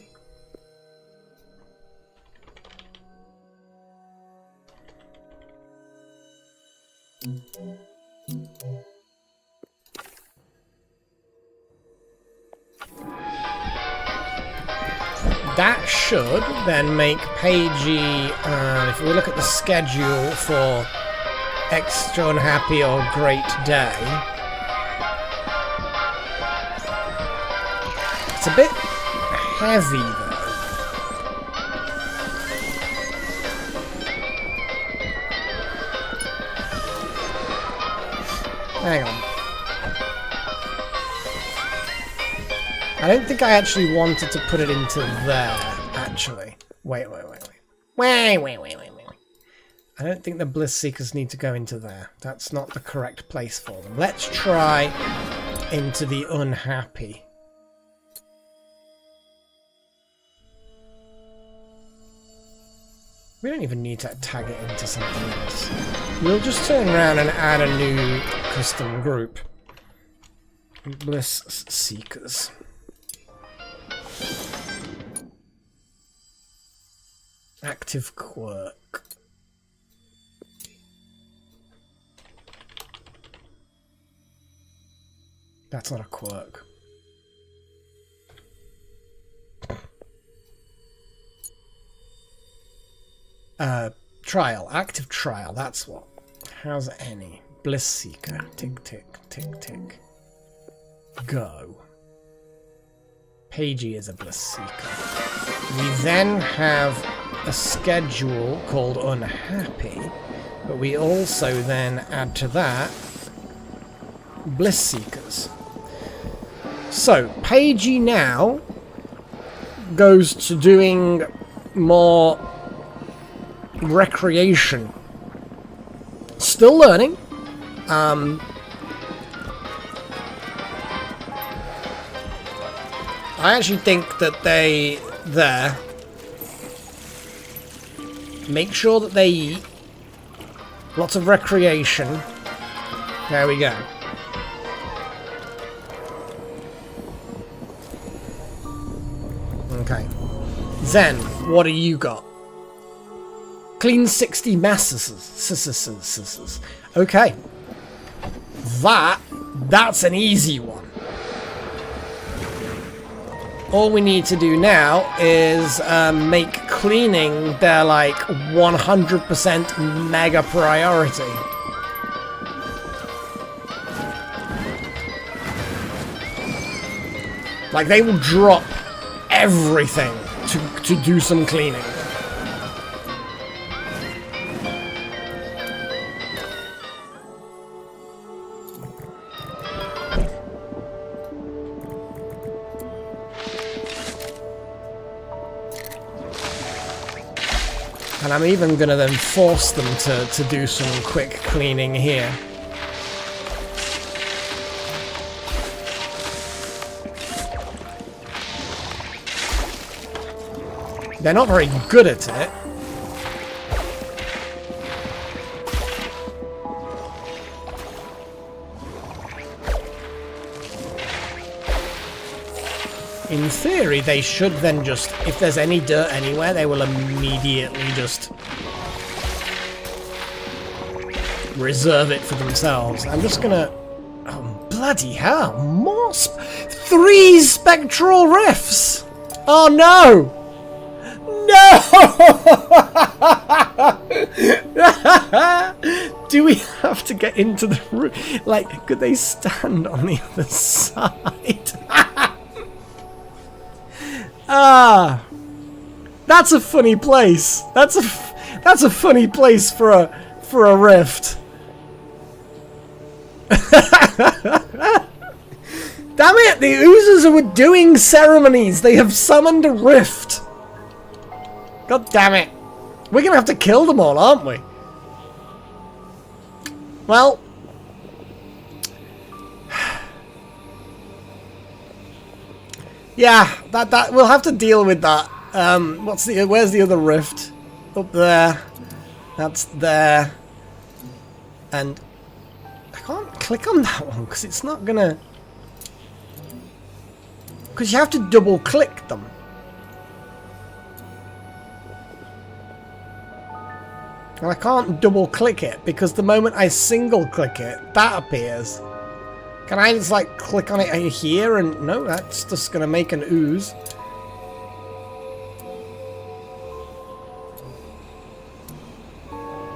That should then make Peiji, if we look at the schedule for Extra Unhappy or Great Day, it's a bit heavy though. Hang on. I don't think I actually wanted to put it into there, actually. Wait. I don't think the Bliss Seekers need to go into there. That's not the correct place for them. Let's try into the Unhappy. We don't even need to tag it into something else. We'll just turn around and add a new custom group. Bliss Seekers. Active quirk. That's not a quirk. Trial. Active trial. That's what. How's any? Bliss Seeker. Tick, tick, tick, tick. Go. Peiji is a Bliss Seeker. We then have a schedule called Unhappy, but we also then add to that Bliss Seekers. So, Peiji now goes to doing more recreation. Still learning. I actually think that they make sure that they eat. Lots of recreation. There we go. Okay. Zen, what do you got? Clean 60 masses. Okay. That's an easy one. All we need to do now is make cleaning their, like, 100% mega priority. Like, they will drop everything to do some cleaning. And I'm even going to then force them to do some quick cleaning here. They're not very good at it. in theory, they should then just, if there's any dirt anywhere, they will immediately just reserve it for themselves. I'm just gonna... Oh, bloody hell. More 3 spectral rifts! Oh, no! No! Do we have to get into the room? Like, could they stand on the other side? Ah, that's a funny place. That's a funny place for a rift. Damn it! The oozes were doing ceremonies. They have summoned a rift. God damn it! We're gonna have to kill them all, aren't we? Well, yeah, that we'll have to deal with that. Where's the other rift? Up there. That's there. And I can't click on that one because it's not gonna. Because you have to double click them. And I can't double click it because the moment I single click it, that appears. Can I just like click on it here and no, that's just gonna make an ooze.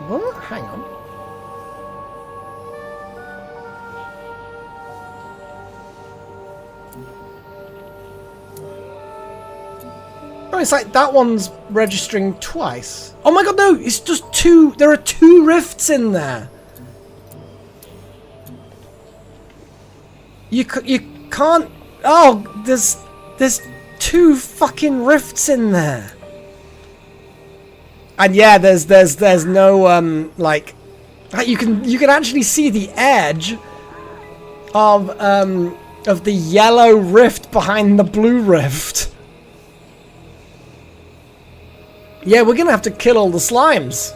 What? Hang on. Oh, it's like that one's registering twice. Oh my god, no! It's just 2. There are 2 rifts in there. You can't. Oh, there's 2 fucking rifts in there. And yeah, there's no like you can actually see the edge of the yellow rift behind the blue rift. Yeah, we're gonna have to kill all the slimes.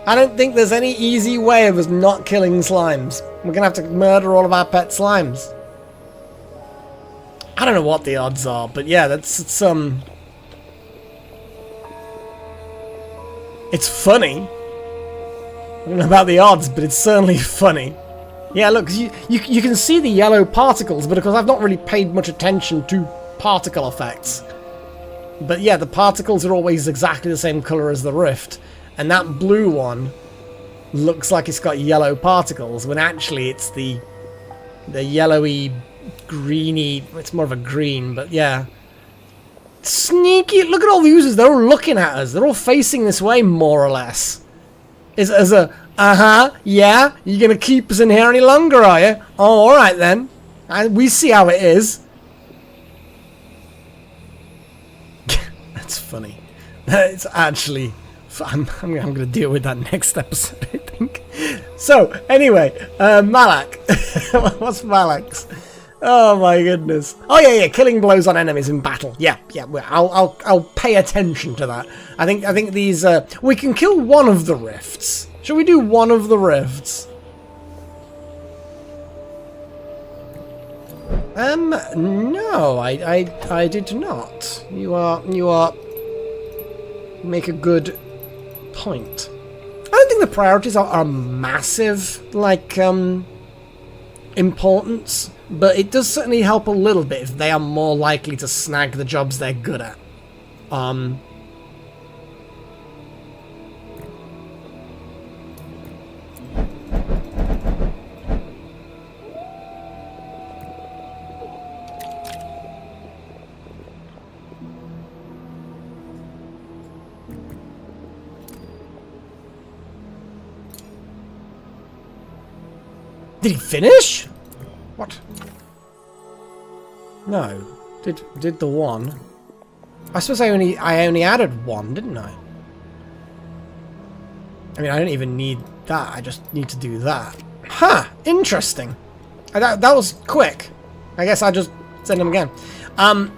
I don't think there's any easy way of us not killing slimes. We're gonna have to murder all of our pet slimes. I don't know what the odds are, but yeah, it's funny. I don't know about the odds, but it's certainly funny. Yeah, look, you can see the yellow particles, but because I've not really paid much attention to particle effects. But yeah, the particles are always exactly the same color as the rift. And that blue one looks like it's got yellow particles, when actually it's the yellowy, greeny... It's more of a green, but yeah. Sneaky! Look at all the users. They're all looking at us. They're all facing this way, more or less. As a, yeah? You're going to keep us in here any longer, are you? Oh, alright then. We see how it is. That's funny. It's actually... I'm going to deal with that next episode, I think. So, anyway, Malak. What's Malak's? Oh my goodness. Oh yeah, killing blows on enemies in battle. Yeah, I'll pay attention to that. I think these we can kill one of the rifts. Shall we do one of the rifts? No, I did not. You are make a good point. I don't think the priorities are massive, like importance, but it does certainly help a little bit if they are more likely to snag the jobs they're good at. Did he finish? What? No. Did the one? I suppose I only added one, didn't I? I mean, I don't even need that. I just need to do that. Huh. Interesting. That was quick. I guess I'll just send him again. And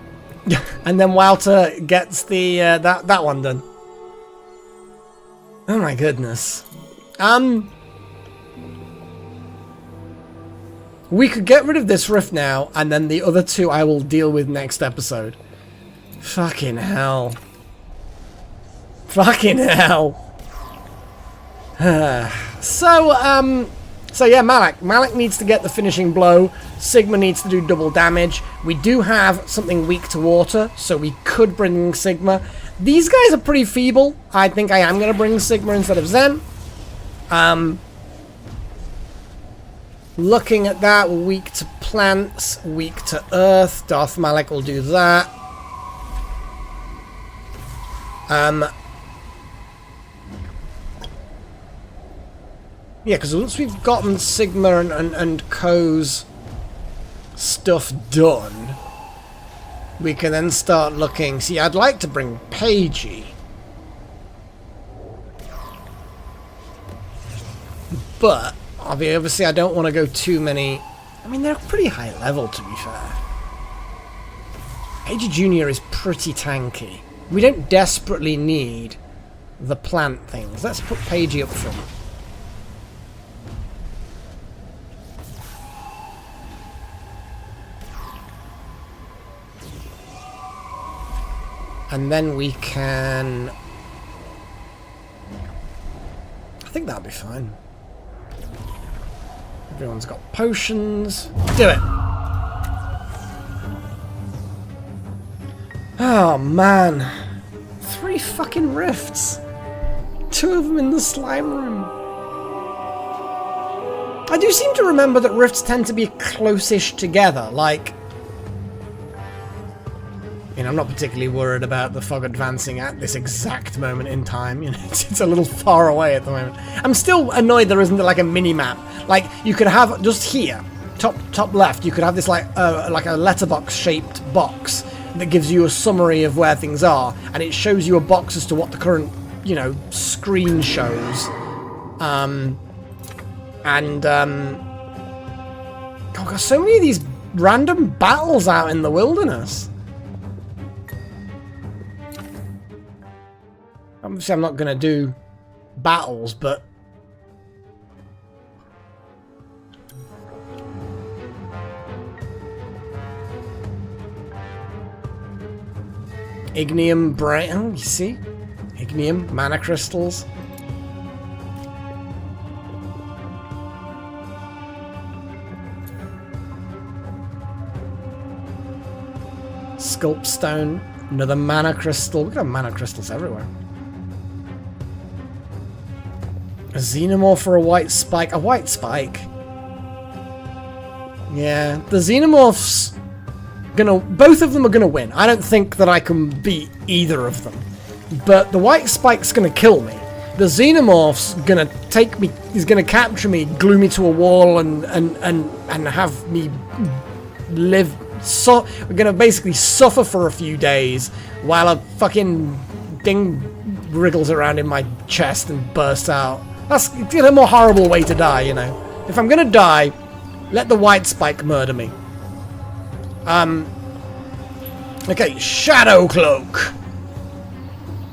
then Walter gets the that one done. Oh my goodness. We could get rid of this rift now, and then the other two I will deal with next episode. Fucking hell. Fucking hell. So yeah, Malak. Malak needs to get the finishing blow. Sigma needs to do double damage. We do have something weak to water, so we could bring Sigma. These guys are pretty feeble. I think I am going to bring Sigma instead of Zen. Looking at that, we're weak to plants, weak to earth. Darth Malak will do that. Yeah, because once we've gotten Sigma and Ko's stuff done, we can then start looking. See, I'd like to bring Pagey. But, obviously, I don't want to go too many. I mean, they're pretty high level, to be fair. Pagey Jr. is pretty tanky. We don't desperately need the plant things. Let's put Pagey up front. And then we can... I think that'll be fine. Everyone's got potions. Do it! Oh, man. 3 fucking rifts. 2 of them in the slime room. I do seem to remember that rifts tend to be close-ish together, like... You know, I'm not particularly worried about the fog advancing at this exact moment in time. You know, it's a little far away at the moment. I'm still annoyed there isn't like a mini-map. Like, you could have, just here, top left, you could have this like a letterbox-shaped box that gives you a summary of where things are, and it shows you a box as to what the current, you know, screen shows. God, got so many of these random battles out in the wilderness. Obviously, I'm not going to do battles, but... Ignium brain... Oh, you see? Ignium, mana crystals. Sculpt stone, another mana crystal. We've got mana crystals everywhere. A xenomorph for a white spike. A white spike? Yeah, the xenomorphs both of them are gonna win. I don't think that I can beat either of them. But the white spike's gonna kill me. The xenomorph's gonna take me, he's gonna capture me, glue me to a wall and have me live. So we're gonna basically suffer for a few days while a fucking thing wriggles around in my chest and bursts out. That's a more horrible way to die, you know. If I'm gonna die, let the white spike murder me. Okay, Shadow Cloak.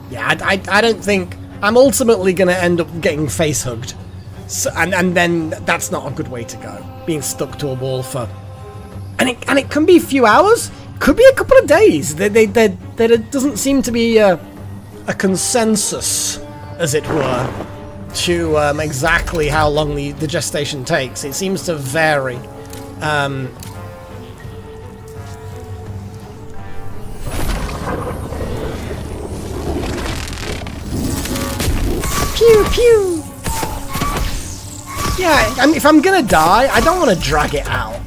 Yeah, I don't think... I'm ultimately gonna end up getting face hugged. So, and then that's not a good way to go. Being stuck to a wall for... And it can be a few hours, could be a couple of days. There doesn't seem to be a consensus, as it were, to exactly how long the gestation takes. It seems to vary. Pew pew. Yeah, I mean, if I'm gonna die, I don't want to drag it out.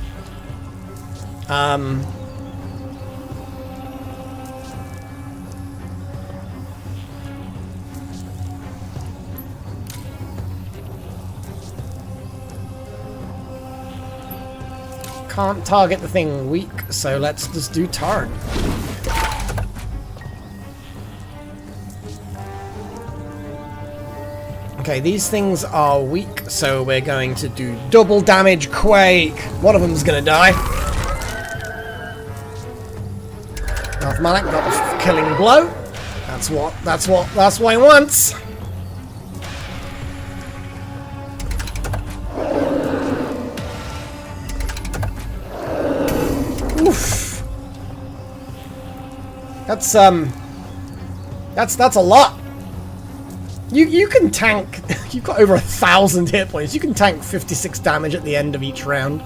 Can't target the thing weak, so let's just do turn. Okay, these things are weak, so we're going to do double damage quake. One of them's gonna die. Darth Malak got the killing blow. That's what he wants. That's a lot. You can tank. You've got over 1,000 hit points. You can tank 56 damage at the end of each round.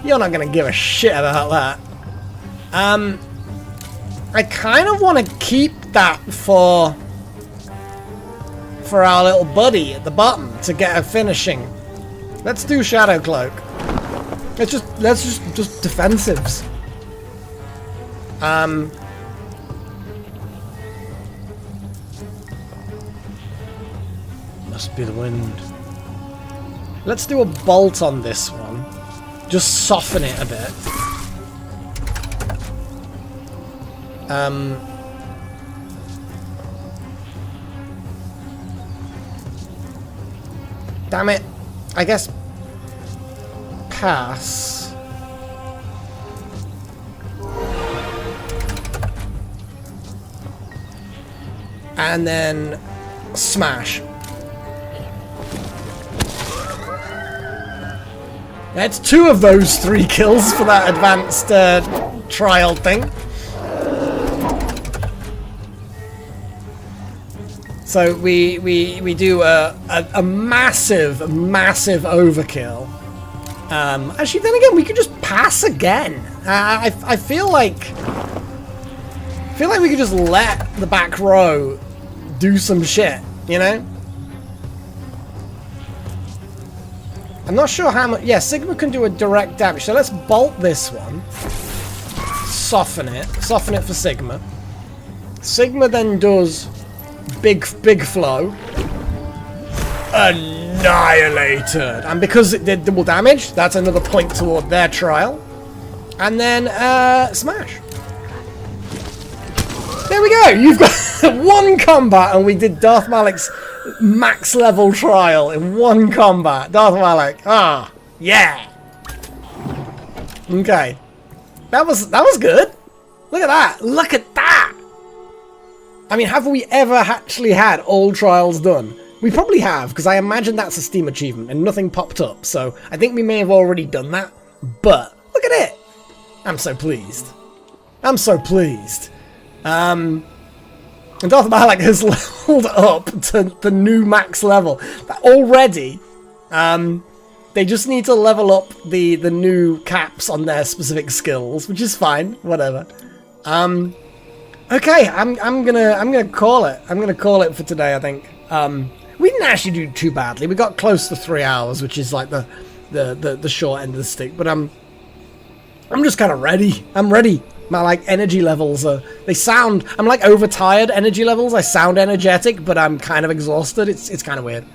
You're not gonna give a shit about that. I kind of want to keep that for our little buddy at the bottom to get a finishing. Let's do Shadow Cloak. Let's just defensives. Must be the wind. Let's do a bolt on this one. Just soften it a bit. Damn it. I guess pass. And then smash. That's 2 of those 3 kills for that advanced trial thing. So we do a massive overkill. Actually, then again, we could just pass again. I feel like we could just let the back row do some shit, you know? I'm not sure how much. Yeah, Sigma can do a direct damage. So let's bolt this one. Soften it for Sigma. Sigma then does big flow. Annihilated. And because it did double damage, that's another point toward their trial. And then smash. There we go. You've got 1 combat, and we did Darth Malik's max level trial in 1 combat. Darth Malik. Ah, yeah. Okay. That was good. Look at that. Look at that. I mean, have we ever actually had all trials done? We probably have, because I imagine that's a Steam achievement and nothing popped up. So I think we may have already done that. But look at it. I'm so pleased. I'm so pleased. And Darth Malik has leveled up to the new max level. Already, they just need to level up the new caps on their specific skills, which is fine. Whatever. Okay, I'm gonna call it. I'm gonna call it for today. I think. We didn't actually do too badly. We got close to 3 hours, which is like the short end of the stick. But I'm just kind of ready. I'm ready. My energy levels are. I'm like overtired energy levels. I sound energetic, but I'm kind of exhausted. It's kind of weird.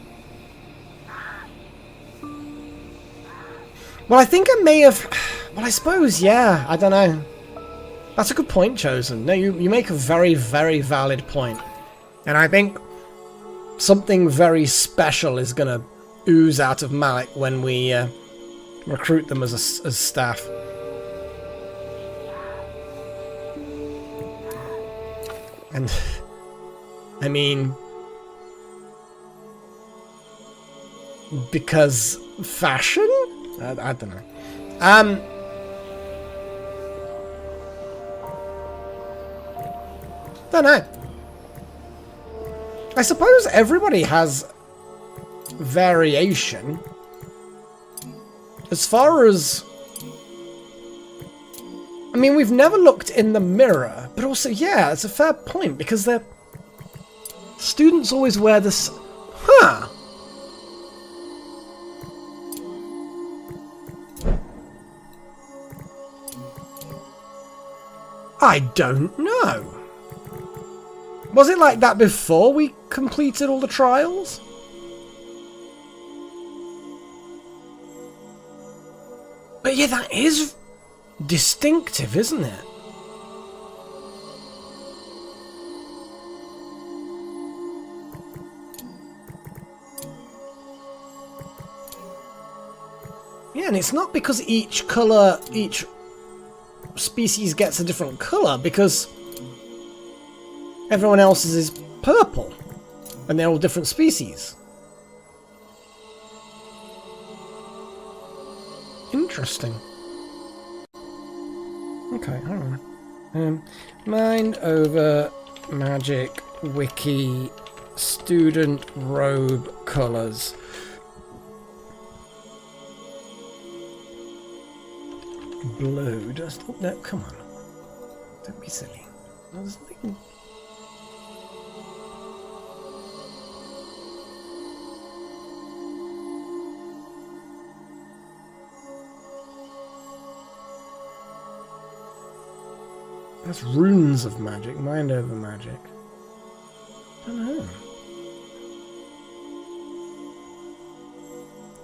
Well, I think I may have. Well, I suppose, yeah. I don't know. That's a good point, Chosen. No, you make a very, very valid point. And I think something very special is going to ooze out of Malik when we recruit them as staff. And, I mean, because fashion? I don't know. Don't know. I suppose everybody has variation. As far as... I mean, we've never looked in the mirror, but also, yeah, it's a fair point, because the students always wear this... Huh. I don't know. Was it like that before we completed all the trials? But yeah, that is distinctive, isn't it? Yeah, and it's not because each species gets a different colour, because everyone else's is purple, and they're all different species. Interesting. Okay, alright. Mind over magic wiki student robe colours. Blue. Just no. Come on. Don't be silly. There's nothing. That's runes of magic. Mind over magic. I don't know.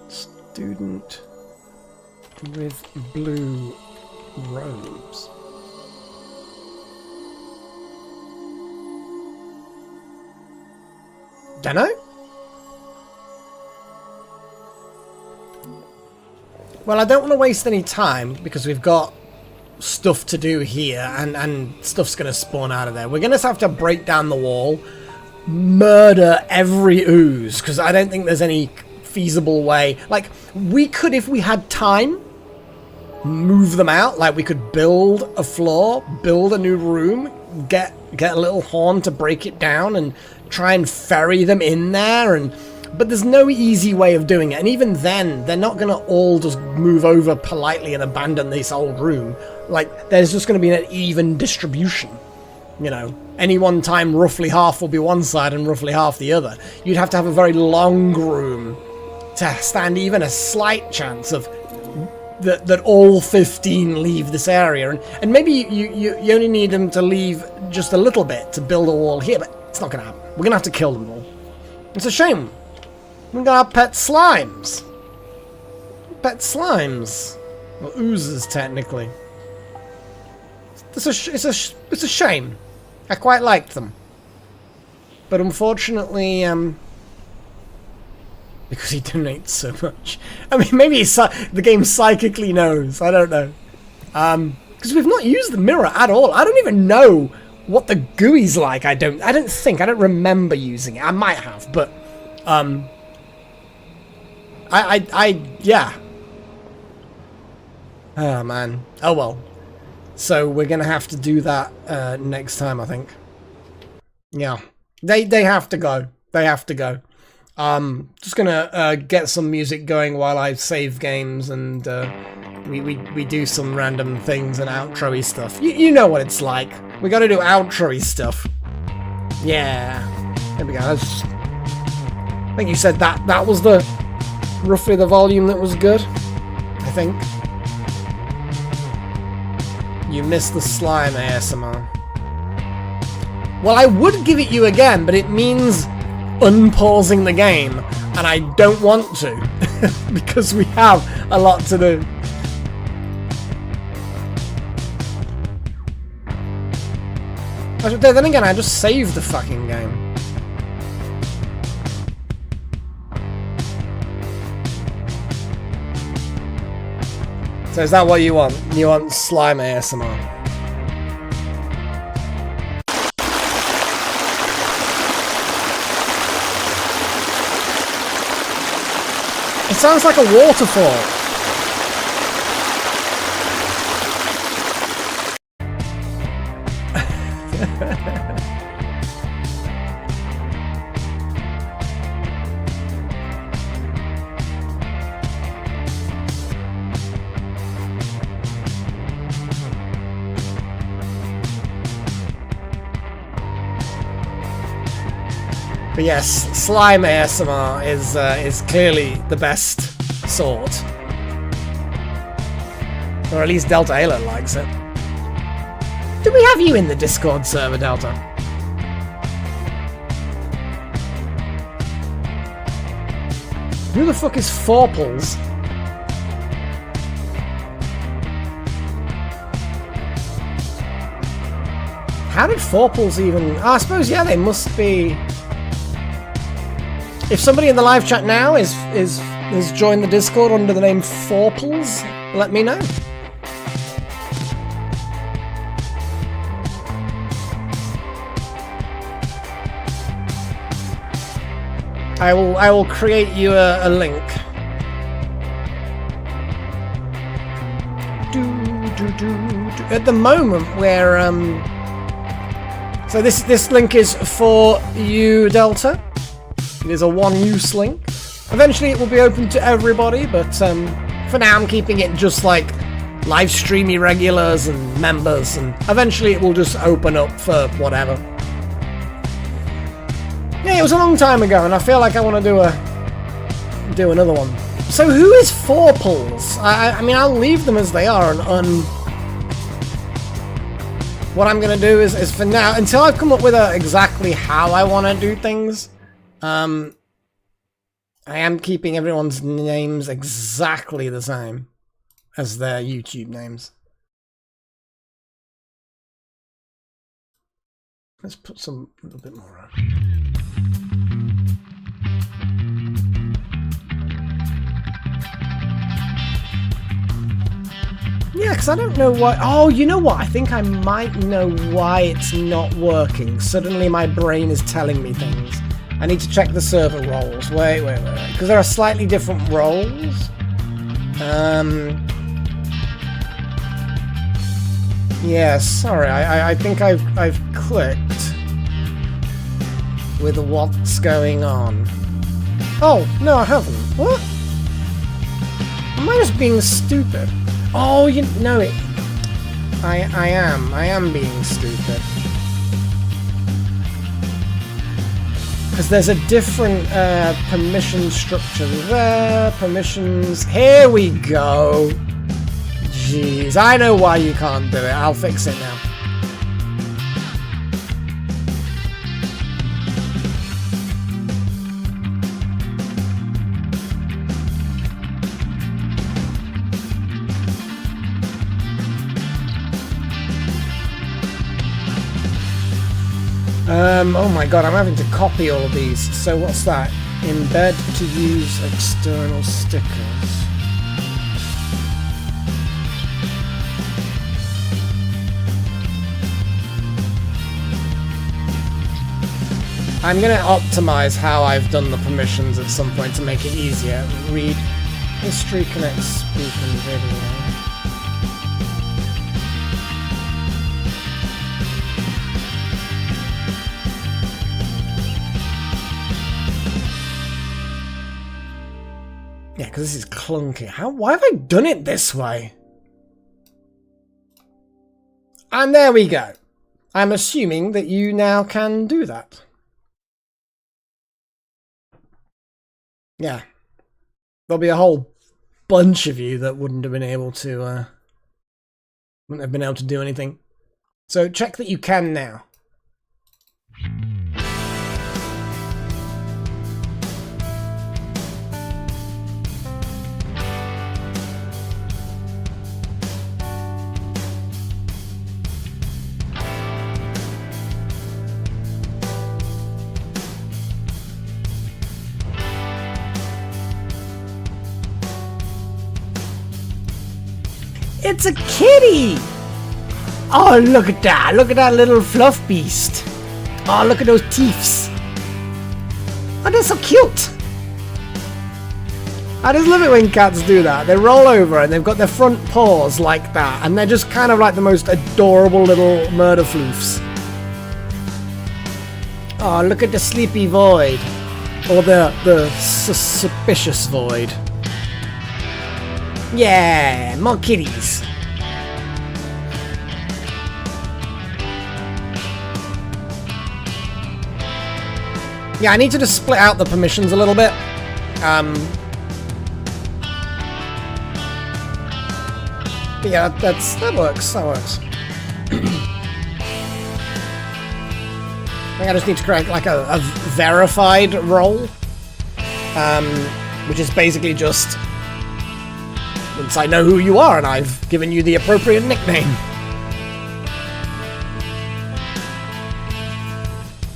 Student with blue robes. Dunno? Well, I don't want to waste any time because we've got stuff to do here and stuff's going to spawn out of there. We're going to have to break down the wall, murder every ooze because I don't think there's any feasible way. Like, we could, if we had time, move them out. Like, we could build a floor, build a new room, get a little horn to break it down and try and ferry them in there, but there's no easy way of doing it. And even then, they're not going to all just move over politely and abandon this old room. Like, there's just going to be an even distribution. You know, any one time, roughly half will be one side and roughly half the other. You'd have to have a very long room to stand even a slight chance of that all 15 leave this area. And maybe you only need them to leave just a little bit to build a wall here, but it's not going to happen. We're going to have to kill them all. It's a shame. We're going to have pet slimes. Pet slimes. Well, oozes, technically. It's a shame. I quite liked them. But unfortunately, because he donates so much. I mean, maybe the game psychically knows. I don't know. Because we've not used the mirror at all. I don't even know what the GUI's like. I don't remember using it. I might have, but yeah. Oh man. Oh well. So we're gonna have to do that next time, I think. Yeah. They have to go. They have to go. Just gonna get some music going while I save games and we do some random things and outro-y stuff. You know what it's like. We gotta do outro-y stuff. Yeah. There we go. I think you said that was roughly the volume that was good. I think. You missed the slime ASMR. Well, I would give it you again, but it means unpausing the game, and I don't want to because we have a lot to do. Then again, I just saved the fucking game. So is that what you want? You want slime ASMR? It sounds like a waterfall. But yes, slime ASMR is clearly the best sort. Or at least Delta Halo likes it. Do we have you in the Discord server, Delta? Who the fuck is Forples? How did Forples even... Oh, I suppose, yeah, they must be... If somebody in the live chat now has joined the Discord under the name Forples, let me know. I will create you a link. Do do do do. at the moment we're so this link is for you, Delta. It is a one-use link. Eventually it will be open to everybody, but for now I'm keeping it just like live streamy regulars and members, and eventually it will just open up for whatever. Yeah, it was a long time ago, and I feel like I want to do another one. So who is Forpals? I mean, I'll leave them as they are, and what I'm gonna do is for now, until I've come up with exactly how I want to do things, I am keeping everyone's names exactly the same as their YouTube names. Let's put a little bit more on. Yeah, because I don't know why. Oh, you know what? I think I might know why it's not working. Suddenly my brain is telling me things. I need to check the server roles. Wait. Because there are slightly different roles. Yeah, sorry. I think I've clicked with what's going on. Oh, no, I haven't. What? Am I just being stupid? Oh, you know it. I am being stupid. Because there's a different permission structure there. Permissions. Here we go. Jeez, I know why you can't do it. I'll fix it now. Oh my god, I'm having to copy all of these. So what's that? Embed to use external stickers. I'm going to optimize how I've done the permissions at some point to make it easier. Read history, connect, speak, and video. Yeah, because this is clunky. Why have I done it this way? And there we go. I'm assuming that you now can do that. Yeah. There'll be a whole bunch of you that wouldn't have been able to do anything. So check that you can now. It's a kitty! Oh, look at that! Look at that little fluff beast! Oh, look at those teeths! Oh, they're so cute! I just love it when cats do that. They roll over and they've got their front paws like that, and they're just kind of like the most adorable little murder floofs. Oh, look at the sleepy void. Or the suspicious void. Yeah, more kitties. Yeah, I need to just split out the permissions a little bit. But yeah, that works. That works. I think I just need to create like a verified role, which is basically just once I know who you are and I've given you the appropriate nickname.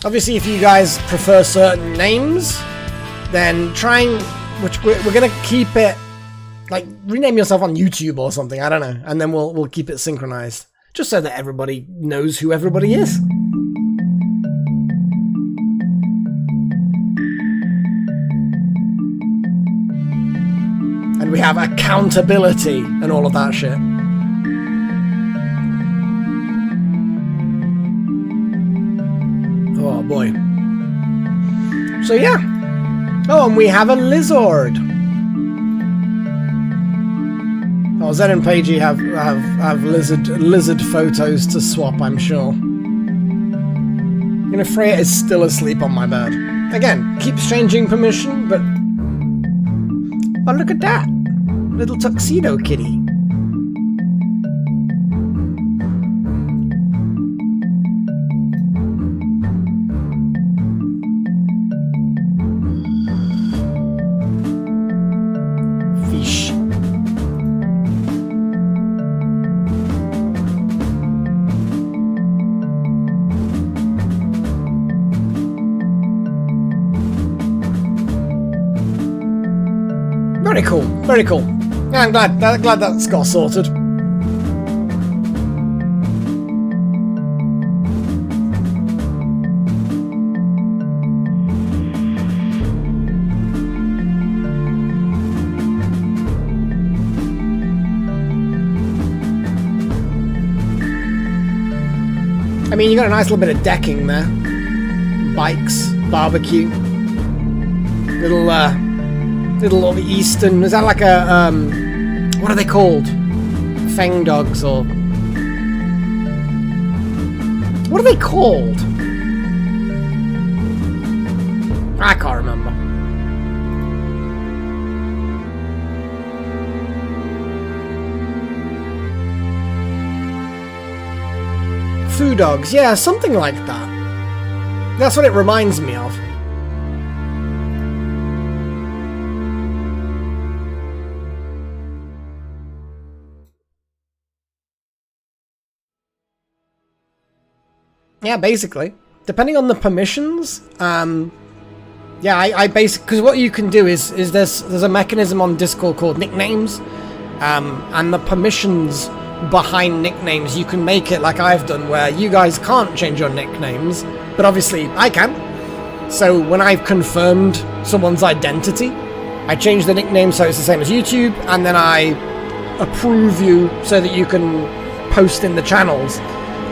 Obviously, if you guys prefer certain names, then which we're gonna keep it, like rename yourself on YouTube or something. I don't know, and then we'll keep it synchronized, just so that everybody knows who everybody is. And we have accountability and all of that shit. boy. So yeah. Oh, and we have a lizard. Oh, Zen and Paigey have lizard photos to swap, I'm sure. And Freya is still asleep on my bed. Again, keeps changing permission, but... Oh, look at that! Little tuxedo kitty. Fish. Very cool, very cool. Yeah, I'm glad that's got sorted. I mean, you got a nice little bit of decking there. Bikes, barbecue, little eastern. Is that like a what are they called? Fang dogs or what are they called? I can't remember. Foo dogs, yeah, something like that. That's what it reminds me of. Yeah, basically. Depending on the permissions, yeah, I basically, because what you can do is there's a mechanism on Discord called nicknames, and the permissions behind nicknames, you can make it like I've done, where you guys can't change your nicknames, but obviously I can. So when I've confirmed someone's identity, I change the nickname so it's the same as YouTube, and then I approve you so that you can post in the channels.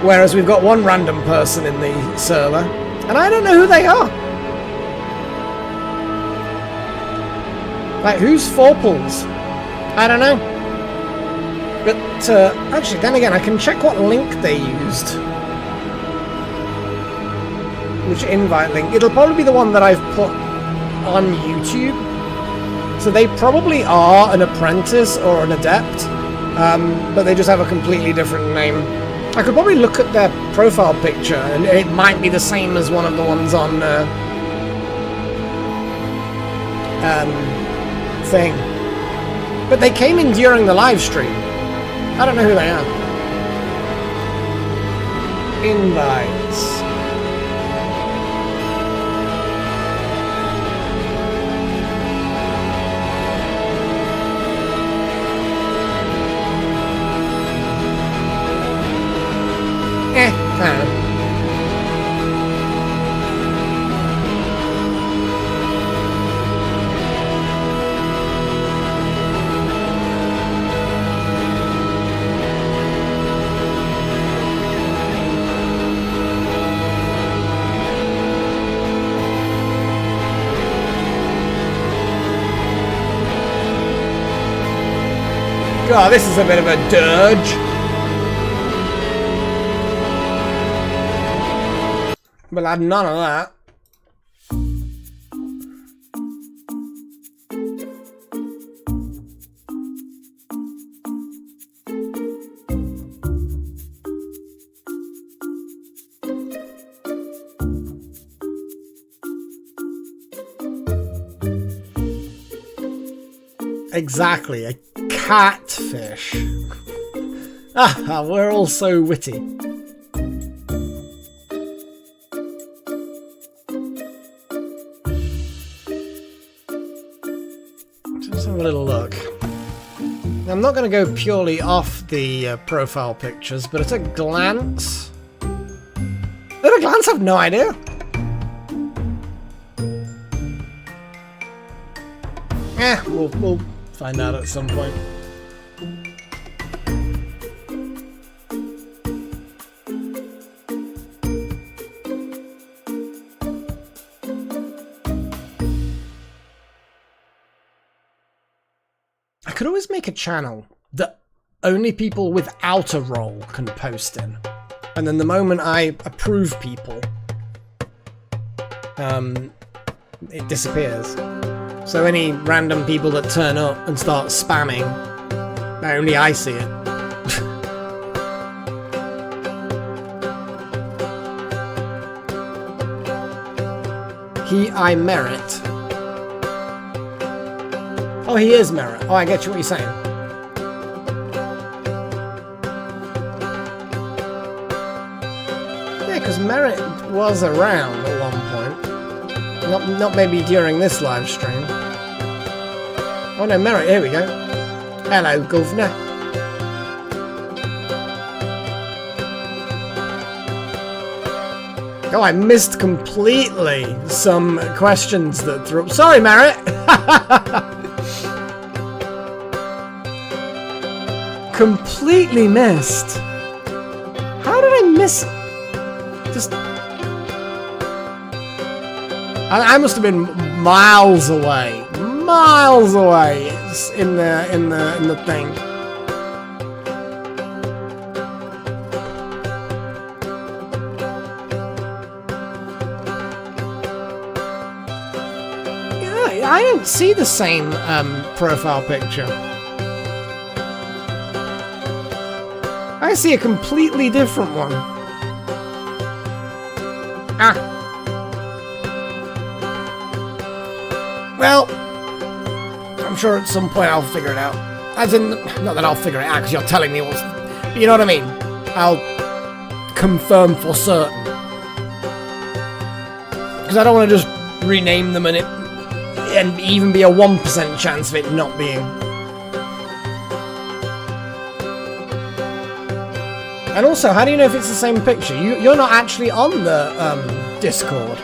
Whereas we've got one random person in the server, and I don't know who they are. Like, who's Forples? I don't know. But, actually, then again, I can check what link they used. Which invite link. It'll probably be the one that I've put on YouTube. So they probably are an apprentice or an adept, but they just have a completely different name. I could probably look at their profile picture, and it might be the same as one of the ones on thing. But they came in during the live stream. I don't know who they are. Invites. Kind of. God, this is a bit of a dirge. We'll have none of that. Exactly, a catfish. Ah, we're all so witty. Let's have a little look. I'm not going to go purely off the profile pictures, but at a glance... At a glance, I've no idea. We'll find out at some point. could always make a channel that only people without a role can post in. And then the moment I approve people, it disappears. So any random people that turn up and start spamming, only I see it. I merit. Oh, he is merit. Oh, I get you what you're saying. Yeah, because merit was around at one point. Not maybe during this live stream. Oh no, merit, here we go. Hello, governor. Oh, I missed completely some questions that threw up. Sorry, Merritt! Completely missed. How did I miss it? Just... I must have been miles away. Miles away in the thing. I don't see the same profile picture. I see a completely different one. Ah. Well, I'm sure at some point I'll figure it out. As in, not that I'll figure it out because you're telling me what's... But you know what I mean? I'll confirm for certain. Because I don't want to just rename them and even be a 1% chance of it not being. And also, how do you know if it's the same picture? You're not actually on the Discord.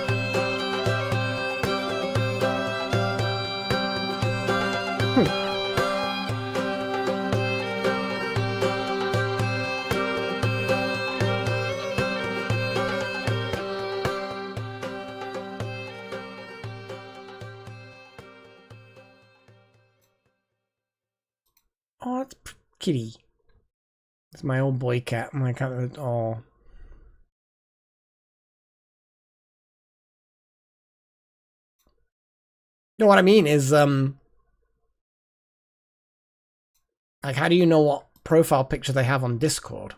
Oh, it's kitty. It's my old boy cat. My cat. Oh. You know what I mean is like, how do you know what profile picture they have on Discord?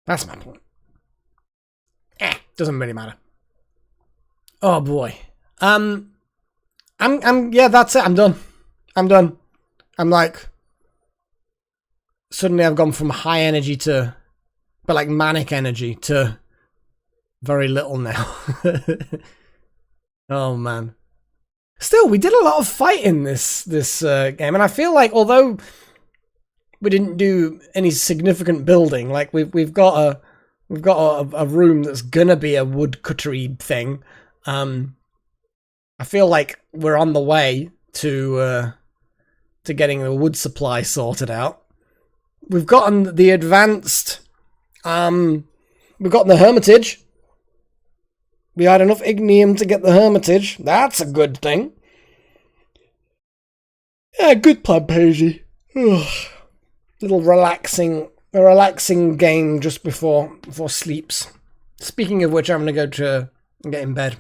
That's my point. Doesn't really matter. Oh boy. Yeah, that's it. I'm done. I'm like, suddenly I've gone from high energy to, but like manic energy to very little now. Oh man. Still, we did a lot of fighting this game, and I feel like although we didn't do any significant building, like we've got a room that's gonna be a woodcuttery thing. I feel like we're on the way to getting the wood supply sorted out. We've gotten the advanced, we've gotten the Hermitage. We had enough ignium to get the Hermitage. That's a good thing. Yeah, good plan, Paisy. A relaxing game just before sleeps. Speaking of which, I'm gonna go to get in bed.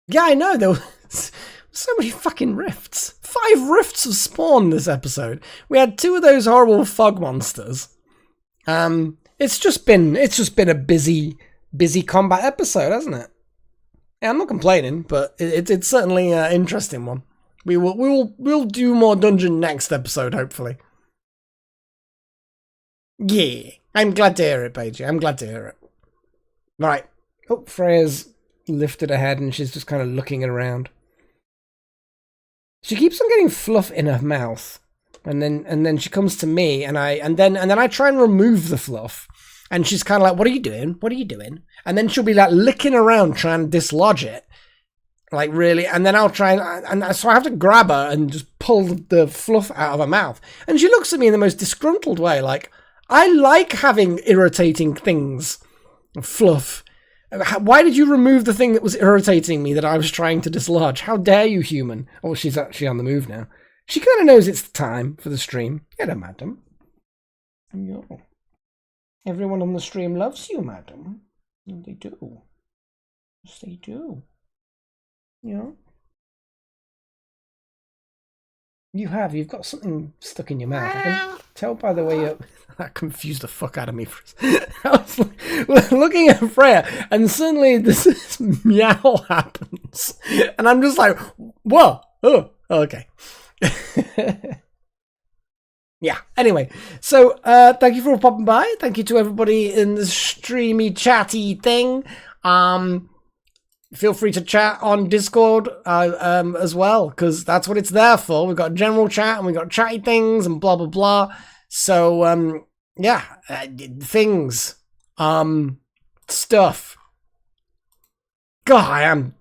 Yeah, I know, there was so many fucking rifts. 5 rifts have spawned this episode. We had 2 of those horrible fog monsters. It's just been a busy combat episode, hasn't it? Yeah, I'm not complaining, but it's certainly an interesting one. We'll do more dungeon next episode, hopefully. Yeah, I'm glad to hear it, Paige. I'm glad to hear it. Right. Oh, Freya's lifted her head and she's just kind of looking around. She keeps on getting fluff in her mouth, and then she comes to me, and then I try and remove the fluff, and she's kind of like, "What are you doing? What are you doing?" And then she'll be like licking around trying to dislodge it, like really. And then I'll try and so I have to grab her and just pull the fluff out of her mouth, and she looks at me in the most disgruntled way, like, "I like having irritating things, fluff." Why did you remove the thing that was irritating me that I was trying to dislodge? How dare you, human? Oh, she's actually on the move now. She kind of knows it's the time for the stream. Get her, madam. Yo. Everyone on the stream loves you, madam. They do. Yes, they do. Yeah. You've got something stuck in your mouth. I can tell by the way you... That confused the fuck out of me. I was looking at Freya, and suddenly this meow happens. And I'm just like, whoa, oh, okay. Yeah, anyway. So, thank you for popping by. Thank you to everybody in the streamy, chatty thing. Feel free to chat on Discord as well, because that's what it's there for. We've got general chat and we've got chatty things and blah, blah, blah. So, yeah, things, stuff. God,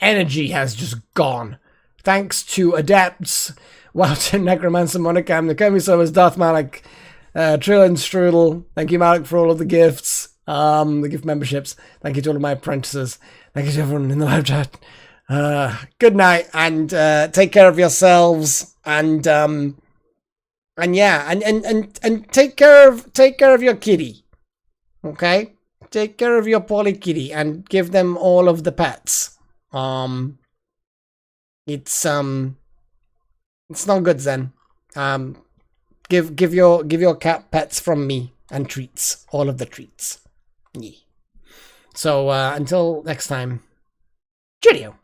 energy has just gone. Thanks to Adepts, Walter, Necromancer, Monocam, the Komi Summers, Darth Malik, Trill and Strudel. Thank you, Malik, for all of the gifts, the gift memberships. Thank you to all of my apprentices. Thank you to everyone in the live chat. Good night, and take care of yourselves, and yeah, and take care of your kitty. Okay? Take care of your poorly kitty and give them all of the pets. It's not good, Zen. Give your cat pets from me and treats. All of the treats. Yeah. So until next time, cheerio.